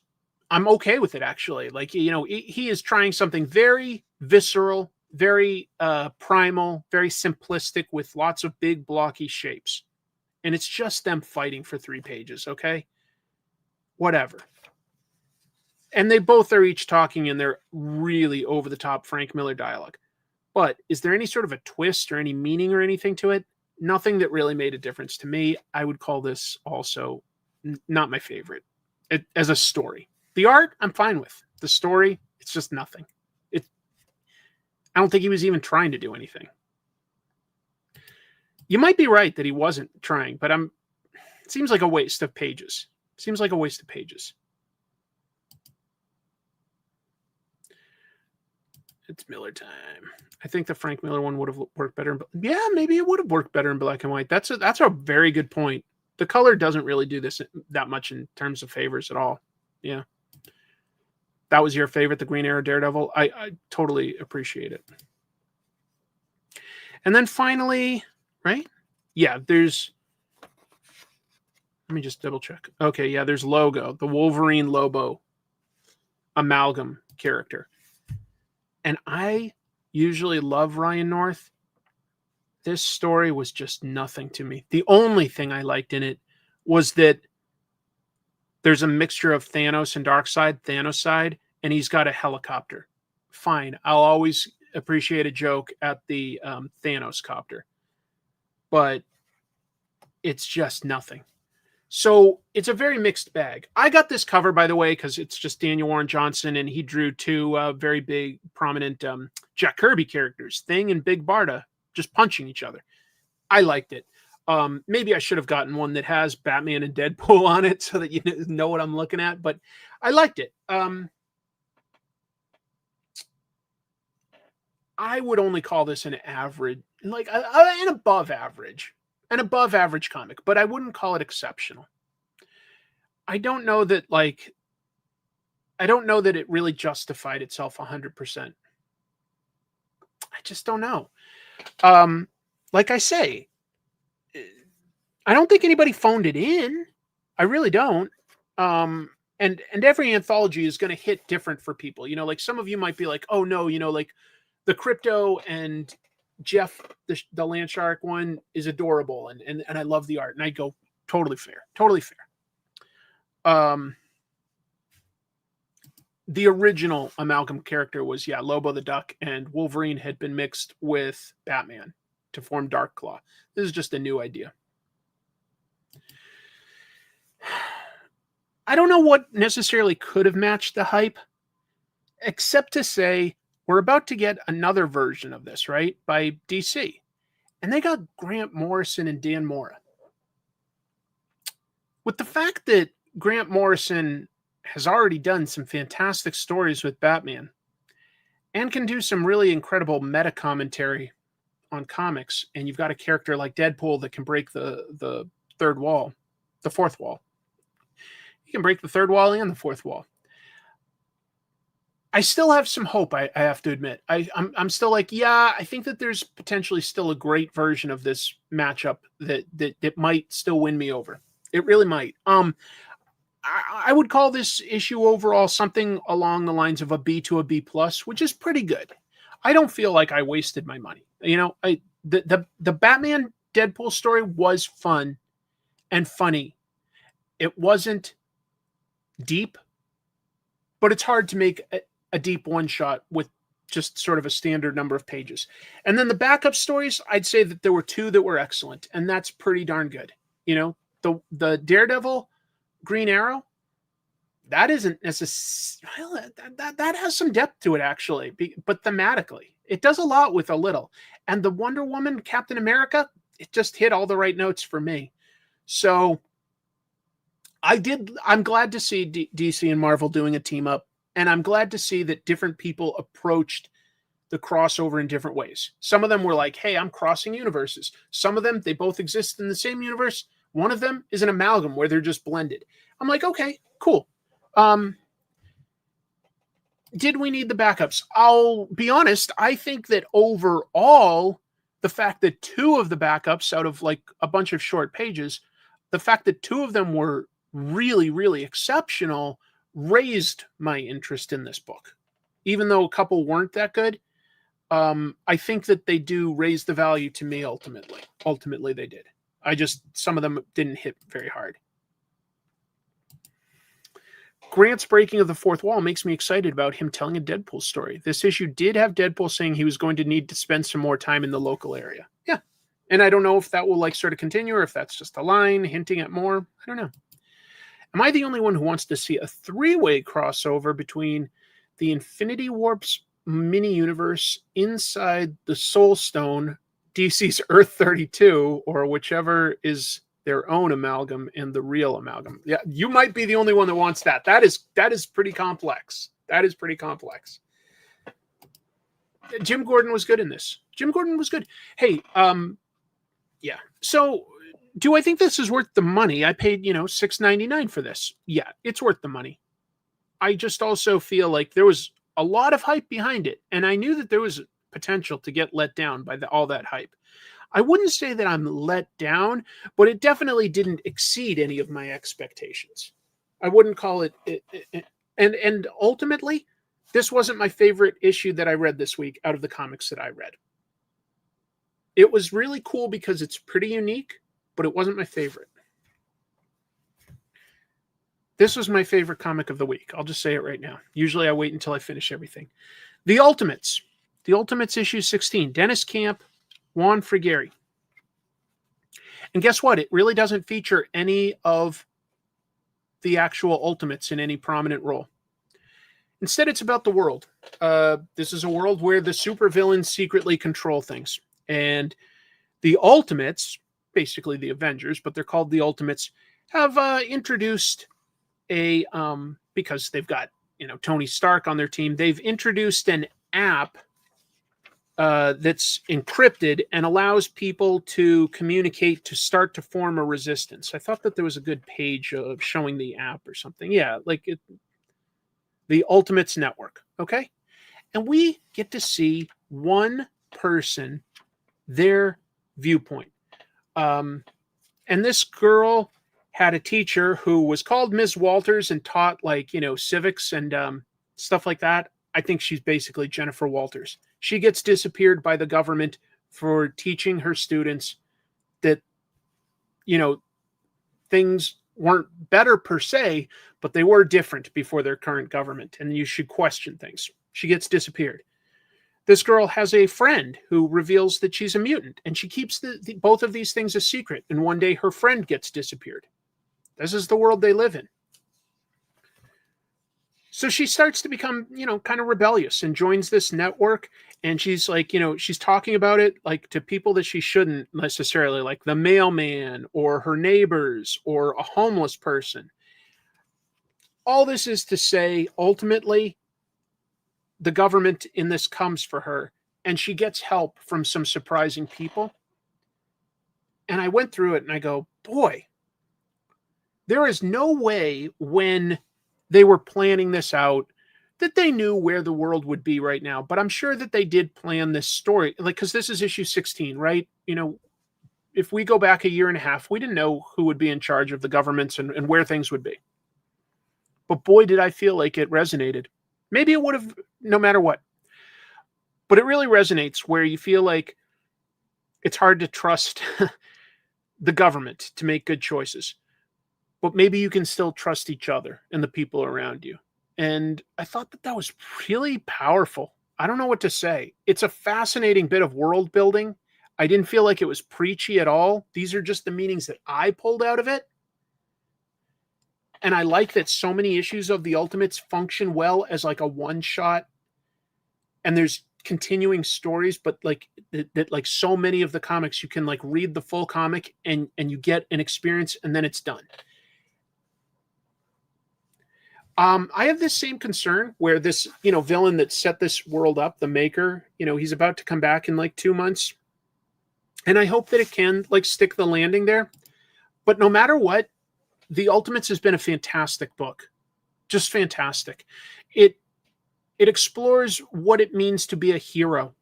I'm okay with it, actually. Like, you know, he is trying something very visceral, very primal, very simplistic with lots of big blocky shapes. And it's just them fighting for 3 pages, okay? Whatever. And they both are each talking in their really over-the-top Frank Miller dialogue. But is there any sort of a twist or any meaning or anything to it? Nothing that really made a difference to me. I would call this also not my favorite as a story. The art, I'm fine with. The story, it's just nothing. I don't think he was even trying to do anything. You might be right that he wasn't trying, but it seems like a waste of pages. Seems like a waste of pages. It's Miller time. I think the Frank Miller one would have worked better. Yeah, maybe it would have worked better in black and white. That's a very good point. The color doesn't really do this that much in terms of favors at all. Yeah. That was your favorite, the Green Arrow Daredevil. I totally appreciate it. And then finally, right? Yeah, let me just double check. Okay, yeah, there's Logo, the Wolverine Lobo amalgam character. And I usually love Ryan North. This story was just nothing to me. The only thing I liked in it was that there's a mixture of Thanos and Thanos, and he's got a helicopter. Fine. I'll always appreciate a joke at the Thanos copter. But it's just nothing. So it's a very mixed bag. I got this cover, by the way, because it's just Daniel Warren Johnson, and he drew 2 very big, prominent Jack Kirby characters, Thing and Big Barda, just punching each other. I liked it. Maybe I should have gotten one that has Batman and Deadpool on it so that you know what I'm looking at, but I liked it. I would only call this an average, like an above average comic, but I wouldn't call it exceptional. I don't know that it really justified itself 100%. I just don't know. Like I say, I don't think anybody phoned it in. I really don't. And every anthology is going to hit different for people. You know, like some of you might be like, oh no, you know, like the Crypto and Jeff, the Landshark one is adorable. And I love the art. And I go, totally fair. Totally fair. The original amalgam character was, Lobo the Duck, and Wolverine had been mixed with Batman to form Dark Claw. This is just a new idea. I don't know what necessarily could have matched the hype, except to say we're about to get another version of this, right, by DC. And they got Grant Morrison and Dan Mora. With the fact that Grant Morrison has already done some fantastic stories with Batman and can do some really incredible meta commentary on comics, and you've got a character like Deadpool that can break the third wall, the fourth wall. He can break the third wall and the fourth wall. I still have some hope, I have to admit. I'm still like, I think that there's potentially still a great version of this matchup that might still win me over. It really might. I would call this issue overall something along the lines of a B to a B plus, which is pretty good. I don't feel like I wasted my money. You know, the Batman Deadpool story was fun and funny. It wasn't deep, but it's hard to make a deep one shot with just sort of a standard number of pages. And then the backup stories, I'd say that there were 2 that were excellent, and that's pretty darn good. You know, the Daredevil Green Arrow, that isn't necessarily, that has some depth to it, actually, but thematically, it does a lot with a little. And the Wonder Woman Captain America, it just hit all the right notes for me. So I'm glad to see DC and Marvel doing a team up, and I'm glad to see that different people approached the crossover in different ways. Some of them were like, hey, I'm crossing universes. Some of them, they both exist in the same universe. One of them is an amalgam where they're just blended. I'm like, okay, cool. Did we need the backups? I'll be honest. I think that overall, the fact that 2 of the backups out of like a bunch of short pages, the fact that 2 of them were really, really exceptional raised my interest in this book. Even though a couple weren't that good, I think that they do raise the value to me ultimately. Ultimately, they did. Some of them didn't hit very hard. Grant's breaking of the fourth wall makes me excited about him telling a Deadpool story. This issue did have Deadpool saying he was going to need to spend some more time in the local area. Yeah. And I don't know if that will like sort of continue or if that's just a line hinting at more. I don't know. Am I the only one who wants to see a 3-way crossover between the Infinity Warps mini universe inside the Soul Stone, DC's Earth 32, or whichever is their own amalgam and the real amalgam? Yeah, you might be the only one that wants that. That is pretty complex. That is pretty complex. Jim Gordon was good in this. Jim Gordon was good. Hey, yeah. So do I think this is worth the money? I paid, $6.99 for this. Yeah, it's worth the money. I just also feel like there was a lot of hype behind it, and I knew that there was potential to get let down by all that hype. I wouldn't say that I'm let down, but it definitely didn't exceed any of my expectations. I wouldn't call it and ultimately, this wasn't my favorite issue that I read this week out of the comics that I read. It was really cool because it's pretty unique, but it wasn't my favorite. This was my favorite comic of the week. I'll just say it right now. Usually I wait until I finish everything. The Ultimates. The Ultimates issue 16. Dennis Camp, Juan Frigeri. And guess what? It really doesn't feature any of the actual Ultimates in any prominent role. Instead, it's about the world. This is a world where the supervillains secretly control things. And the Ultimates, basically the Avengers, but they're called the Ultimates, have introduced because they've got, Tony Stark on their team, they've introduced an app that's encrypted and allows people to communicate to start to form a resistance. I thought that there was a good page of showing the app or something. Yeah, the Ultimates Network. Okay. And we get to see one person, their viewpoint. And this girl had a teacher who was called Ms. Walters and taught civics and stuff like that. I think she's basically Jennifer Walters. She gets disappeared by the government for teaching her students that, things weren't better per se, but they were different before their current government, and you should question things. She gets disappeared. This girl has a friend who reveals that she's a mutant, and she keeps both of these things a secret, and one day her friend gets disappeared. This is the world they live in. So she starts to become, kind of rebellious and joins this network. And she's like, she's talking about it like to people that she shouldn't necessarily, like the mailman or her neighbors or a homeless person. All this is to say, ultimately, the government in this comes for her, and she gets help from some surprising people. And I went through it and I go, boy, there is no way when they were planning this out that they knew where the world would be right now. But I'm sure that they did plan this story, because this is issue 16, right? If we go back a year and a half, we didn't know who would be in charge of the governments and where things would be. But boy, did I feel like it resonated. Maybe it would have, no matter what. But it really resonates where you feel like it's hard to trust the government to make good choices. But maybe you can still trust each other and the people around you. And I thought that was really powerful. I don't know what to say. It's a fascinating bit of world building. I didn't feel like it was preachy at all. These are just the meanings that I pulled out of it. And I like that so many issues of the Ultimates function well as like a one shot. And there's continuing stories, but like that like so many of the comics, you can like read the full comic and you get an experience and then it's done. I have this same concern where this, villain that set this world up, the Maker, he's about to come back in like 2 months. And I hope that it can like stick the landing there. But no matter what, The Ultimates has been a fantastic book. Just fantastic. It explores what it means to be a hero.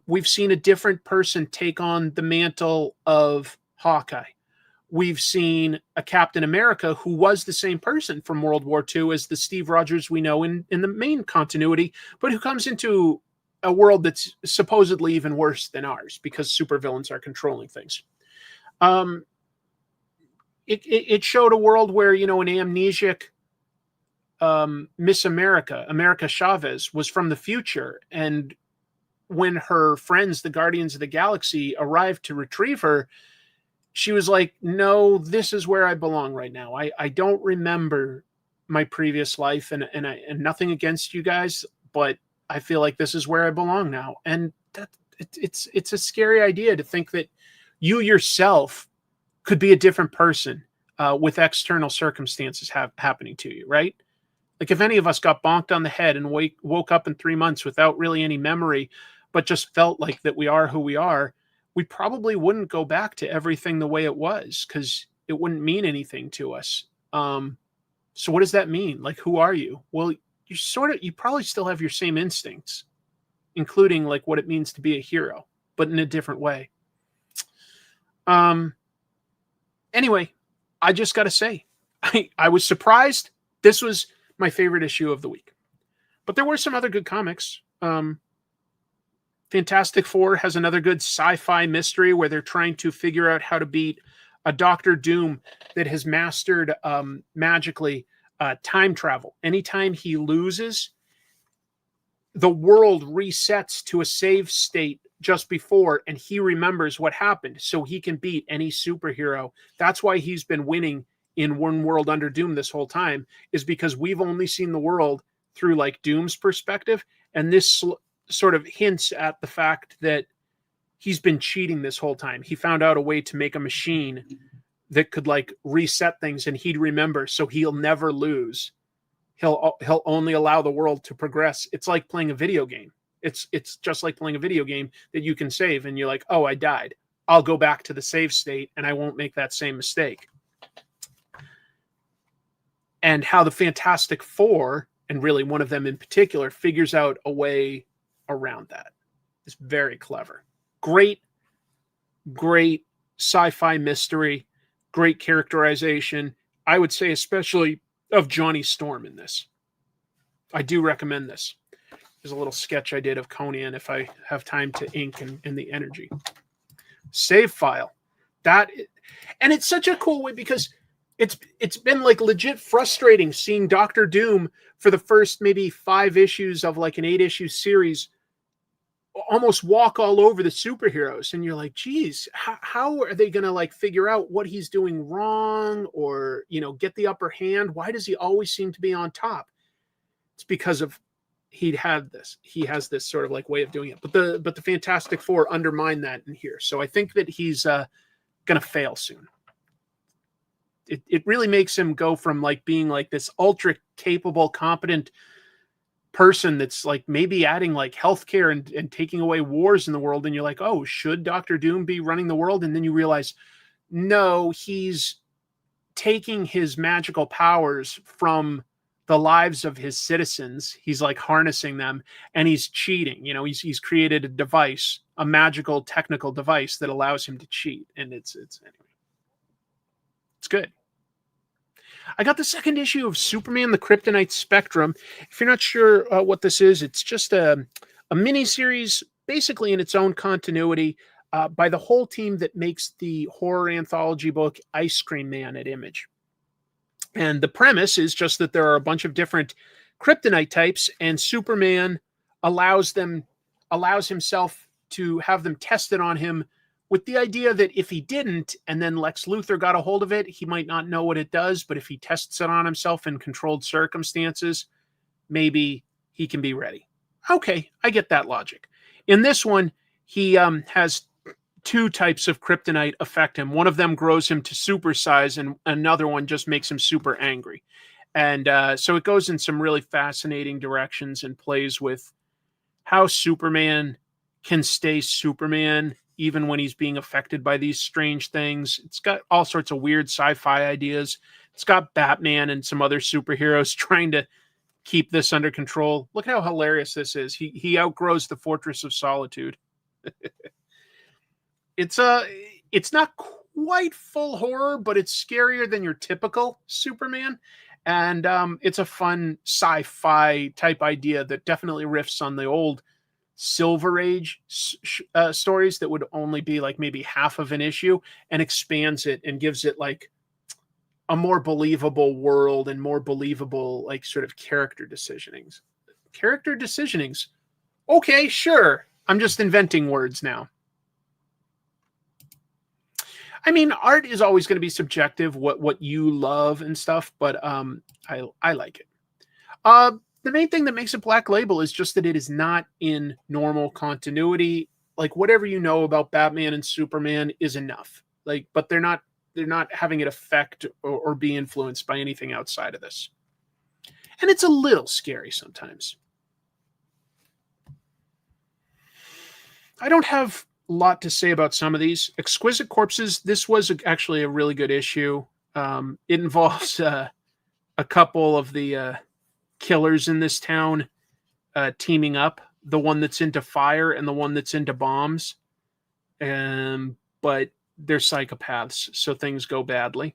We've seen a different person take on the mantle of Hawkeye. We've seen a Captain America who was the same person from World War II as the Steve Rogers we know in the main continuity, but who comes into a world that's supposedly even worse than ours because supervillains are controlling things. It showed a world where, an amnesiac Miss America Chavez, was from the future. And when her friends, the Guardians of the Galaxy, arrived to retrieve her, she was like, no, this is where I belong right now. I don't remember my previous life and nothing against you guys, but I feel like this is where I belong now. And it's a scary idea to think that you yourself could be a different person with external circumstances happening to you, right? Like if any of us got bonked on the head and woke up in 3 months without really any memory, but just felt like that we are who we are, we probably wouldn't go back to everything the way it was because it wouldn't mean anything to us. So what does that mean? Like, who are you? Well, you probably still have your same instincts, including like what it means to be a hero, but in a different way. Anyway, I just got to say, I was surprised. This was my favorite issue of the week, but there were some other good comics. Fantastic Four has another good sci-fi mystery where they're trying to figure out how to beat a Doctor Doom that has mastered magically time travel. Anytime he loses, the world resets to a save state just before, and he remembers what happened so he can beat any superhero. That's why he's been winning in One World Under Doom this whole time, is because we've only seen the world through like Doom's perspective, and this sort of hints at the fact that he's been cheating this whole time. He found out a way to make a machine that could like reset things and he'd remember, so he'll never lose. He'll only allow the world to progress. It's like playing a video game. It's just like playing a video game that you can save and you're like, oh, I died. I'll go back to the save state and I won't make that same mistake. And how the Fantastic Four, and really one of them in particular, figures out a way around that. It's very clever. Great sci-fi mystery, great characterization. I would say especially of Johnny Storm in this. I do recommend this. There's a little sketch I did of Conan if I have time to ink and the energy. Save file. And it's such a cool way because it's been like legit frustrating seeing Doctor Doom for the first maybe 5 issues of like an 8-issue series almost walk all over the superheroes, and you're like, geez, how are they gonna like figure out what he's doing wrong or get the upper hand? Why does he always seem to be on top? It's because of he has this sort of like way of doing it, but the Fantastic Four undermine that in here, so I think that he's gonna fail soon. It really makes him go from like being like this ultra capable, competent person that's like maybe adding like healthcare and taking away wars in the world, and you're like, oh, should Dr. Doom be running the world? And then you realize, no, he's taking his magical powers from the lives of his citizens. He's like harnessing them, and he's cheating. He's created a device, a magical technical device that allows him to cheat, and it's anyway. It's good. I got the second issue of Superman, the Kryptonite Spectrum. If you're not sure what this is, it's just a mini-series, basically in its own continuity, by the whole team that makes the horror anthology book Ice Cream Man at Image. And the premise is just that there are a bunch of different Kryptonite types, and Superman allows himself to have them tested on him with the idea that if he didn't, and then Lex Luthor got a hold of it, he might not know what it does, but if he tests it on himself in controlled circumstances, maybe he can be ready. Okay, I get that logic. In this one, he has two types of kryptonite affect him. One of them grows him to super size, and another one just makes him super angry. And so it goes in some really fascinating directions and plays with how Superman can stay Superman even when he's being affected by these strange things. It's got all sorts of weird sci-fi ideas. It's got Batman and some other superheroes trying to keep this under control. Look at how hilarious this is. He outgrows the Fortress of Solitude. It's not quite full horror, but it's scarier than your typical Superman. And it's a fun sci-fi type idea that definitely riffs on the old Silver Age stories that would only be like maybe half of an issue, and expands it and gives it like a more believable world and more believable like sort of character decisionings. Okay, sure. I'm just inventing words now. I mean, art is always going to be subjective, what you love and stuff, but I like it. The main thing that makes it Black Label is just that it is not in normal continuity. Like whatever you know about Batman and Superman is enough. Like, but they're not having it affect or be influenced by anything outside of this. And it's a little scary sometimes. I don't have a lot to say about some of these. Exquisite Corpses, this was actually a really good issue. It involves a couple of the killers in this town teaming up, the one that's into fire and the one that's into bombs, but they're psychopaths, so things go badly.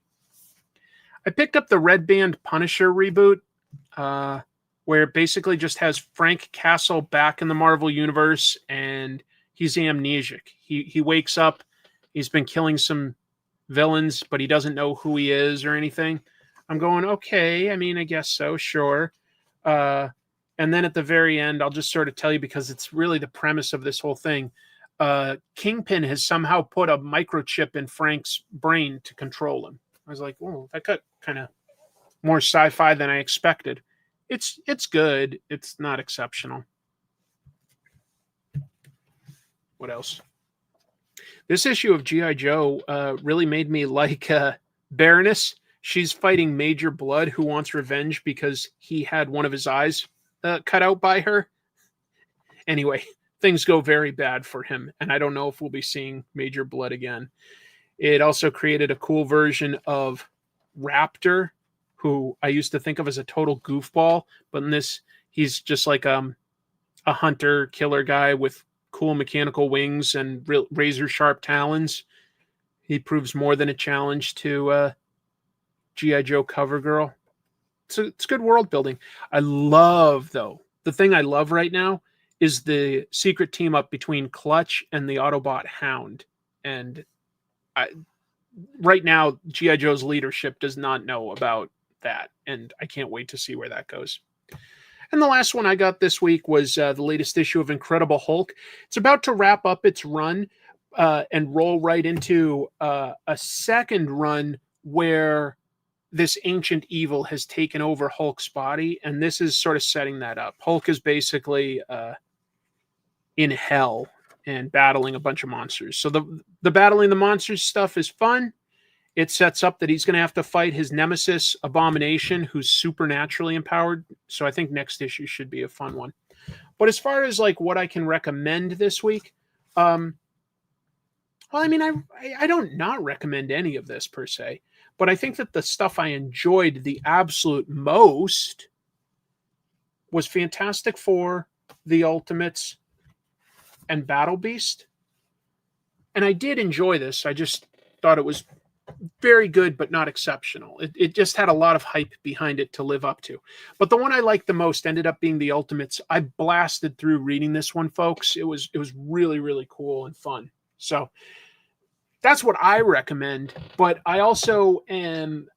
I picked up the Red Band Punisher reboot, where it basically just has Frank Castle back in the Marvel Universe, and he's amnesic. He wakes up, he's been killing some villains, but he doesn't know who he is or anything. I'm going, okay, I mean, I guess so, sure. And then at the very end, I'll just sort of tell you, because it's really the premise of this whole thing. Kingpin has somehow put a microchip in Frank's brain to control him. I was like, oh, that got kind of more sci-fi than I expected. It's good. It's not exceptional. What else? This issue of G.I. Joe really made me like Baroness. She's fighting Major Blood, who wants revenge because he had one of his eyes cut out by her. Anyway, things go very bad for him, and I don't know if we'll be seeing Major Blood again. It also created a cool version of Raptor, who I used to think of as a total goofball, but in this, he's just like a hunter-killer guy with cool mechanical wings and razor-sharp talons. He proves more than a challenge to G.I. Joe Cover Girl. It's good world building. I love, though, the thing I love right now is the secret team up between Clutch and the Autobot Hound. And right now, G.I. Joe's leadership does not know about that. And I can't wait to see where that goes. And the last one I got this week was the latest issue of Incredible Hulk. It's about to wrap up its run and roll right into a second run where this ancient evil has taken over Hulk's body, and this is sort of setting that up. Hulk is basically in hell and battling a bunch of monsters. So the battling the monsters stuff is fun. It sets up that he's going to have to fight his nemesis, Abomination, who's supernaturally empowered. So I think next issue should be a fun one. But as far as like what I can recommend this week, well, I mean, I don't not recommend any of this per se. But I think that the stuff I enjoyed the absolute most was Fantastic Four, The Ultimates, and Battle Beast. And I did enjoy this. I just thought it was very good, but not exceptional. It just had a lot of hype behind it to live up to. But the one I liked the most ended up being The Ultimates. I blasted through reading this one, folks. It was really, really cool and fun. So that's what I recommend. But I also am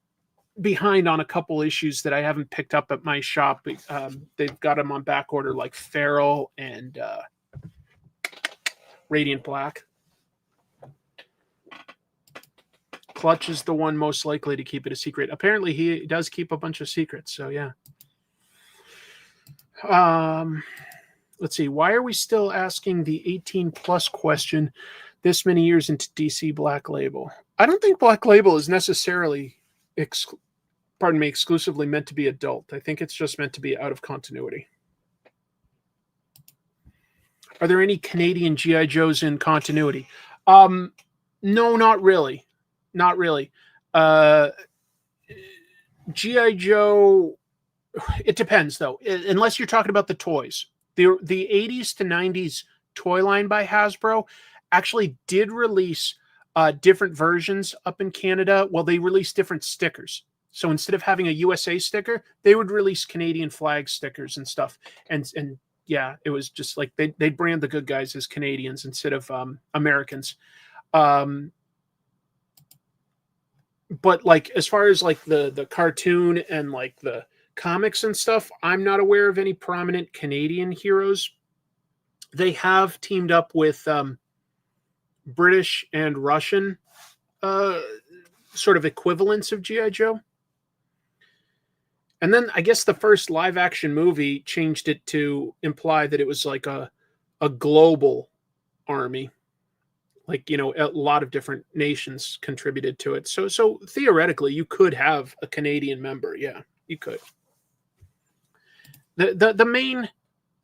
behind on a couple issues that I haven't picked up at my shop. They've got them on back order, like Feral and Radiant Black. Clutch is the one most likely to keep it a secret. Apparently, he does keep a bunch of secrets. So yeah. Let's see. Why are we still asking the 18+ question this many years into DC Black Label? I don't think Black Label is necessarily, exclusively meant to be adult. I think it's just meant to be out of continuity. Are there any Canadian G.I. Joes in continuity? No, not really. Not really. G.I. Joe, it depends, though. Unless you're talking about the toys. The 80s to 90s toy line by Hasbro actually did release different versions up in Canada. Well, they released different stickers. So instead of having a USA sticker, they would release Canadian flag stickers and stuff. And yeah, it was just like they'd brand the good guys as Canadians instead of Americans. But like as far as like the cartoon and like the comics and stuff, I'm not aware of any prominent Canadian heroes. They have teamed up with British and Russian sort of equivalents of G.I. Joe. And then I guess the first live action movie changed it to imply that it was like a global army. Like, you know, a lot of different nations contributed to it. So theoretically, you could have a Canadian member. Yeah, you could. The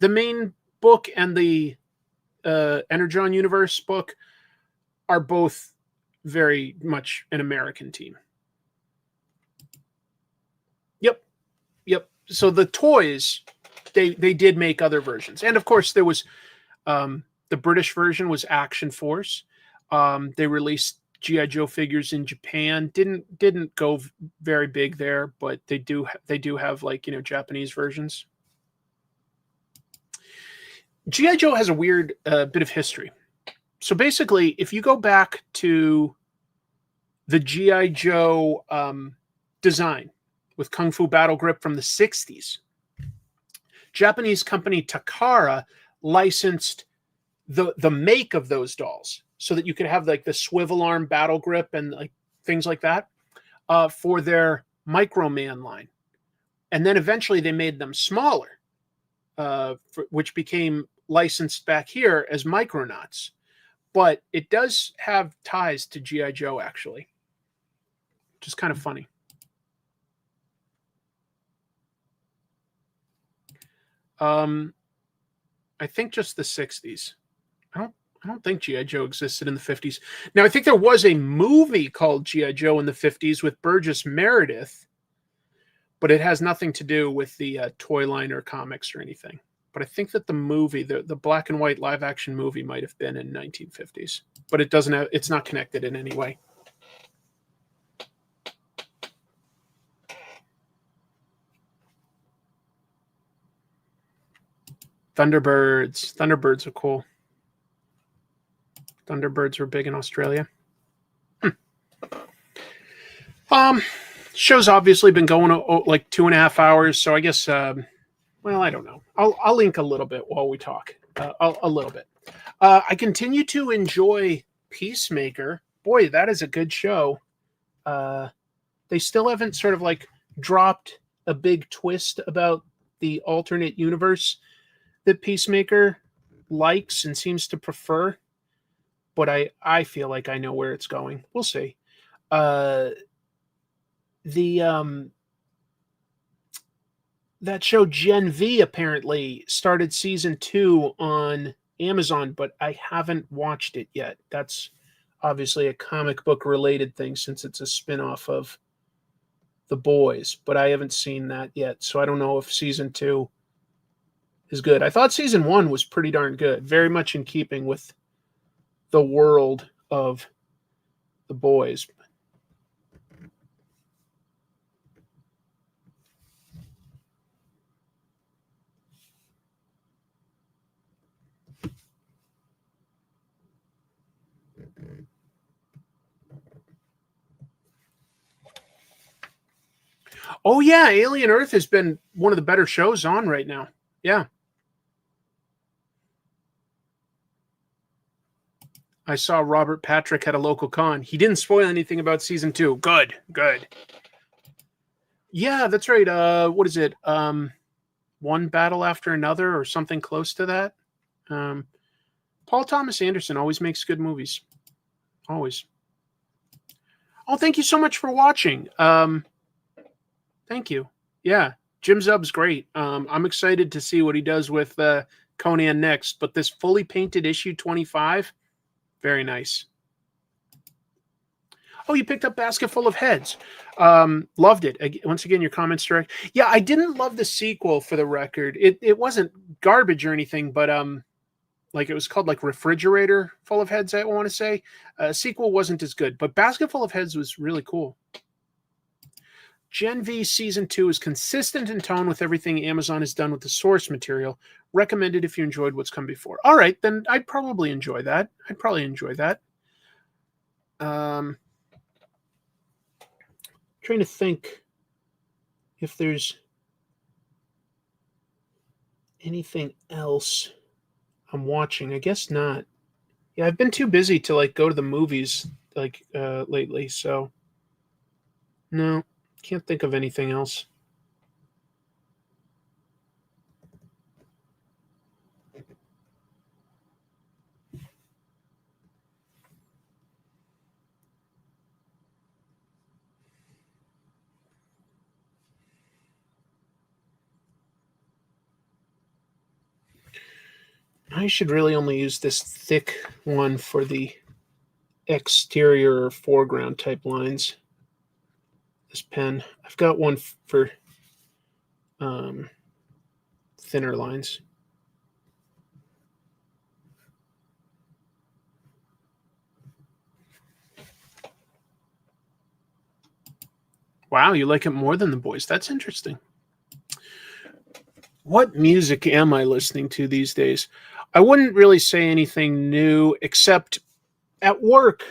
main book and the Energon Universe book are both very much an American team. Yep. So the toys, they did make other versions, and of course there was the British version was Action Force. They released G.I. Joe figures in Japan. Didn't go very big there, but they do have, like, you know, Japanese versions. G.I. Joe has a weird bit of history. So basically, if you go back to the G.I. Joe design with Kung Fu Battle Grip from the 60s, Japanese company Takara licensed the make of those dolls so that you could have like the swivel arm battle grip and like things like that for their Microman line. And then eventually they made them smaller, which became licensed back here as Micronauts. But it does have ties to G.I. Joe, actually, which is kind of funny. I think just the 60s. I don't think G.I. Joe existed in the 50s. Now, I think there was a movie called G.I. Joe in the 50s with Burgess Meredith, but it has nothing to do with the toy line or comics or anything. But I think that the movie, the black and white live action movie, might have been in 1950s, but it's not connected in any way. Thunderbirds are cool. Thunderbirds were big in Australia. Show's obviously been going like 2.5 hours, so I guess well, I don't know. I'll link a little bit while we talk. A little bit. I continue to enjoy Peacemaker. Boy, that is a good show. They still haven't sort of like dropped a big twist about the alternate universe that Peacemaker likes and seems to prefer. But I feel like I know where it's going. We'll see. That show Gen V apparently started season 2 on Amazon, but I haven't watched it yet. That's obviously a comic book related thing since it's a spinoff of The Boys, but I haven't seen that yet. So I don't know if season 2 is good. I thought season 1 was pretty darn good, very much in keeping with the world of The Boys. Oh yeah, Alien Earth has been one of the better shows on right now. Yeah. I saw Robert Patrick at a local con. He didn't spoil anything about season 2. Good, good. Yeah, that's right. What is it? One Battle After Another or something close to that. Paul Thomas Anderson always makes good movies. Always. Oh, thank you so much for watching. Thank you. Yeah, Jim Zub's great. I'm excited to see what he does with Conan next. But this fully painted issue 25, very nice. Oh, you picked up Basket Full of Heads. Loved it. Once again, your comments direct. Yeah, I didn't love the sequel for the record. It wasn't garbage or anything, but like it was called like Refrigerator Full of Heads, I want to say. Sequel wasn't as good, but Basket Full of Heads was really cool. Gen V Season 2 is consistent in tone with everything Amazon has done with the source material. Recommended if you enjoyed what's come before. All right, then I'd probably enjoy that. Trying to think if there's anything else I'm watching. I guess not. Yeah, I've been too busy to like go to the movies like lately, so no, can't think of anything else. I should really only use this thick one for the exterior or foreground type lines. This pen. I've got one for thinner lines. Wow, you like it more than the boys. That's interesting. What music am I listening to these days? I wouldn't really say anything new, except at work,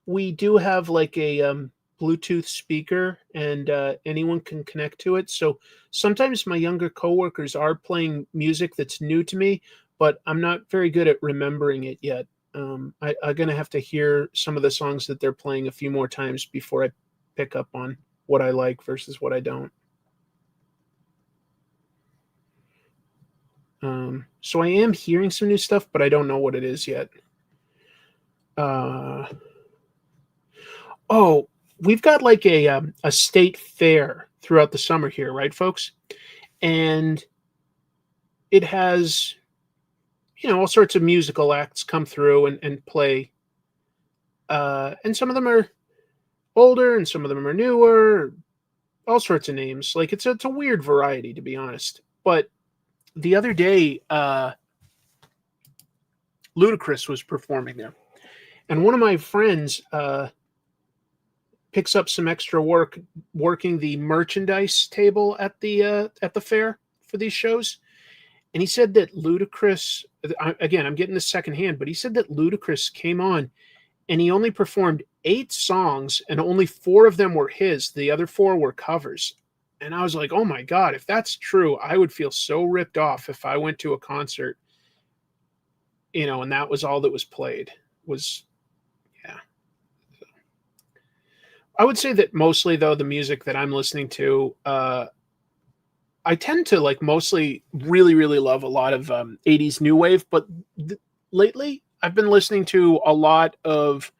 we do have like a Bluetooth speaker, and anyone can connect to it. So sometimes my younger coworkers are playing music that's new to me, but I'm not very good at remembering it yet. I'm going to have to hear some of the songs that they're playing a few more times before I pick up on what I like versus what I don't. So I am hearing some new stuff, but I don't know what it is yet. Oh, we've got like a state fair throughout the summer here, right, folks? And it has, all sorts of musical acts come through and play. And some of them are older and some of them are newer, all sorts of names. Like it's a weird variety, to be honest. But the other day, Ludacris was performing there. And one of my friends picks up some extra work working the merchandise table at the fair for these shows. And he said that Ludacris, again, I'm getting this secondhand, but he said that Ludacris came on and he only performed 8 songs and only 4 of them were his. The other 4 were covers. And I was like, oh my God, if that's true, I would feel so ripped off if I went to a concert, and that was all that was played yeah. I would say that mostly though, the music that I'm listening to, I tend to like mostly really, really love a lot of 80s new wave, but lately I've been listening to a lot of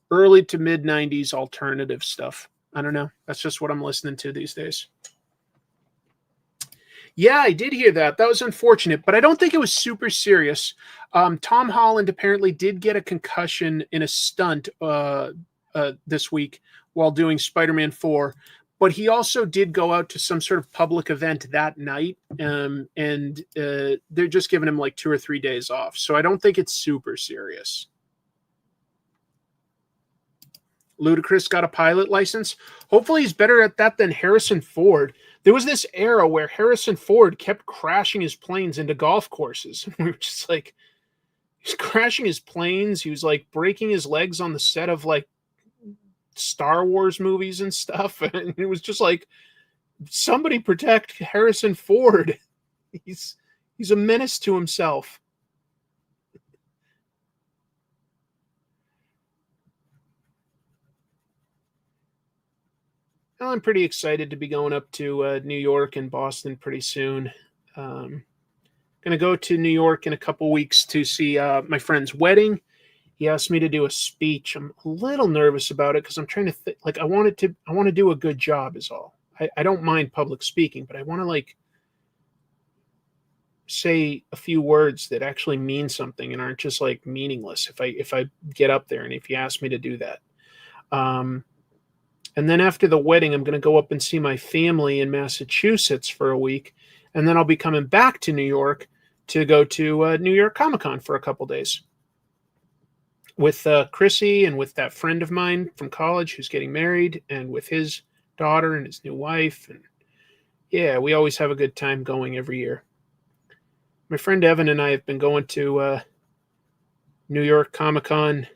early to mid 90s alternative stuff. I don't know. That's just what I'm listening to these days. Yeah, I did hear that. That was unfortunate, but I don't think it was super serious. Tom Holland apparently did get a concussion in a stunt this week while doing Spider-Man 4, but he also did go out to some sort of public event that night, and they're just giving him like 2 or 3 days off. So I don't think it's super serious. Ludacris got a pilot license. Hopefully he's better at that than Harrison Ford. There was this era where Harrison Ford kept crashing his planes into golf courses. We were just like, he's crashing his planes. He was like breaking his legs on the set of like Star Wars movies and stuff. And it was just like Somebody protect Harrison Ford. He's a menace to himself. Well, I'm pretty excited to be going up to New York and Boston pretty soon. Going to go to New York in a couple weeks to see my friend's wedding. He asked me to do a speech. I'm a little nervous about it because I'm trying to I want to do a good job is all. I don't mind public speaking, but I want to say a few words that actually mean something and aren't just meaningless if I get up there and if you ask me to do that. And then after the wedding, I'm going to go up and see my family in Massachusetts for a week. And then I'll be coming back to New York to go to New York Comic-Con for a couple days with Chrissy and with that friend of mine from college who's getting married and with his daughter and his new wife. And yeah, we always have a good time going every year. My friend Evan and I have been going to New York Comic-Con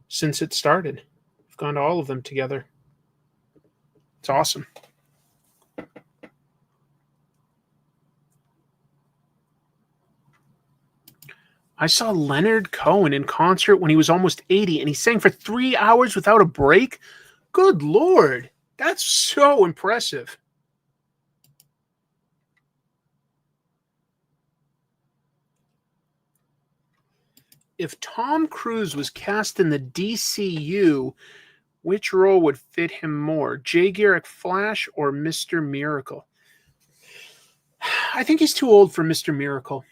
since it started. We've gone to all of them together. It's awesome. I saw Leonard Cohen in concert when he was almost 80, and he sang for 3 hours without a break. Good Lord. That's so impressive. If Tom Cruise was cast in the DCU, which role would fit him more, Jay Garrick Flash or Mr. Miracle? I think he's too old for Mr. Miracle.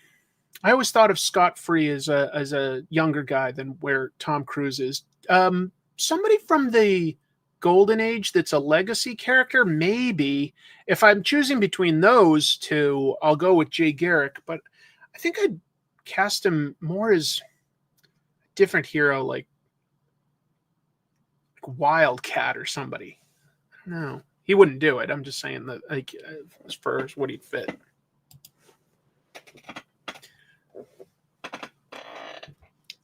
I always thought of Scott Free as a younger guy than where Tom Cruise is. Somebody from the Golden Age that's a legacy character, maybe. If I'm choosing between those two, I'll go with Jay Garrick, but I think I'd cast him more as a different hero, like Wildcat or somebody. I don't know. He wouldn't do it. I'm just saying that, as far as what he'd fit.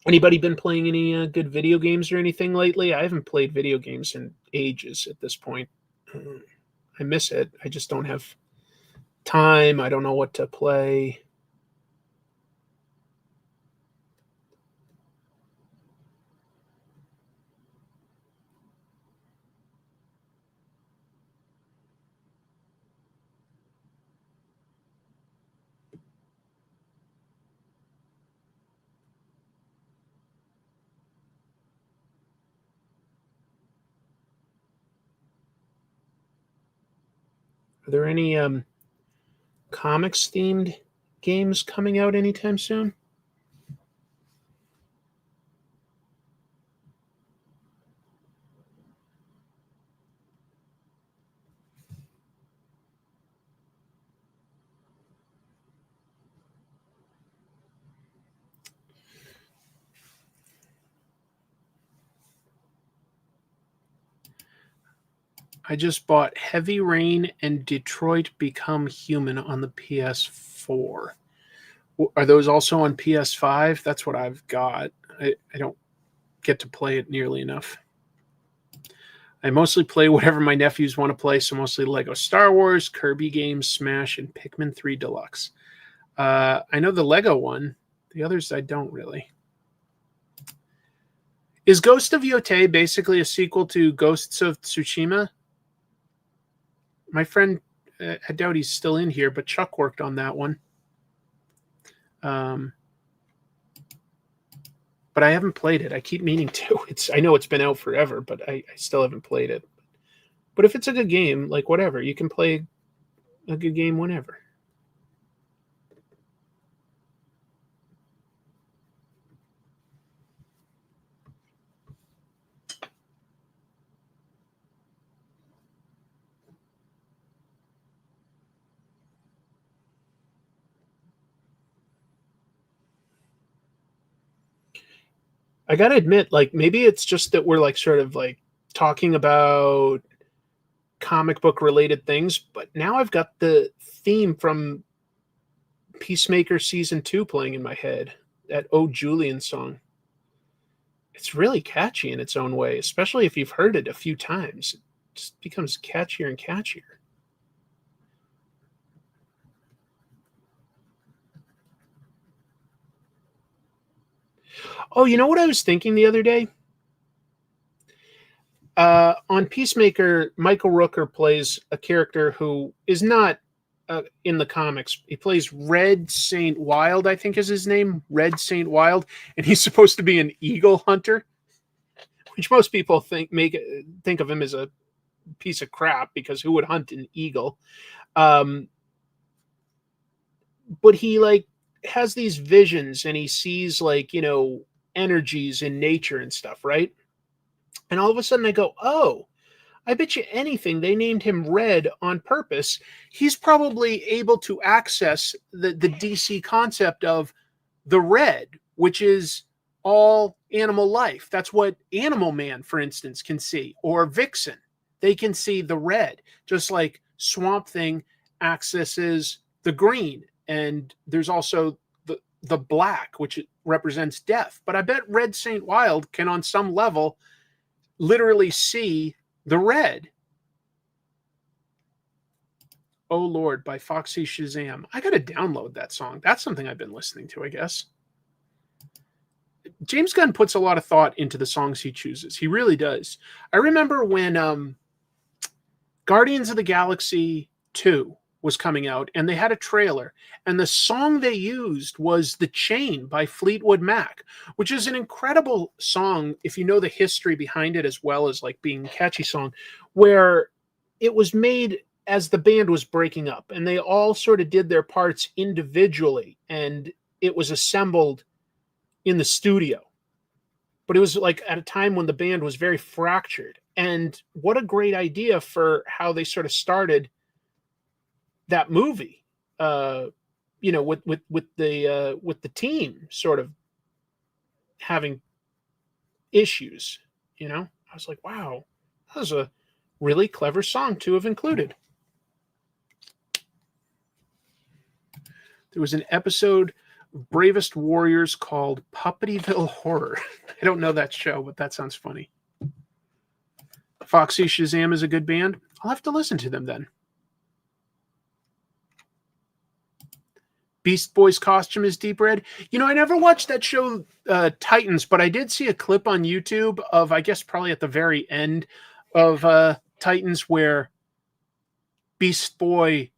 Anybody been playing any good video games or anything lately? I haven't played video games in ages at this point. I miss it. I just don't have time. I don't know what to play. Are there any comics themed games coming out anytime soon? I just bought Heavy Rain and Detroit Become Human on the PS4. Are those also on PS5? That's what I've got. I don't get to play it nearly enough. I mostly play whatever my nephews want to play, so mostly Lego Star Wars, Kirby games, Smash, and Pikmin 3 Deluxe. I know the Lego one. The others I don't really. Is Ghost of Yotei basically a sequel to Ghosts of Tsushima? My friend, I doubt he's still in here, but Chuck worked on that one. But I haven't played it. I keep meaning to. I know it's been out forever, but I still haven't played it. But if it's a good game, whatever, you can play a good game whenever. I gotta admit, maybe it's just that we're talking about comic book related things, but now I've got the theme from Peacemaker Season 2 playing in my head, that Oh Julian song. It's really catchy in its own way, especially if you've heard it a few times. It just becomes catchier and catchier. Oh, you know what I was thinking the other day? On Peacemaker, Michael Rooker plays a character who is not in the comics. He plays Red Saint Wild, I think is his name, Red Saint Wild, and he's supposed to be an eagle hunter, which most people think of him as a piece of crap because who would hunt an eagle? But he like has these visions and he sees like, you know, energies in nature and stuff, right? And all of a sudden I go, oh, I bet you anything they named him Red on purpose. He's probably able to access the DC concept of the red, which is all animal life. That's what Animal Man, for instance, can see, or Vixen. They can see the red, just like Swamp Thing accesses the green. And there's also the black, which represents death. But I bet Red Saint Wild can, on some level, literally see the red. Oh Lord by Foxy Shazam. I gotta download that song. That's something I've been listening to, I guess. James Gunn puts a lot of thought into the songs he chooses. He really does. I remember when Guardians of the Galaxy 2 was coming out and they had a trailer and the song they used was The Chain by Fleetwood Mac, which is an incredible song if you know the history behind it as well as like being a catchy song, where it was made as the band was breaking up and they all sort of did their parts individually and it was assembled in the studio. But it was like at a time when the band was very fractured. And what a great idea for how they sort of started that movie, you know, with the team sort of having issues, you know. I was like, wow, that was a really clever song to have included. There was an episode of Bravest Warriors called Puppetyville Horror. I don't know that show, but that sounds funny. Foxy Shazam is a good band. I'll have to listen to them then. Beast Boy's costume is deep red. You know, I never watched that show, Titans, but I did see a clip on YouTube of, I guess, probably at the very end of Titans where Beast Boy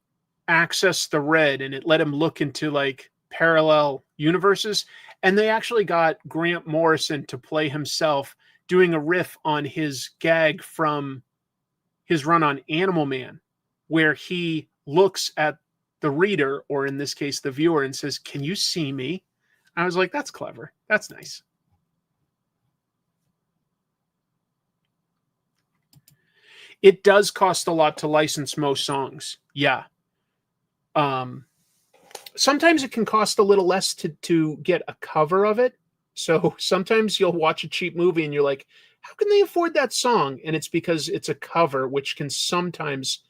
accessed the red and it let him look into like parallel universes. And they actually got Grant Morrison to play himself doing a riff on his gag from his run on Animal Man, where he looks at the reader, or in this case, the viewer, and says, "Can you see me?" I was like, that's clever. That's nice. It does cost a lot to license most songs. Yeah. Sometimes it can cost a little less to get a cover of it. So sometimes you'll watch a cheap movie and you're like, how can they afford that song? And it's because it's a cover, which can sometimes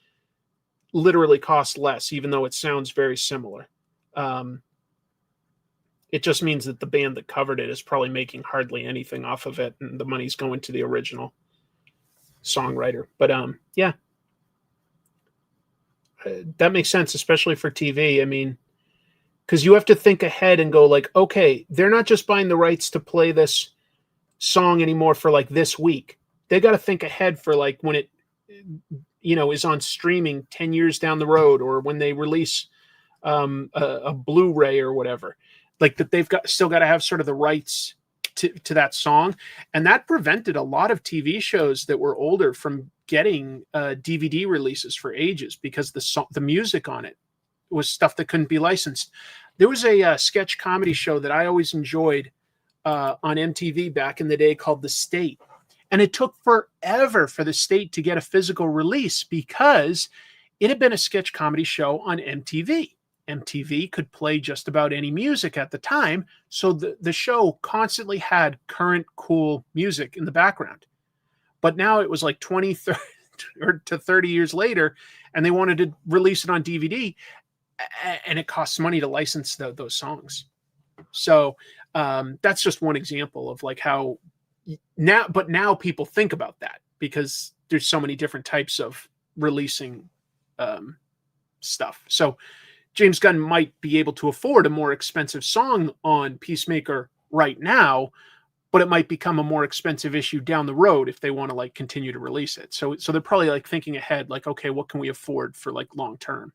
literally cost less, even though it sounds very similar. It just means that the band that covered it is probably making hardly anything off of it, and the money's going to the original songwriter. But yeah, that makes sense, especially for TV. I mean, because you have to think ahead and go like, okay, they're not just buying the rights to play this song anymore for like this week. They got to think ahead for like when it, you know, is on streaming 10 years down the road, or when they release a Blu-ray or whatever, like that they've still got to have sort of the rights to that song. And that prevented a lot of TV shows that were older from getting DVD releases for ages, because the music on it was stuff that couldn't be licensed. There was a sketch comedy show that I always enjoyed on MTV back in the day called The State. And it took forever for The State to get a physical release because it had been a sketch comedy show on MTV. MTV could play just about any music at the time, so the show constantly had current cool music in the background. But now it was like 20 30, or to 30 years later, and they wanted to release it on DVD, and it costs money to license those songs. So that's just one example of like how now people think about that, because there's so many different types of releasing stuff. So James Gunn might be able to afford a more expensive song on Peacemaker right now, but it might become a more expensive issue down the road if they want to like continue to release it. So they're probably like thinking ahead, like, okay, what can we afford for like long term?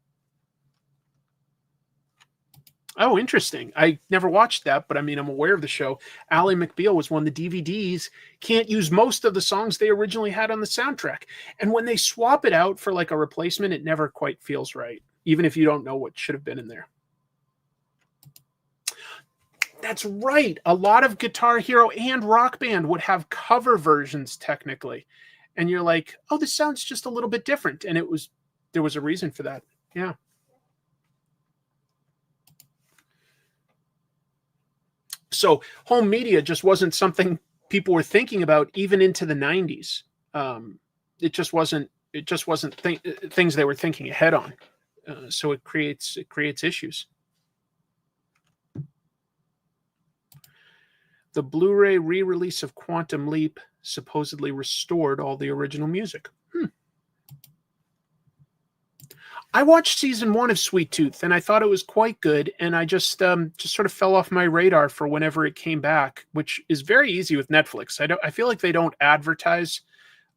Oh, interesting. I never watched that, but I mean, I'm aware of the show. Ally McBeal was one of the DVDs. Can't use most of the songs they originally had on the soundtrack. And when they swap it out for like a replacement, it never quite feels right, even if you don't know what should have been in there. That's right. A lot of Guitar Hero and Rock Band would have cover versions technically. And you're like, oh, this sounds just a little bit different. And there was a reason for that. Yeah. So home media just wasn't something people were thinking about even into the 90s. It just wasn't things they were thinking ahead on. So it creates issues. The Blu-ray re-release of Quantum Leap supposedly restored all the original music. I watched season 1 of Sweet Tooth and I thought it was quite good, and I just sort of fell off my radar for whenever it came back, which is very easy with Netflix. I feel like they don't advertise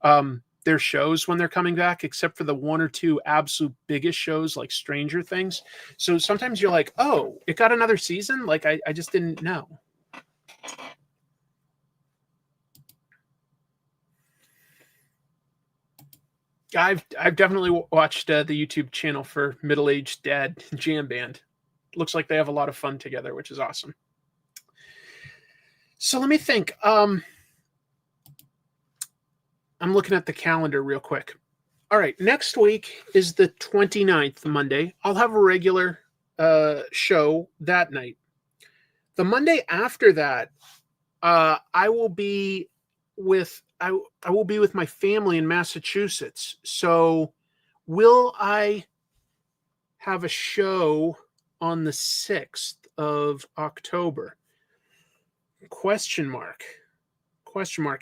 their shows when they're coming back, except for the 1 or 2 absolute biggest shows like Stranger Things. So sometimes you're like, oh, it got another season? Like I just didn't know. I've definitely watched the YouTube channel for Middle-Aged Dad Jam Band. Looks like they have a lot of fun together, which is awesome. So let me think. I'm looking at the calendar real quick. All right, next week is the 29th, Monday. I'll have a regular show that night. The Monday after that, I will be with my family in Massachusetts. So will I have a show on the 6th of October? Question mark.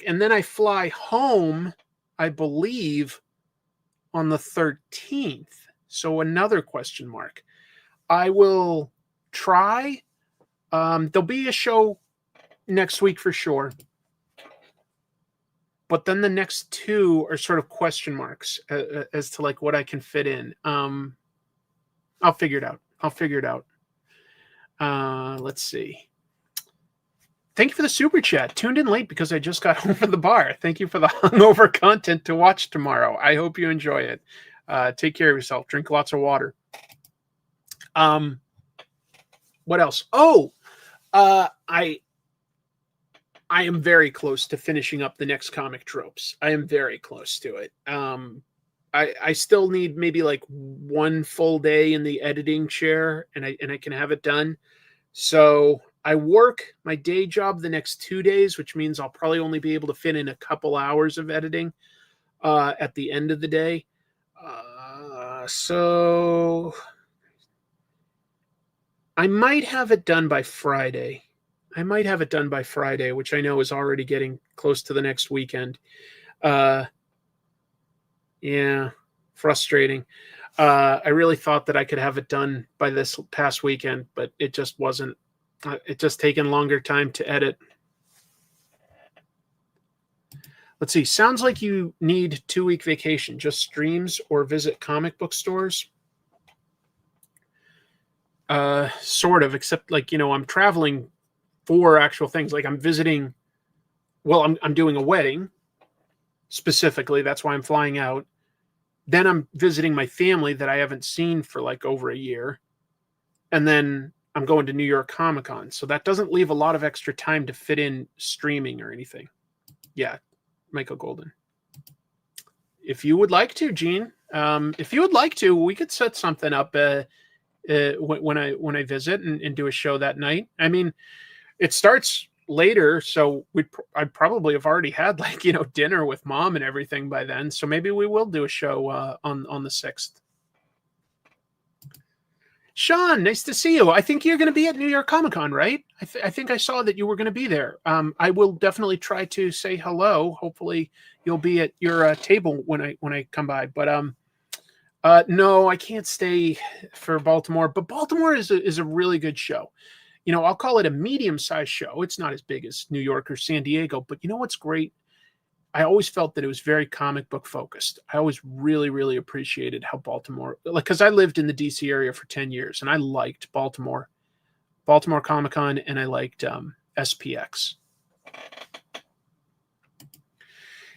And then I fly home, I believe, on the 13th. So another question mark. I will try. There'll be a show next week for sure. But then the next 2 are sort of question marks as to like what I can fit in. I'll figure it out. Let's see. Thank you for the super chat. Tuned in late because I just got home from the bar. Thank you for the hungover content to watch tomorrow. I hope you enjoy it. Take care of yourself. Drink lots of water. What else? Oh, I am very close to finishing up the next comic tropes. I am very close to it. I still need maybe like 1 full day in the editing chair, and I can have it done. So I work my day job the next 2 days, which means I'll probably only be able to fit in a couple hours of editing at the end of the day. So I might have it done by Friday. Which I know is already getting close to the next weekend. Yeah, frustrating. I really thought that I could have it done by this past weekend, but it just wasn't. It just taken longer time to edit. Let's see. Sounds like you need 2-week vacation. Just streams or visit comic book stores. Sort of, except like, I'm traveling for actual things. Like I'm visiting, well, I'm doing a wedding specifically. That's why I'm flying out. Then I'm visiting my family that I haven't seen for like over a year. And then I'm going to New York Comic Con. So that doesn't leave a lot of extra time to fit in streaming or anything. Yeah. Michael Golden. If you would like to, Gene, if you would like to, we could set something up when I visit and do a show that night. I mean, it starts later, so I'd probably have already had like, dinner with mom and everything by then. So maybe we will do a show on the 6th. Sean, nice to see you. I think you're going to be at New York Comic Con, right? I think I saw that you were going to be there. I will definitely try to say hello. Hopefully you'll be at your table when I come by. But no, I can't stay for Baltimore. But Baltimore is a really good show. I'll call it a medium-sized show. It's not as big as New York or San Diego, but you know what's great? I always felt that it was very comic book focused. I always really, really appreciated how Baltimore, like, because I lived in the DC area for 10 years and I liked Baltimore Comic-Con, and I liked SPX.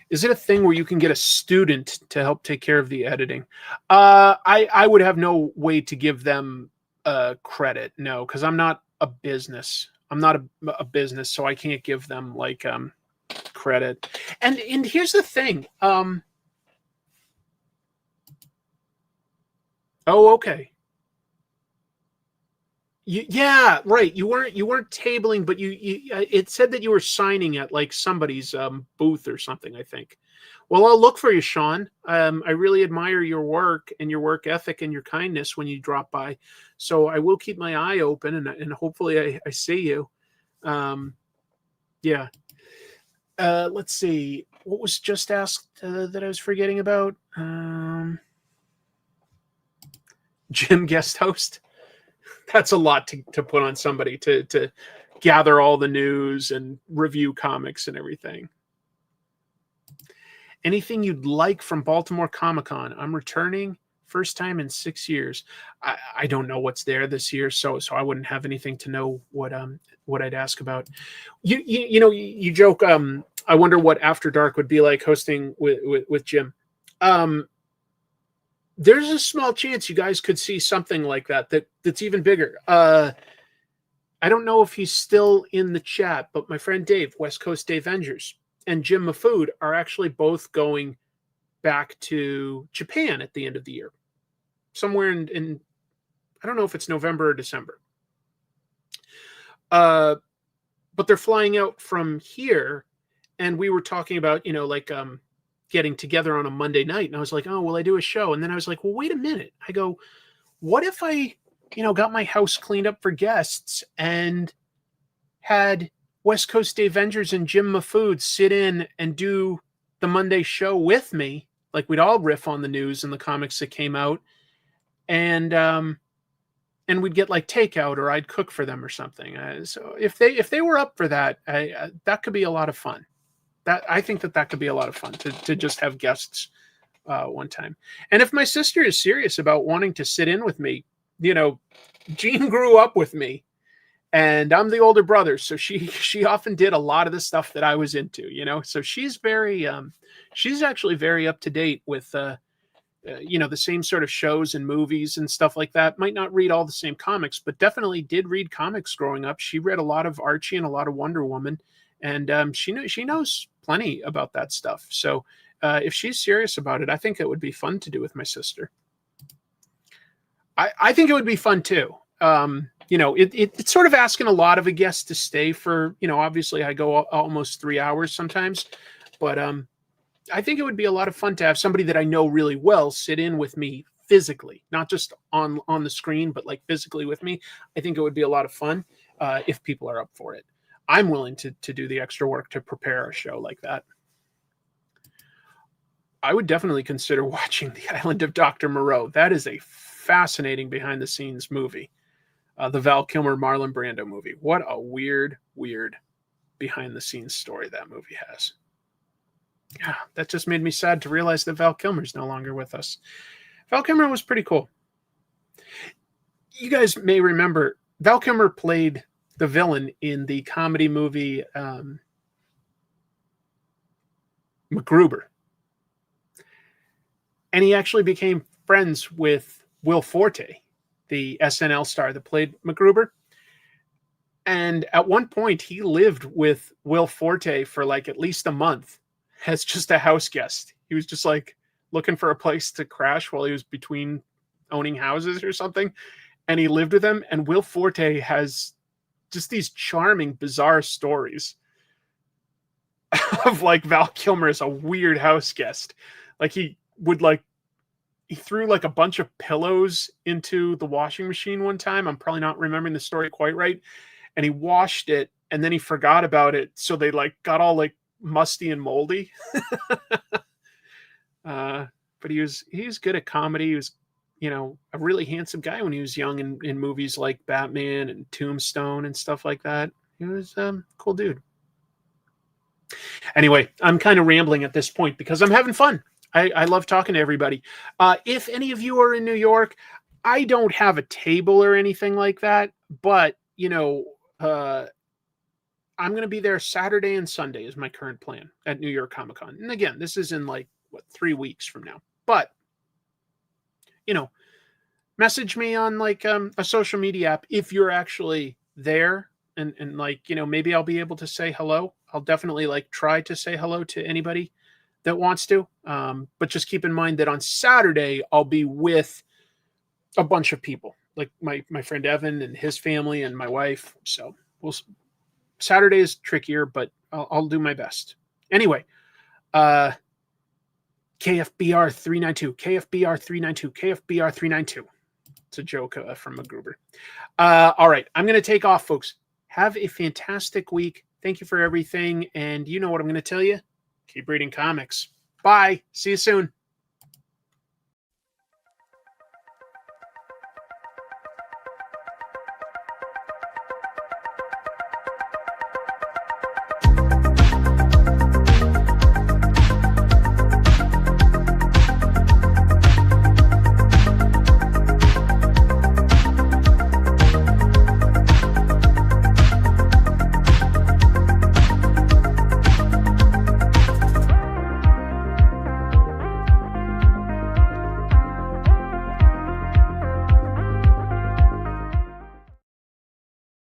Is it a thing where you can get a student to help take care of the editing? I would have no way to give them credit, no, because I'm not a business. I'm not a business, so I can't give them like credit. And here's the thing. Oh, okay. Yeah, right. You weren't tabling, but you it said that you were signing at like somebody's booth or something, I think. Well, I'll look for you, Sean. I really admire your work and your work ethic and your kindness when you drop by. So I will keep my eye open, and hopefully I see you. Yeah. Let's see. What was just asked that I was forgetting about? Jim guest host. That's a lot to put on somebody to gather all the news and review comics and everything. Anything you'd like from Baltimore Comic-Con? I'm returning, first time in 6 years. I don't know what's there this year, so I wouldn't have anything to know what I'd ask about. You joke. I wonder what After Dark would be like hosting with Jim. There's a small chance you guys could see something like that's even bigger. I don't know if he's still in the chat, but my friend Dave, West Coast Dave Vengers, and Jim Mafood are actually both going back to Japan at the end of the year. Somewhere in I don't know if it's November or December. But they're flying out from here, and we were talking about, getting together on a Monday night. And I was like, oh, will I do a show? And then I was like, well, wait a minute. I go, what if I, got my house cleaned up for guests and had West Coast Dave Vengers and Jim Mafood sit in and do the Monday show with me? Like, we'd all riff on the news and the comics that came out. And we'd get like takeout, or I'd cook for them or something. So if they were up for that, that could be a lot of fun. I think that could be a lot of fun to just have guests one time. And if my sister is serious about wanting to sit in with me, Jean grew up with me, and I'm the older brother, so she often did a lot of the stuff that I was into, So she's very she's actually very up to date with the same sort of shows and movies and stuff like that. Might not read all the same comics, but definitely did read comics growing up. She read a lot of Archie and a lot of Wonder Woman. And she knows plenty about that stuff. So if she's serious about it, I think it would be fun to do with my sister. I think it would be fun too. It's sort of asking a lot of a guest to stay for, obviously I go almost 3 hours sometimes, but I think it would be a lot of fun to have somebody that I know really well sit in with me physically, not just on the screen, but like physically with me. I think it would be a lot of fun if people are up for it. I'm willing to do the extra work to prepare a show like that. I would definitely consider watching The Island of Dr. Moreau. That is a fascinating behind-the-scenes movie. The Val Kilmer, Marlon Brando movie. What a weird behind-the-scenes story that movie has. Yeah, that just made me sad to realize that Val Kilmer's no longer with us. Val Kilmer was pretty cool. You guys may remember, Val Kilmer played the villain in the comedy movie MacGruber. And he actually became friends with Will Forte, the SNL star that played MacGruber. And at one point, he lived with Will Forte for like at least a month as just a house guest. He was just like looking for a place to crash while he was between owning houses or something. And he lived with him. And Will Forte has just these charming, bizarre stories of like Val Kilmer as a weird house guest. Like he threw like a bunch of pillows into the washing machine one time. I'm probably not remembering the story quite right. And he washed it and then he forgot about it. So they like got all like musty and moldy. But he was good at comedy. a really handsome guy when he was young in movies like Batman and Tombstone and stuff like that. He was a cool dude. Anyway, I'm kind of rambling at this point because I'm having fun. I love talking to everybody. If any of you are in New York, I don't have a table or anything like that, but, I'm going to be there Saturday and Sunday is my current plan at New York Comic Con. And again, this is in 3 weeks from now. But, message me on a social media app if you're actually there and maybe I'll be able to say hello. I'll definitely try to say hello to anybody that wants to. But just keep in mind that on Saturday, I'll be with a bunch of people, like my friend Evan and his family and my wife. So Saturday is trickier, but I'll do my best. Anyway, KFBR 392, KFBR 392, KFBR 392. It's a joke from MacGruber. All right, I'm going to take off, folks. Have a fantastic week. Thank you for everything. And you know what I'm going to tell you? Keep reading comics. Bye. See you soon.